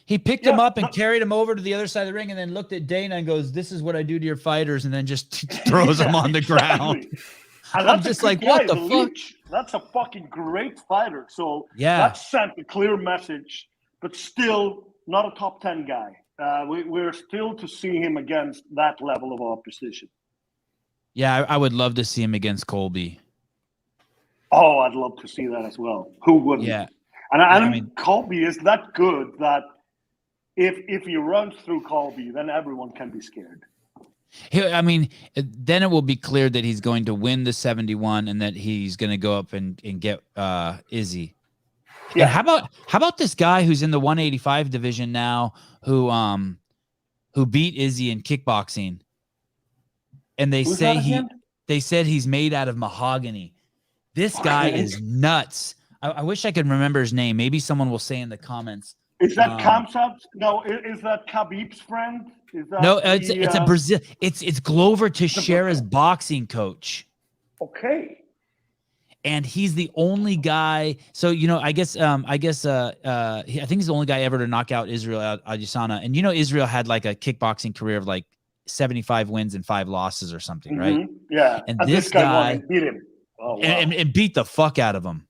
He picked him up and carried him over to the other side of the ring and then looked at Dana and goes, "This is what I do to your fighters," and then just throws him on the ground. And I'm just like, what the fuck? That's a fucking great fighter. So yeah, that sent a clear message, but still not a top 10 guy. We're still to see him against that level of opposition. Yeah, I would love to see him against Colby. Oh, I'd love to see that as well. Who wouldn't? Yeah. And I mean, Colby is that good that if he runs through Colby, then everyone can be scared. I mean, then it will be clear that he's going to win the 71 and that he's going to go up and get Izzy. Yeah. And how about this guy who's in the 185 division now who beat Izzy in kickboxing? And they said he's made out of mahogany. This guy is nuts. I wish I could remember his name. Maybe someone will say in the comments. Is that Kamsat? No, is that Khabib's friend? Is that no, it's a Brazil. It's Glover Teixeira's boxing coach. Okay. And he's the only guy. So I think he's the only guy ever to knock out Israel Adesanya. And Israel had like a kickboxing career of like 75 wins and 5 losses or something, right? Yeah. And this guy beat him. Oh, wow. and beat the fuck out of him.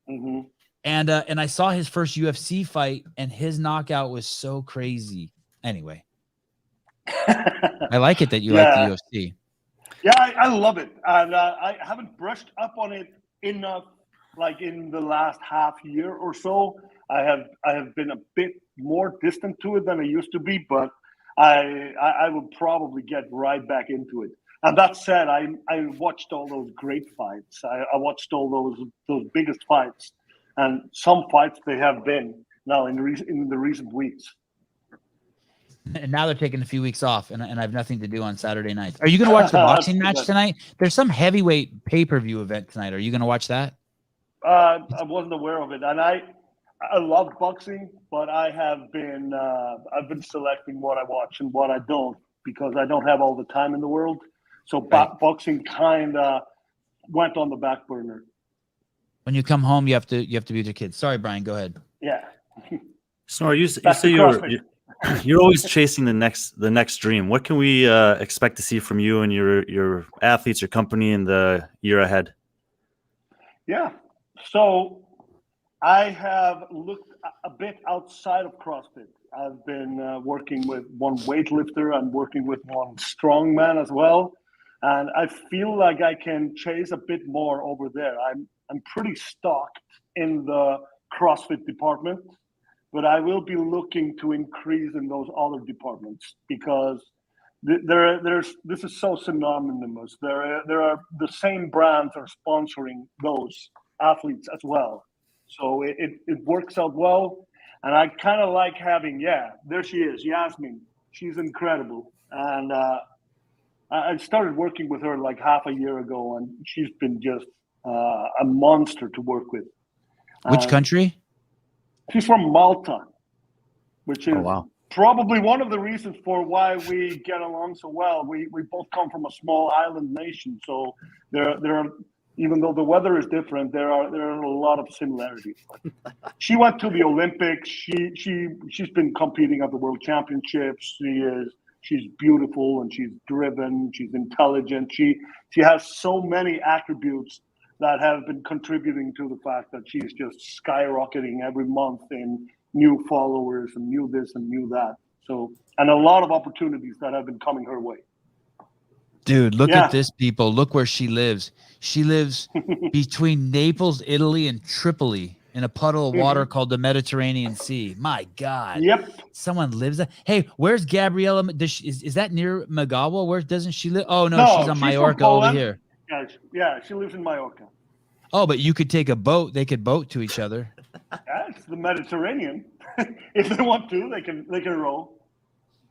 Mm-hmm. And I saw his first UFC fight, and his knockout was so crazy. Anyway, I like it that you like the UFC. Yeah, I love it, and I haven't brushed up on it enough. Like in the last half year or so, I have been a bit more distant to it than I used to be, but I will probably get right back into it. And that said, I watched all those great fights. I watched all those biggest fights. And some fights they have been now in the recent weeks. And now they're taking a few weeks off, and I have nothing to do on Saturday nights. Are you going to watch the boxing match tonight? There's some heavyweight pay-per-view event tonight. Are you going to watch that? I wasn't aware of it, and I love boxing, but I've been selecting what I watch and what I don't because I don't have all the time in the world. So boxing kind of went on the back burner. When you come home, you have to be with your kids. Sorry, Brian. Go ahead. Yeah. Snorri, you say you're always chasing the next dream. What can we expect to see from you and your athletes, your company, in the year ahead? Yeah. So I have looked a bit outside of CrossFit. I've been working with one weightlifter. I'm working with one strongman as well. And I feel like I can chase a bit more over there. I'm pretty stocked in the CrossFit department, but I will be looking to increase in those other departments because this is so synonymous. There are the same brands are sponsoring those athletes as well. So it works out well. And I kind of like having, there she is, Yasmin. She's incredible. And I started working with her like half a year ago, and she's been just a monster to work with. Which country? She's from Malta, which is probably one of the reasons for why we get along so well. We both come from a small island nation, so there are, even though the weather is different, there are a lot of similarities. She went to the Olympics. She's been competing at the World Championships. She's beautiful and she's driven. She's intelligent. She has so many attributes that have been contributing to the fact that she's just skyrocketing every month in new followers and new this and new that. So, and a lot of opportunities that have been coming her way. Dude, look at this, people. Look where she lives. She lives between Naples, Italy, and Tripoli. in a puddle of water called the Mediterranean Sea. My God. Yep. Someone lives there. Hey, where's Gabriella? Is that near Magawa? Where doesn't she live? Oh, no, she's on from Mallorca over Poland. here. Yeah, she lives in Mallorca. Oh, but you could take a boat. They could boat to each other. Yeah, it's the Mediterranean. If they want to, they can row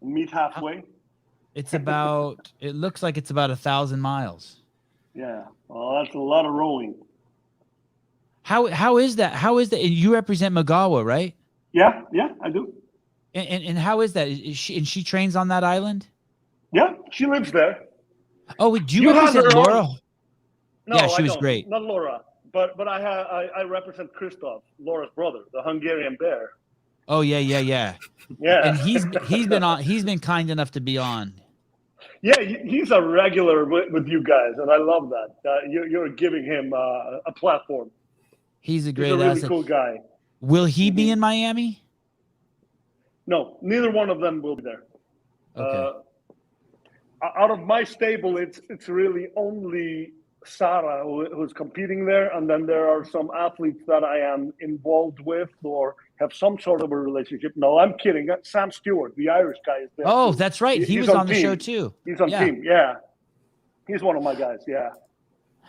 and meet halfway. It looks like it's about 1,000 miles. Yeah. Well, that's a lot of rowing. How is that? How is that? You represent Magawa, right? Yeah, I do. And how is that? Is she trains on that island? Yeah, she lives there. Oh, do you represent Laura? No, yeah, she I was don't. great. Not Laura, but I represent Christoph, Laura's brother, the Hungarian bear. Oh yeah. Yeah. And he's been kind enough to be on. Yeah, he's a regular with you guys, and I love that. You're giving him a platform. He's a really asset. Cool guy. Will he be in Miami? No, neither one of them will be there. Okay. Out of my stable, it's really only Sarah who's competing there, and then there are some athletes that I am involved with or have some sort of a relationship. No, I'm kidding. Sam Stewart, the Irish guy, is there. Oh, too. that's right. He was on the show too. He's on team. Yeah, he's one of my guys. Yeah.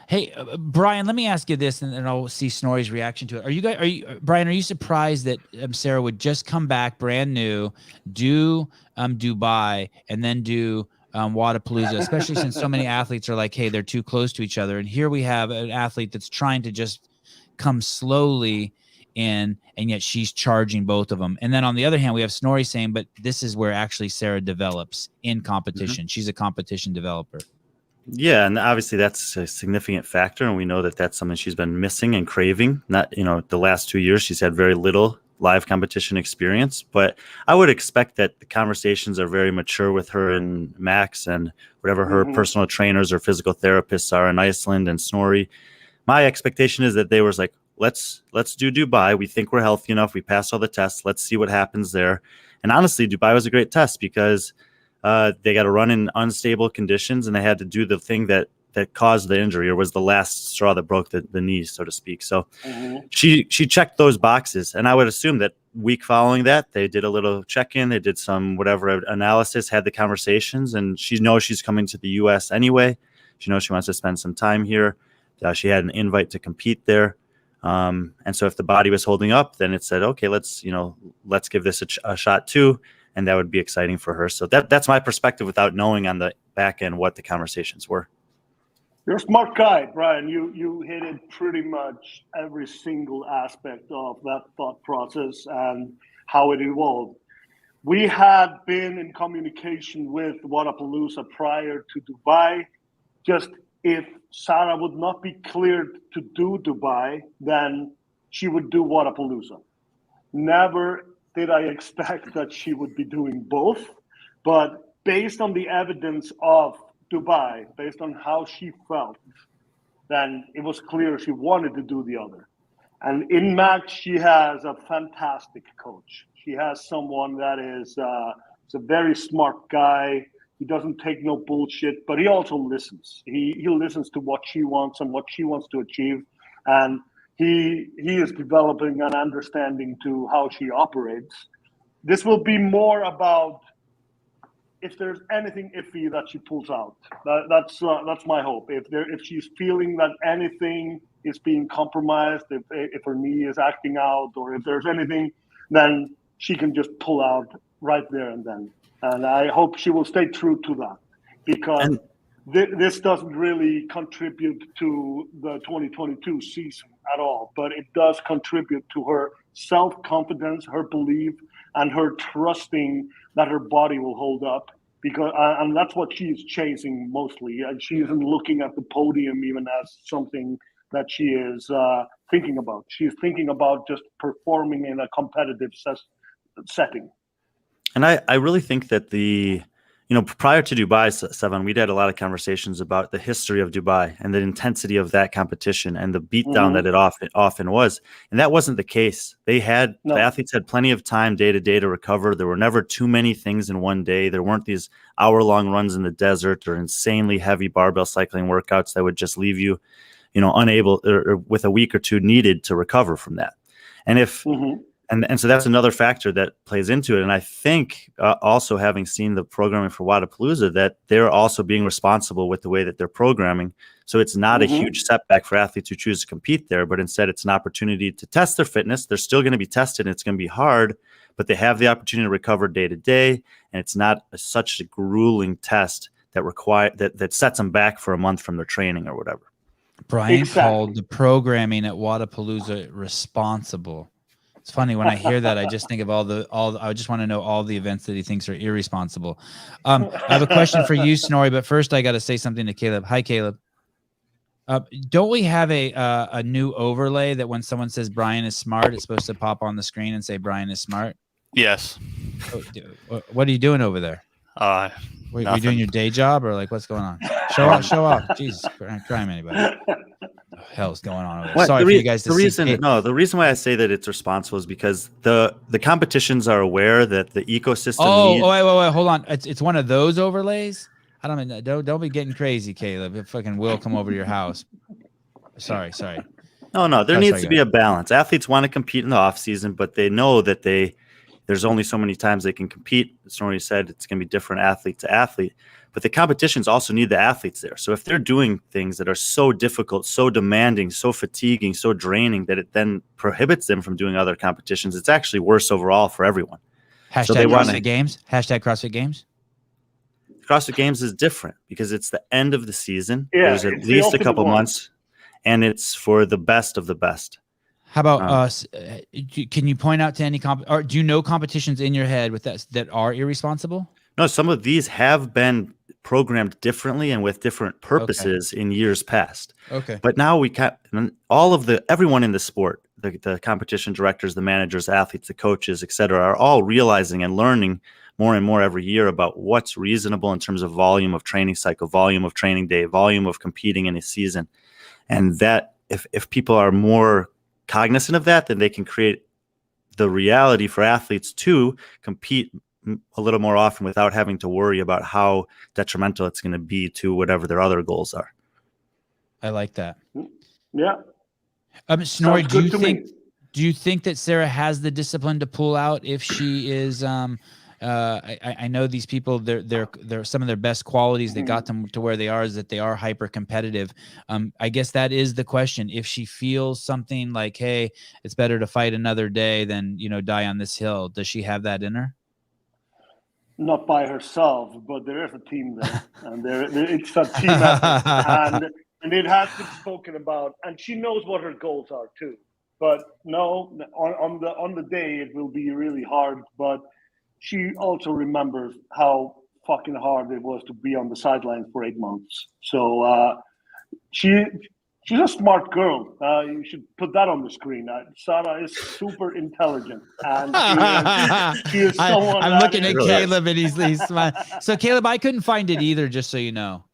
Hey, Brian, let me ask you this, and I'll see Snorri's reaction to it. Brian, are you surprised that Sarah would just come back brand new, do Dubai, and then do Wadapalooza, especially since so many athletes are like, hey, they're too close to each other. And here we have an athlete that's trying to just come slowly in, and yet she's charging both of them. And then on the other hand, we have Snorri saying, but this is where actually Sarah develops in competition. Mm-hmm. She's a competition developer. Yeah, and obviously that's a significant factor, and we know that that's something she's been missing and craving. Not, the last 2 years she's had very little live competition experience, but I would expect that the conversations are very mature with her and Max and whatever her personal trainers or physical therapists are in Iceland and Snorri. My expectation is that they was like, let's do Dubai. We think we're healthy enough. We passed all the tests. Let's see what happens there. And honestly, Dubai was a great test because they got to run in unstable conditions, and they had to do the thing that caused the injury, or was the last straw that broke the knees, so to speak. So she checked those boxes, and I would assume that week following that, they did a little check-in, they did some whatever analysis, had the conversations, and she knows she's coming to the U.S. anyway. She knows she wants to spend some time here. She had an invite to compete there. And so if the body was holding up, then it said, okay, let's give this a shot too. And that would be exciting for her. So that's my perspective without knowing on the back end what the conversations were. You're a smart guy, Brian. You hit it pretty much every single aspect of that thought process and how it evolved. We had been in communication with Wadapalooza prior to Dubai. Just if Sarah would not be cleared to do Dubai, then she would do Wadapalooza. Never did I expect that she would be doing both, but based on the evidence of Dubai, based on how she felt, then it was clear she wanted to do the other. And in Max, she has a fantastic coach. She has someone that is a very smart guy. He doesn't take no bullshit, but he also listens. He listens to what she wants and what she wants to achieve. And he is developing an understanding to how she operates. This will be more about if there's anything iffy that she pulls out. That's my hope. If she's feeling that anything is being compromised, if her knee is acting out, or if there's anything, then she can just pull out right there and then. And I hope she will stay true to that, because this doesn't really contribute to the 2022 season at all, but it does contribute to her self-confidence, her belief, and her trusting that her body will hold up. Because and that's what she's chasing mostly. And she isn't looking at the podium even as something that she is thinking about. She's thinking about just performing in a competitive setting. And I really think that prior to Dubai, Sevan, we'd had a lot of conversations about the history of Dubai and the intensity of that competition and the beatdown that it often was. And that wasn't the case. The athletes had plenty of time day to day to recover. There were never too many things in one day. There weren't these hour-long runs in the desert or insanely heavy barbell cycling workouts that would just leave you, unable or with a week or two needed to recover from that. And if and so that's another factor that plays into it. And I think also having seen the programming for Wodapalooza, that they're also being responsible with the way that they're programming. So it's not a huge setback for athletes who choose to compete there, but instead it's an opportunity to test their fitness. They're still going to be tested and it's going to be hard, but they have the opportunity to recover day to day. And it's not such a grueling test that sets them back for a month from their training or whatever. Brian called the programming at Wodapalooza responsible. It's funny when I hear that, I just think of I just want to know all the events that he thinks are irresponsible. I have a question for you, Snorri, but first I got to say something to Caleb. Hi, Caleb. Don't we have a new overlay that when someone says Brian is smart, it's supposed to pop on the screen and say Brian is smart? Yes. What are you doing over there? Are you doing your day job or like what's going on? Show off. Jesus, crime anybody. What the hell's going on over there? Sorry for you guys to see. The reason why I say that it's responsible is because the competitions are aware that the ecosystem wait, hold on. It's one of those overlays? I don't mean, don't be getting crazy, Caleb. It fucking will come over to your house. Sorry. No, there needs to be a balance. Athletes want to compete in the off season, but they know that there's only so many times they can compete. As Snorri said, it's going to be different athlete to athlete, but the competitions also need the athletes there. So if they're doing things that are so difficult, so demanding, so fatiguing, so draining that it then prohibits them from doing other competitions, it's actually worse overall for everyone. Hashtag CrossFit Games. Hashtag CrossFit Games. CrossFit Games is different because it's the end of the season. Yeah, there's at least a couple months, and it's for the best of the best. How about us? Can you point out to any or do you know competitions in your head with that are irresponsible? No, some of these have been programmed differently and with different purposes in years past. Okay. But now everyone in the sport, the competition directors, the managers, athletes, the coaches, et cetera, are all realizing and learning more and more every year about what's reasonable in terms of volume of training cycle, volume of training day, volume of competing in a season. And that if people are more cognizant of that, then they can create the reality for athletes to compete a little more often without having to worry about how detrimental it's going to be to whatever their other goals are. I like that. Yeah. Snorri, do you think that Sarah has the discipline to pull out if she is I know these people, they're some of their best qualities that got them to where they are is that they are hyper competitive. I guess that is the question. If she feels something like, hey, it's better to fight another day than, die on this hill. Does she have that in her? Not by herself, but there is a team there, and it's a team effort, and it has been spoken about, and she knows what her goals are too. But no, on the day it will be really hard, but she also remembers how fucking hard it was to be on the sidelines for 8 months. So she's a smart girl. You should put that on the screen. Sarah is super intelligent, and she is someone. I'm looking at Caleb, and he's smiling. So Caleb, I couldn't find it either. Just so you know,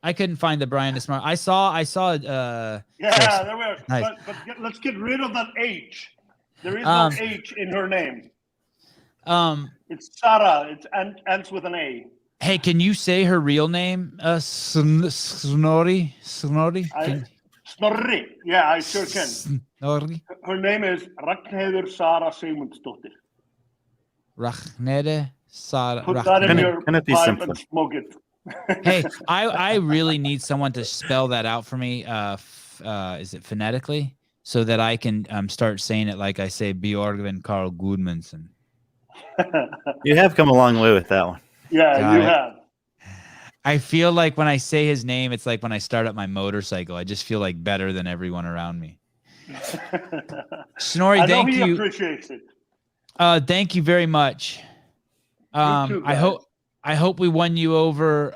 I couldn't find the Brian is smart. I saw. Yeah, there we are. Nice. But let's get rid of that H. There is no H in her name. It's Sarah. It ends with an A. Hey, can you say her real name? Snorri? Snorri? Yeah, I sure can. Snorri? Her name is Ragnheiður Sara Sigmundsdóttir. Ragnheiður Sara. Put that in your pipe and smoke it. Hey, I really need someone to spell that out for me. Is it phonetically? So that I can start saying it like I say Björgvin Carl Gudmundsson. You have come a long way with that one. Yeah, you have. I feel like when I say his name, it's like when I start up my motorcycle. I just feel like better than everyone around me. Snorri, thank you. He appreciates it. Thank you very much. Too, I hope we won you over.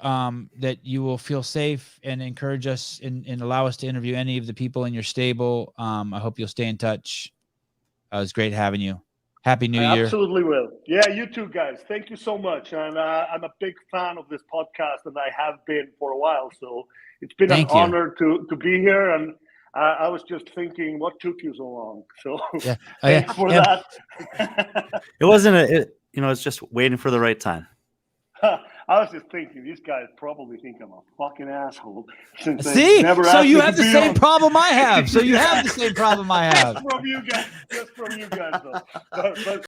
That you will feel safe and encourage us and allow us to interview any of the people in your stable. I hope you'll stay in touch. It was great having you. Happy New Year. Absolutely will. Yeah, you too, guys. Thank you so much. And I'm a big fan of this podcast, and I have been for a while. So it's been an honor to be here. And I was just thinking, what took you so long? So thanks for that. It wasn't it's just waiting for the right time. I was just thinking, these guys probably think I'm a fucking asshole. Since they See, never so asked you me have to the be same on. problem I have. So you have the same problem I have. Just from you guys, though. But